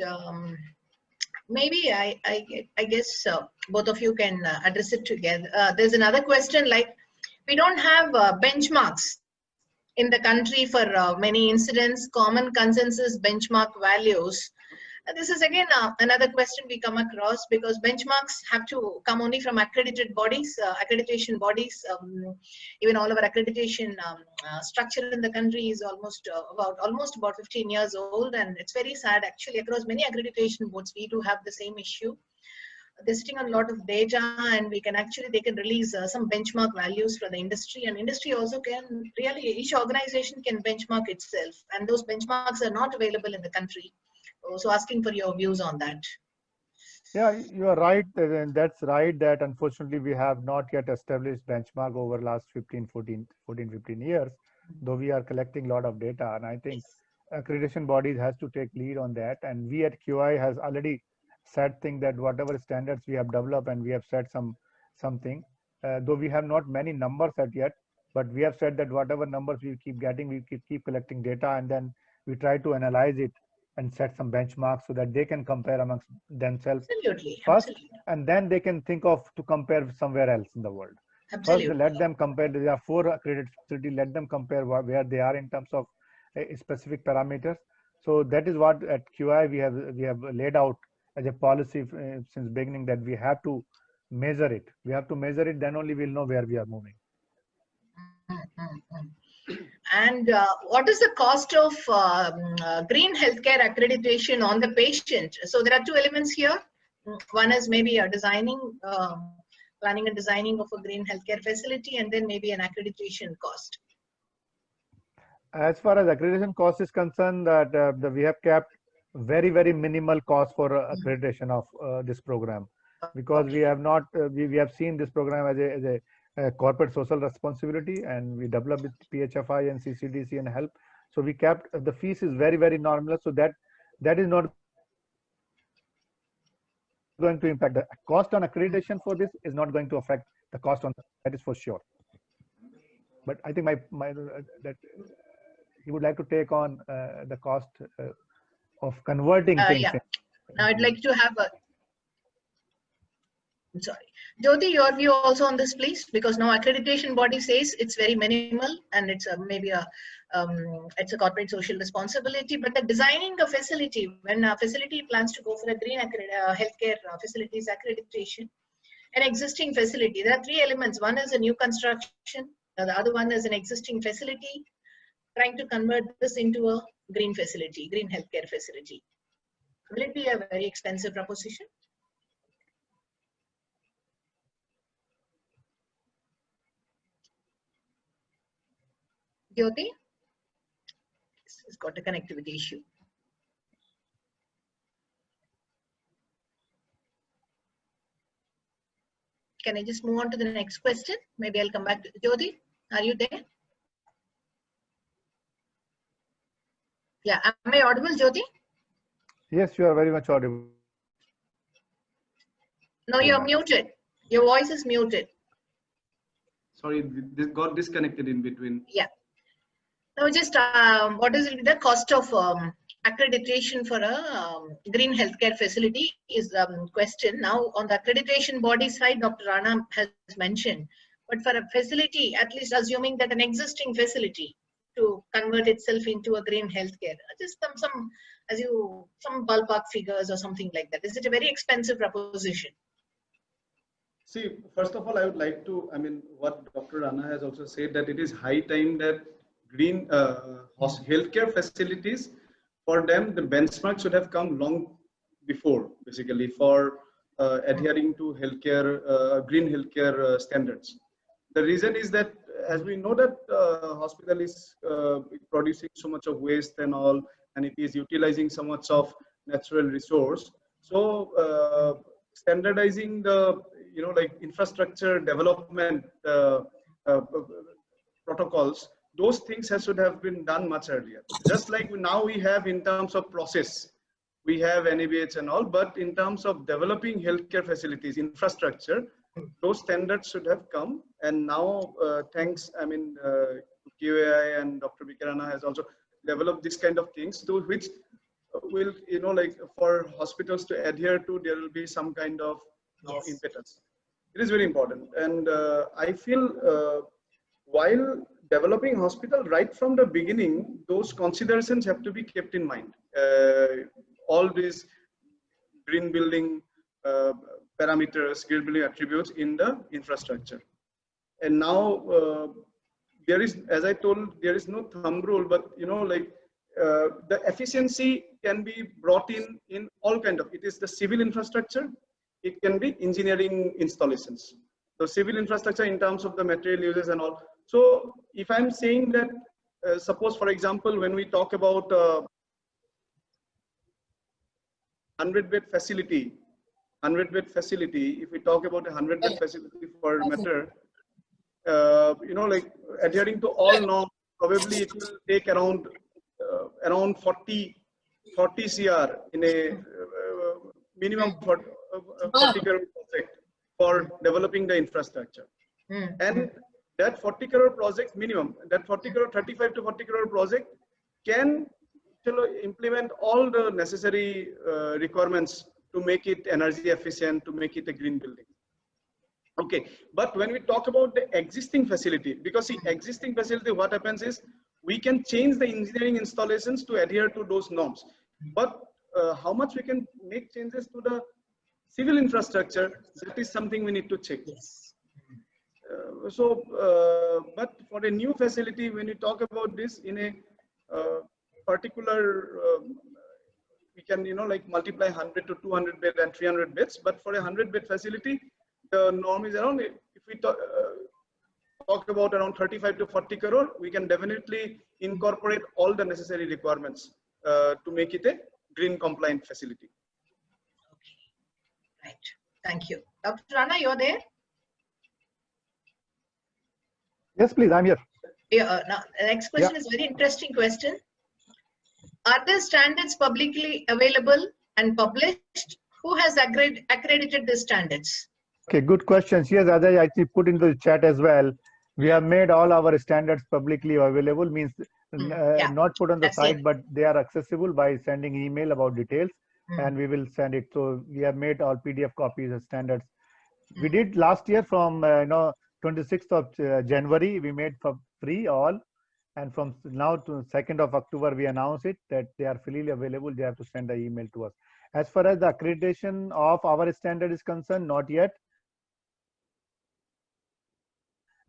Speaker 1: maybe I guess both of you can address it together. There's another question, like, we don't have benchmarks in the country for many incidents, common consensus benchmark values. This is again another question we come across, because benchmarks have to come only from accredited bodies, accreditation bodies. Even all of our accreditation structure in the country is almost about 15 years old, and it's very sad actually. Across many accreditation boards, we do have the same issue. They're sitting on a lot of data, and they can release some benchmark values for the industry, and industry also can really, each organization can benchmark itself, and those benchmarks are not available in the country. So asking for your views on that.
Speaker 2: Yeah, you are right. That's right, that unfortunately we have not yet established benchmark over last 15 years, though we are collecting a lot of data, and I think accreditation bodies has to take lead on that. And we at QI has already said thing that whatever standards we have developed, and we have set something, though we have not many numbers yet, but we have said that whatever numbers we keep getting, we keep collecting data, and then we try to analyze it and set some benchmarks so that they can compare amongst themselves
Speaker 1: absolutely,
Speaker 2: first,
Speaker 1: absolutely.
Speaker 2: and then they can think of to compare somewhere else in the world.
Speaker 1: Absolutely.
Speaker 2: First, let them compare. There are 4 accredited facilities. Let them compare where they are in terms of specific parameters. So that is what at QI we have laid out as a policy since beginning, that we have to measure it. We have to measure it. Then only we'll know where we are moving.
Speaker 1: And what is the cost of green healthcare accreditation on the patient? So there are 2 elements here. One is maybe a planning and designing of a green healthcare facility, and then maybe an accreditation cost.
Speaker 2: As far as accreditation cost is concerned, that we have kept very minimal cost for accreditation of this program, because we have not we have seen this program as a corporate social responsibility, and we developed with PHFI and CCDC and help. So we kept the fees is very nominal, so that is not going to impact the cost on accreditation for this is not going to affect the cost on that is for sure. But I think that he would like to take on the cost of converting things.
Speaker 1: Yeah. Now I'd like to have a. Sorry, Jyoti, your view also on this, please, because now accreditation body says it's very minimal and it's maybe it's a corporate social responsibility. But the designing a facility, when a facility plans to go for a green healthcare facilities accreditation, an existing facility, there are 3 elements. One is a new construction. The other one is an existing facility, trying to convert this into a green facility, green healthcare facility. Will it be a very expensive proposition? Jyoti? It's got a connectivity issue. Can I just move on to the next question? Maybe I'll come back to Jyoti. Are you there? Yeah, am I audible, Jyoti?
Speaker 2: Yes, you are very much audible.
Speaker 1: No, you're muted. Your voice is muted.
Speaker 4: Sorry, this got disconnected in between.
Speaker 1: Yeah. Now, just what is the cost of accreditation for a green healthcare facility is question. Now, on the accreditation body side, Dr. Rana has mentioned, but for a facility, at least assuming that an existing facility to convert itself into a green healthcare, just some ballpark figures or something like that. Is it a very expensive proposition?
Speaker 4: See, first of all, I would like to, what Dr. Rana has also said, that it is high time that green healthcare facilities, for them, the benchmark should have come long before, basically, for adhering to healthcare, green healthcare standards. The reason is that, as we know that hospital is producing so much of waste and all, and it is utilizing so much of natural resource. So standardizing the infrastructure development protocols, those things should have been done much earlier. Just like now we have in terms of process, we have NABH and all, but in terms of developing healthcare facilities, infrastructure, those standards should have come. And now, thanks, QAI and Dr. Vikarana has also developed this kind of things, to which will, for hospitals to adhere to, there will be some kind of impetus. It is very important. And I feel while developing hospital, right from the beginning, those considerations have to be kept in mind. All these green building parameters, green building attributes in the infrastructure. And now there is, as I told, there is no thumb rule, but the efficiency can be brought in all kind of, it is the civil infrastructure, it can be engineering installations. So civil infrastructure in terms of the material uses and all. So if I'm saying that, suppose for example, when we talk about 100-bed facility, if we talk about a 100-bed facility for matter, adhering to all norms, probably it will take around 40 CR in a minimum 40 crore project for developing the infrastructure. And that 40 crore project minimum, that 40 crore, 35 to 40 crore project can implement all the necessary requirements to make it energy efficient, to make it a green building. Okay, but when we talk about the existing facility, because the existing facility, what happens is we can change the engineering installations to adhere to those norms. But how much we can make changes to the civil infrastructure, that is something we need to check.
Speaker 1: Yes.
Speaker 4: But for a new facility, when you talk about this in a particular, we can, like multiply 100 to 200 bed and 300 beds. But for a 100-bed facility, the norm is around, if we talk about around 35 to 40 crore, we can definitely incorporate all the necessary requirements to make it a green compliant facility.
Speaker 1: Okay. Right. Thank you. Dr. Rana, you're there?
Speaker 2: Yes, please, I'm here.
Speaker 1: Yeah, now, the next question is a very interesting question. Are the standards publicly available and published? Who has accredited the standards?
Speaker 2: Okay, good questions. Yes, as I actually put into the chat as well, we have made all our standards publicly available, means not put on the site, but they are accessible by sending email about details, and we will send it. So we have made all PDF copies of standards. We did last year from 26th of January, we made for free all, and from now to 2nd of October, we announce it that they are freely available. They have to send the email to us. As far as the accreditation of our standard is concerned, not yet.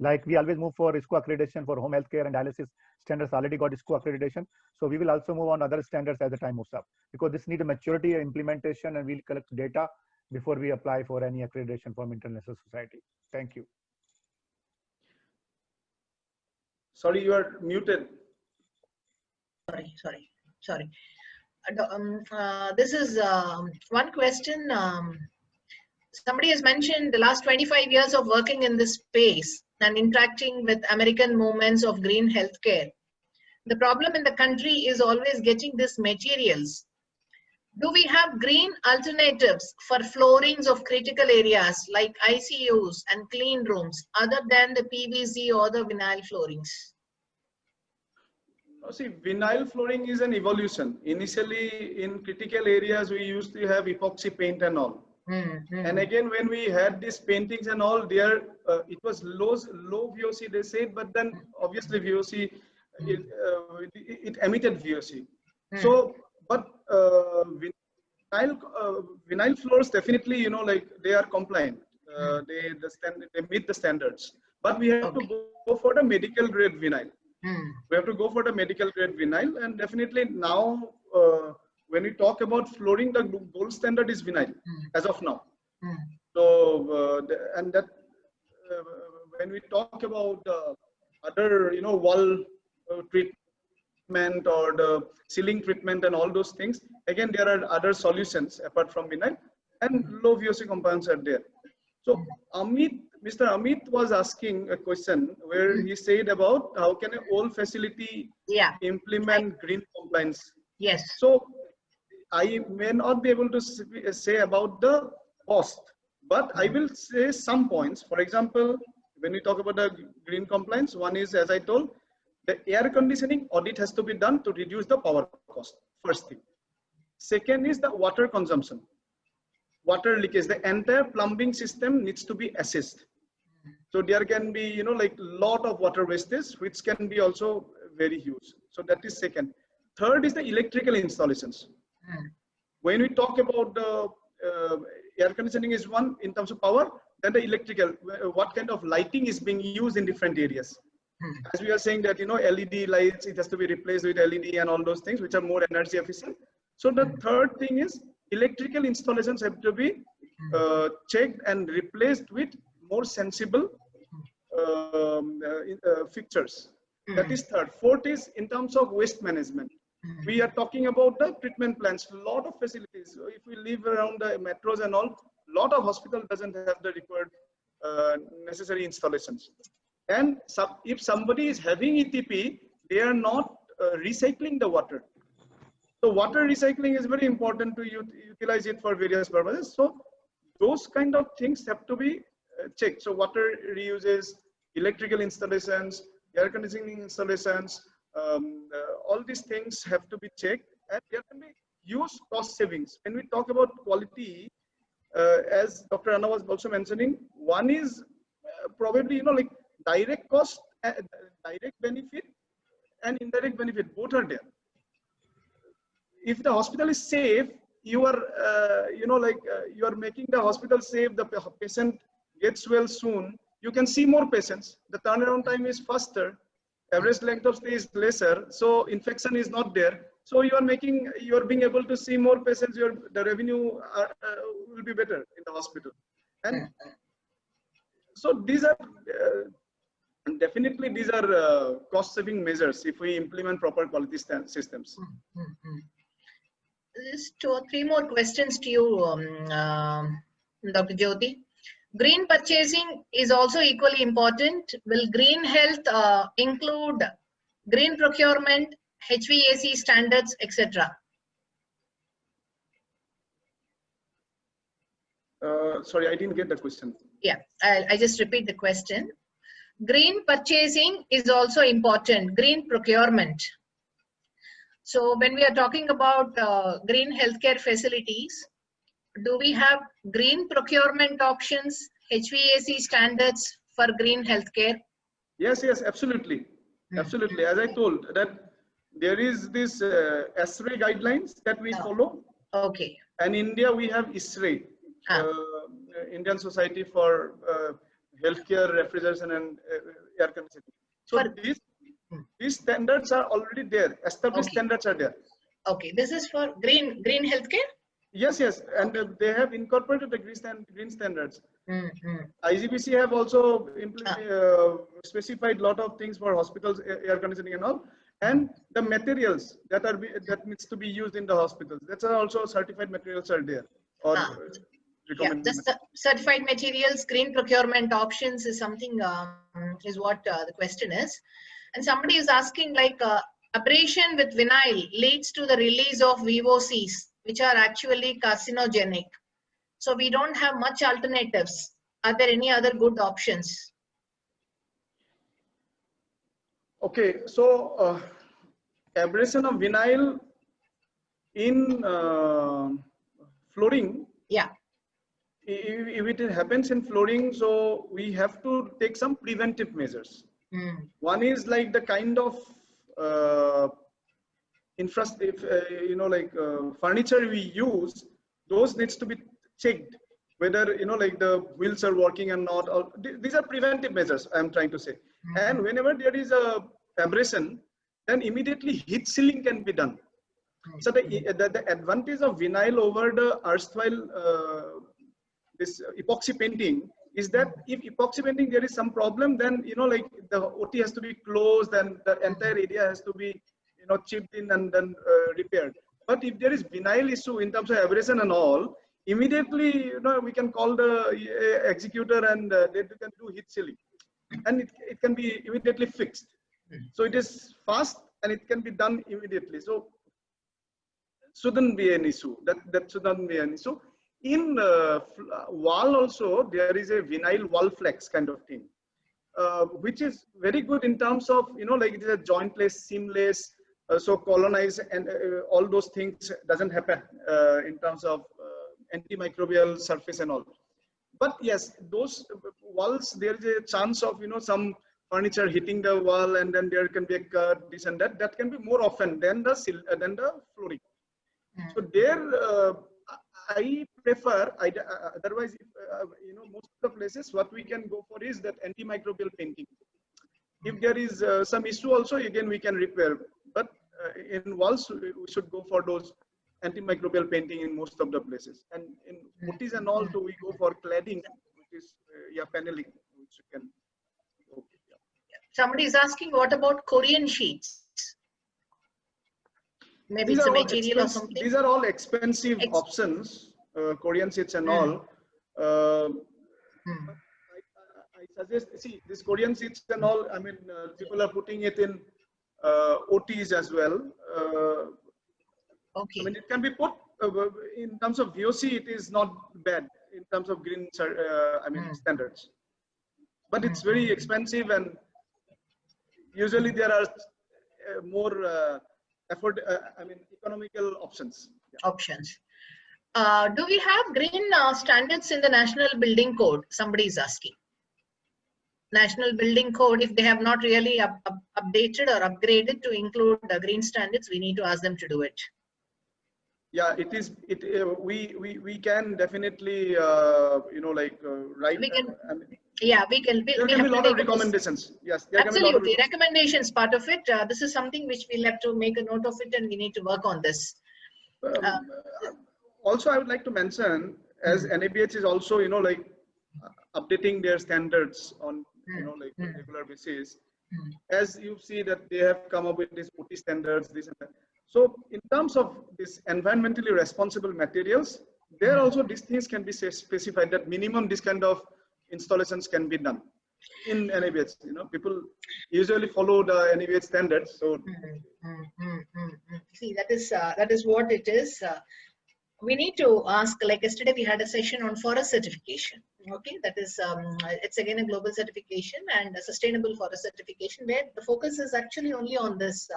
Speaker 2: Like we always move for ISCO accreditation for home healthcare and dialysis standards already got ISCO accreditation. So we will also move on other standards as the time moves up, because this need a maturity implementation, and we'll collect data before we apply for any accreditation from International Society. Thank you.
Speaker 4: Sorry, you are muted.
Speaker 1: Sorry. This is one question. Somebody has mentioned the last 25 years of working in this space and interacting with American movements of green healthcare. The problem in the country is always getting these materials. Do we have green alternatives for floorings of critical areas like ICUs and clean rooms other than the PVC or the vinyl floorings?
Speaker 4: See, vinyl flooring is an evolution. Initially, in critical areas, we used to have epoxy paint and all. And again, when we had these paintings and all, there it was low VOC, they said, but then obviously VOC, it emitted VOC. So, but vinyl floors definitely, like they are compliant. They meet the standards. But we have to go for the medical grade vinyl. We have to go for the medical grade vinyl, and definitely now when we talk about flooring, the gold standard is vinyl as of now. So and that when we talk about other wall treatment or the ceiling treatment and all those things, again there are other solutions apart from vinyl, and low VOC compounds are there. So Mr. Amit was asking a question where he said about how can an old facility implement green compliance.
Speaker 1: Yes.
Speaker 4: So I may not be able to say about the cost, but I will say some points. For example, when we talk about the green compliance, one is, as I told, the air conditioning audit has to be done to reduce the power cost, first thing. Second is the water consumption. Water leakage, the entire plumbing system needs to be assessed. So there can be, like lot of water wastage, which can be also very huge. So that is second. Third is the electrical installations. When we talk about the air conditioning is one in terms of power, then the electrical, what kind of lighting is being used in different areas. As we are saying that, LED lights, it has to be replaced with LED and all those things, which are more energy efficient. So the third thing is electrical installations have to be checked and replaced with more sensible fixtures. That is third. Fourth is in terms of waste management. We are talking about the treatment plants. A lot of facilities. So if we live around the metros and all, a lot of hospital doesn't have the required necessary installations. And if somebody is having ETP, they are not recycling the water. So water recycling is very important to utilize it for various purposes. So those kind of things have to be checked. So water reuses, electrical installations, air conditioning installations, all these things have to be checked, and there can be huge cost savings. When we talk about quality, as Dr. Anna was also mentioning, one is probably, like direct cost, direct benefit and indirect benefit, both are there. If the hospital is safe, you are, you are making the hospital safe, the patient gets well soon, you can see more patients, the turnaround time is faster, average length of stay is lesser, so infection is not there. So you are being able to see more patients, the revenue will be better in the hospital. And so these are, definitely these are cost saving measures if we implement proper quality systems.
Speaker 1: Just 2 or 3 more questions to you, Dr. Jyoti. Green purchasing is also equally important. Will green health include green procurement, HVAC standards, etc.?
Speaker 4: Sorry, I didn't get the question.
Speaker 1: Yeah, I just repeat the question. Green purchasing is also important, green procurement. So when we are talking about green healthcare facilities, do we have green procurement options, HVAC standards for green healthcare?
Speaker 4: Yes, absolutely. Absolutely. As I told, that there is this ASRE guidelines that we follow.
Speaker 1: Okay.
Speaker 4: And in India, we have ISRE, Indian Society for Healthcare, Refrigeration and Air Conditioning. So these standards are already there. Established standards are there.
Speaker 1: Okay. This is for green healthcare?
Speaker 4: Yes, and they have incorporated the green standards. IGBC have also specified a lot of things for hospitals, air conditioning and all, and the materials that needs to be used in the hospitals. That's also certified materials are there. Or
Speaker 1: the certified materials, green procurement options is something is what the question is, and somebody is asking like abrasion with vinyl leads to the release of VOCs, which are actually carcinogenic. So we don't have much alternatives. Are there any other good options?
Speaker 4: Okay, so abrasion of vinyl in flooring.
Speaker 1: Yeah.
Speaker 4: If it happens in flooring, so we have to take some preventive measures. One is like the kind of furniture we use, those needs to be checked whether like the wheels are working or not. Or, these are preventive measures I'm trying to say. And whenever there is a abrasion, then immediately heat sealing can be done. So the advantage of vinyl over the erstwhile this epoxy painting is that if epoxy painting there is some problem, then like the OT has to be closed and the entire area has to be chipped in and then repaired. But if there is vinyl issue in terms of abrasion and all, immediately we can call the executor and they can do heat sealing, and it can be immediately fixed. So it is fast and it can be done immediately. So shouldn't be an issue. That shouldn't be an issue. In wall also there is a vinyl wall flex kind of thing, which is very good in terms of like it is a jointless, seamless, so colonize and all those things doesn't happen in terms of antimicrobial surface and all. But yes, those walls there is a chance of some furniture hitting the wall and then there can be a cut, this and that. That can be more often than the flooring. So there. I prefer, otherwise, most of the places, what we can go for is that antimicrobial painting. If there is some issue also, again, we can repair. But in walls, we should go for those antimicrobial painting in most of the places. And in OTs and all, we go for cladding, which is paneling, which you can.
Speaker 1: Somebody is asking, what about Korean sheets? Maybe it's a material or something.
Speaker 4: These are all expensive options, Korean sheets and all. I suggest, see, these Korean sheets and all, I mean, people are putting it in OTs as well.
Speaker 1: Okay.
Speaker 4: I mean, it can be put in terms of VOC, it is not bad in terms of green, standards. But it's very expensive, and usually there are more economical options.
Speaker 1: Options. Do we have green standards in the National Building Code? Somebody is asking. National Building Code, if they have not really updated or upgraded to include the green standards, we need to ask them to do it.
Speaker 4: Yeah, it is. We can definitely write.
Speaker 1: We can.
Speaker 4: I mean,
Speaker 1: Yeah, we can.
Speaker 4: there can be a lot of recommendations. Yes, there can be a lot of
Speaker 1: absolutely recommendations. Part of it. This is something which we'll have to make a note of it, and we need to work on this.
Speaker 4: Also, I would like to mention, as NABH is also updating their standards on regular basis. As you see that they have come up with these OT standards, this and that. So in terms of this environmentally responsible materials, there also these things can be specified that minimum this kind of installations can be done in NABH. People usually follow the NABH standards. So
Speaker 1: see, that is what it is. We need to ask, like yesterday we had a session on forest certification. Okay, that is it's again a global certification and a sustainable forest certification, where the focus is actually only on this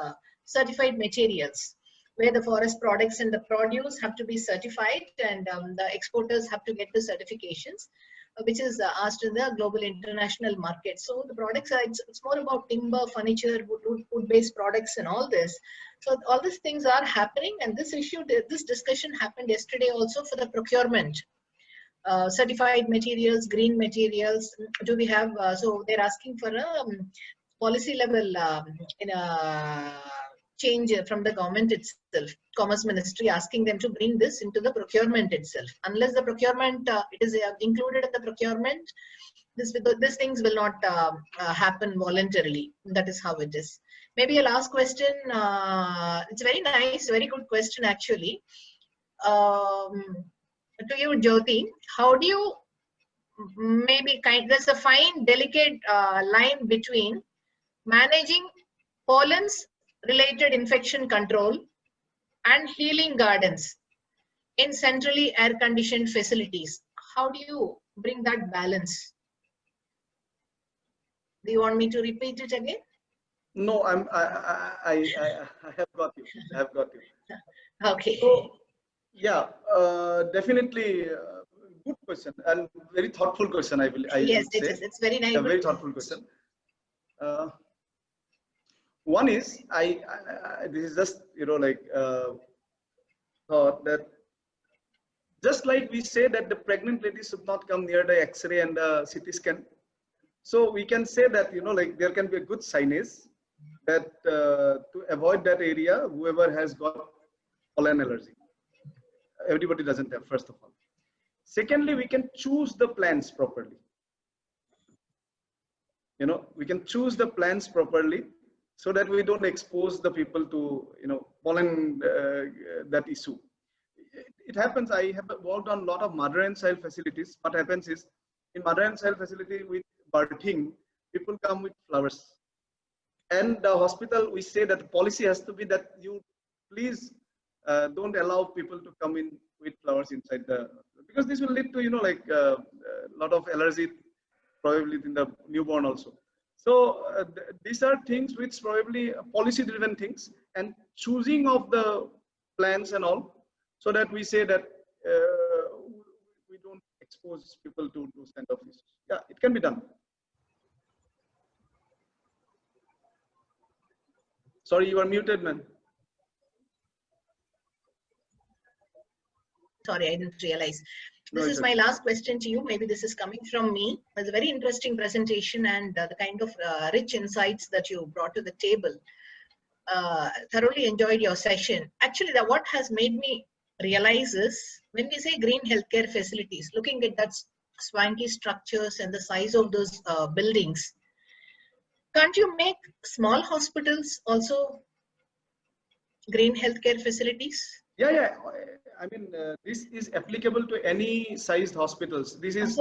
Speaker 1: certified materials, where the forest products and the produce have to be certified, and the exporters have to get the certifications, which is asked in the global international market. So the products are, it's more about timber, furniture, wood-based products and all this. So all these things are happening, and this discussion happened yesterday also for the procurement. Certified materials, green materials, do we have, so they're asking for a policy level in a change from the government itself, Commerce Ministry asking them to bring this into the procurement itself. Unless the procurement, it is included in the procurement, these things will not happen voluntarily. That is how it is. Maybe a last question. It's very nice, very good question actually. To you, Jyoti, how do you there's a fine, delicate line between managing pollens related infection control and healing gardens in centrally air conditioned facilities. How do you bring that balance? Do you want me to repeat it again?
Speaker 4: No, I have got you. I have got you.
Speaker 1: Okay.
Speaker 4: So, yeah, definitely good question and very thoughtful question.
Speaker 1: Yes, it is. It's very nice.
Speaker 4: A very thoughtful question. One is this is just thought that just like we say that the pregnant lady should not come near the X-ray and the CT scan. So we can say that there can be a good signage that to avoid that area, whoever has got pollen allergy. Everybody doesn't have, first of all. Secondly, we can choose the plants properly. We can choose the plants properly so that we don't expose the people to pollen that issue. It happens. I have worked on a lot of mother and child facilities. What happens is in mother and child facility with birthing, people come with flowers. And the hospital, we say that the policy has to be that you please don't allow people to come in with flowers inside because this will lead to a lot of allergy probably in the newborn also. So these are things which probably policy driven things, and choosing of the plants and all, so that we say that we don't expose people to those kind of issues. Yeah, it can be done. Sorry, you are muted, man.
Speaker 1: Sorry, I didn't realize. This is my last question to you. Maybe this is coming from me. It's a very interesting presentation, and the kind of rich insights that you brought to the table. Thoroughly enjoyed your session. Actually, what has made me realize is when we say green healthcare facilities, looking at that swanky structures and the size of those buildings, can't you make small hospitals also green healthcare facilities?
Speaker 4: Yeah. I mean, this is applicable to any sized hospitals. This is,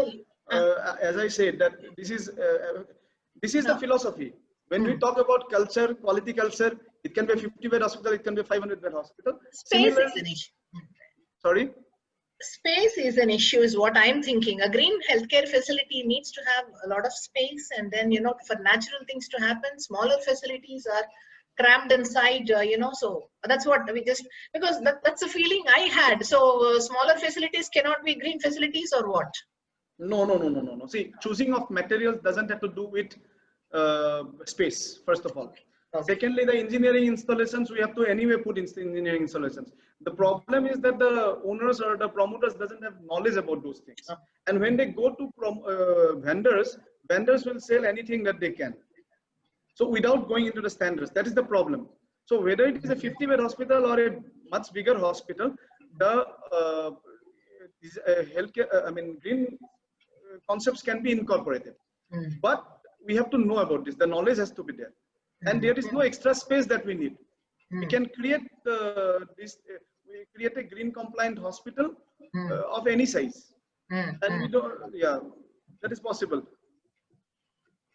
Speaker 4: as I said, that this is the philosophy. When we talk about culture, quality culture, it can be a 50-bed hospital, it can be a 500-bed hospital.
Speaker 1: Space is an issue.
Speaker 4: Sorry?
Speaker 1: Space is an issue, is what I'm thinking. A green healthcare facility needs to have a lot of space, and then, for natural things to happen, smaller facilities are crammed inside, so that's what we just, because that's the feeling I had. So smaller facilities cannot be green facilities or what?
Speaker 4: No. See, choosing of materials doesn't have to do with space, first of all.
Speaker 1: Okay.
Speaker 4: Secondly, the engineering installations, we have to anyway put in engineering installations. The problem is that the owners or the promoters doesn't have knowledge about those things. And when they go to vendors will sell anything that they can. So without going into the standards, that is the problem. So whether it is a 50-bed hospital or a much bigger hospital, the healthcare, green concepts can be incorporated. But we have to know about this. The knowledge has to be there. And there is no extra space that we need. We can create we create a green compliant hospital of any size. And we don't, that is possible.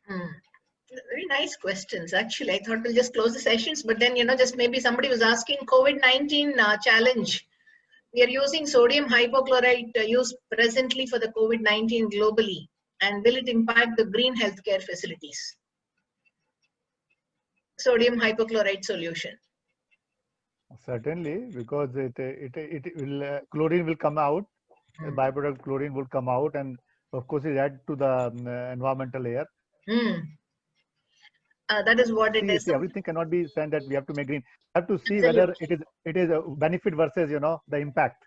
Speaker 1: Very nice questions. Actually, I thought we'll just close the sessions, but then, just maybe somebody was asking COVID-19 challenge. We are using sodium hypochlorite used presently for the COVID-19 globally. And will it impact the green healthcare facilities? Sodium hypochlorite solution.
Speaker 2: Certainly, because chlorine will come out, the byproduct chlorine will come out, and of course it add to the environmental air.
Speaker 1: That is what it is.
Speaker 2: See, everything cannot be said that we have to make green. We have to see whether it is a benefit versus the impact.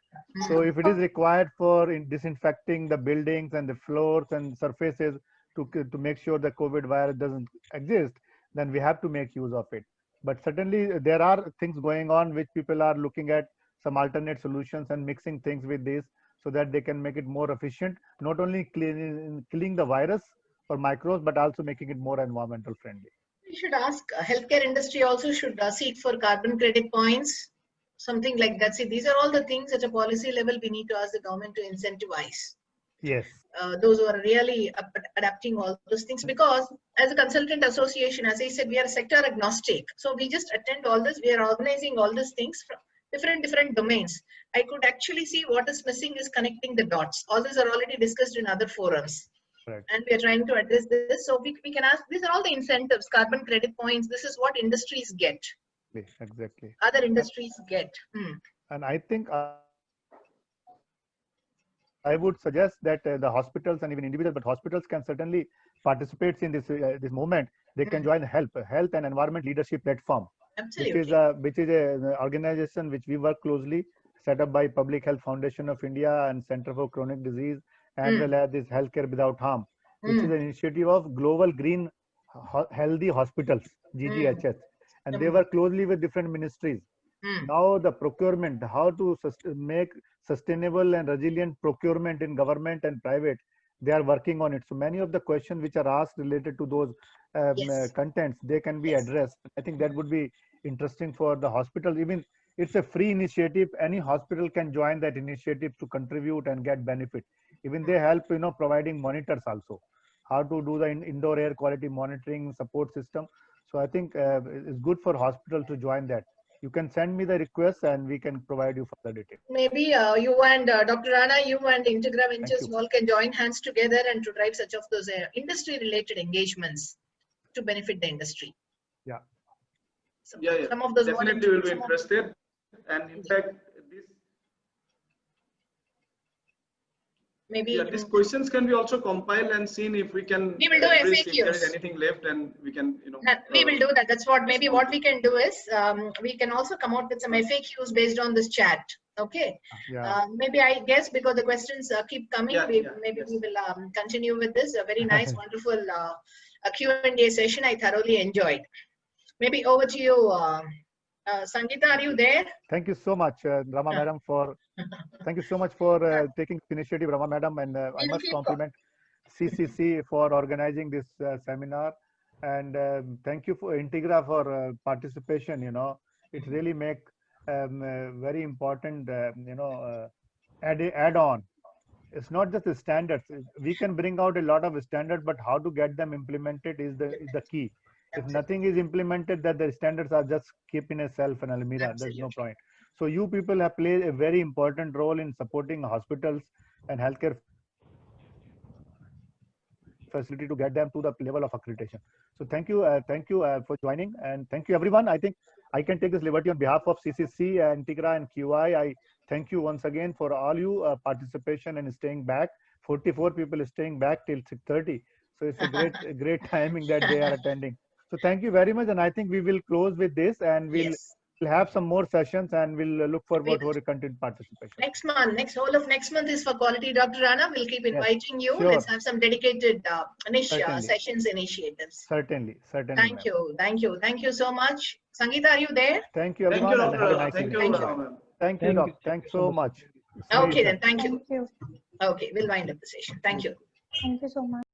Speaker 2: So if it is required for disinfecting the buildings and the floors and surfaces to make sure the COVID virus doesn't exist, then we have to make use of it. But certainly there are things going on which people are looking at some alternate solutions and mixing things with this so that they can make it more efficient, not only killing the virus or microbes, but also making it more environmental friendly.
Speaker 1: We should ask healthcare industry also should seek for carbon credit points, something like that. See, these are all the things at a policy level we need to ask the government to incentivize.
Speaker 2: Yes.
Speaker 1: Those who are really adapting all those things, because as a consultant association, as I said, we are sector agnostic. So we just attend all this. We are organizing all these things from different domains. I could actually see what is missing is connecting the dots. All these are already discussed in other forums. Right. And we are trying to address this. So we can ask, these are all the incentives, carbon credit points. This is what industries get.
Speaker 2: Exactly.
Speaker 1: Other industries get.
Speaker 2: And I think I would suggest that the hospitals and even individuals, but hospitals can certainly participate in this movement. They can join the Health and Environment Leadership Platform,
Speaker 1: Absolutely.
Speaker 2: which is an organization which we work closely, set up by Public Health Foundation of India and Center for Chronic Disease, as well as this Healthcare Without Harm, which is an initiative of Global Green Healthy Hospitals, GGHS, and they work closely with different ministries. Now the procurement, how to make sustainable and resilient procurement in government and private, they are working on it. So many of the questions which are asked related to those contents, they can be addressed. I think that would be interesting for the hospitals. Even it's a free initiative. Any hospital can join that initiative to contribute and get benefit. Even they help, providing monitors also, how to do the indoor air quality monitoring support system. So I think it's good for hospitals to join that. You can send me the request and we can provide you further details.
Speaker 1: Maybe you and Dr. Rana, you and Integra Ventures all can join hands together and to drive such of those industry-related engagements to benefit the industry.
Speaker 2: Yeah.
Speaker 1: Some of those
Speaker 4: definitely will be interested. And in fact,
Speaker 1: maybe
Speaker 4: these questions can be also compiled and seen if we can.
Speaker 1: We will do FAQs.
Speaker 4: If there is anything left, and we can,
Speaker 1: we will do that. That's what maybe what we can do is we can also come out with some FAQs based on this chat. Okay.
Speaker 2: Yeah.
Speaker 1: Maybe I guess because the questions keep coming, we will continue with this. A very nice, wonderful Q&A session. I thoroughly enjoyed. Maybe over to you. Sangeeta, are you there?
Speaker 2: Thank you so much, Rama Madam, for thank you so much for taking this initiative, Rama Madam, and I must compliment CCC for organizing this seminar, and thank you for Integra for participation. It really make very important add on. It's not just the standards. We can bring out a lot of standards, but how to get them implemented is the key. If nothing is implemented, that the standards are just keeping a shelf and almirah, there's no point. So you people have played a very important role in supporting hospitals and healthcare facility to get them to the level of accreditation. So thank you for joining, and thank you everyone. I think I can take this liberty on behalf of CCC, Integra, and QI. I thank you once again for all you participation and staying back. 44 people staying back till 6:30. So it's a great timing that they are attending. So thank you very much, and I think we will close with this, and we'll have some more sessions, and we'll look forward for continued participation.
Speaker 1: Next whole of next month is for quality, Dr. Rana. We'll keep inviting you.
Speaker 2: Sure.
Speaker 1: Let's have some dedicated niche
Speaker 2: Certainly.
Speaker 1: sessions initiatives.
Speaker 2: Certainly.
Speaker 1: Thank you so much. Sangeeta, are you there?
Speaker 2: Thank you everyone, and have a nice
Speaker 4: Thank
Speaker 2: evening.
Speaker 4: you.
Speaker 2: Thank you, Doc. Thanks so much.
Speaker 1: Okay, then thank you.
Speaker 3: Thank you.
Speaker 1: Okay, we'll wind up the session. Thank you.
Speaker 3: Thank you so much.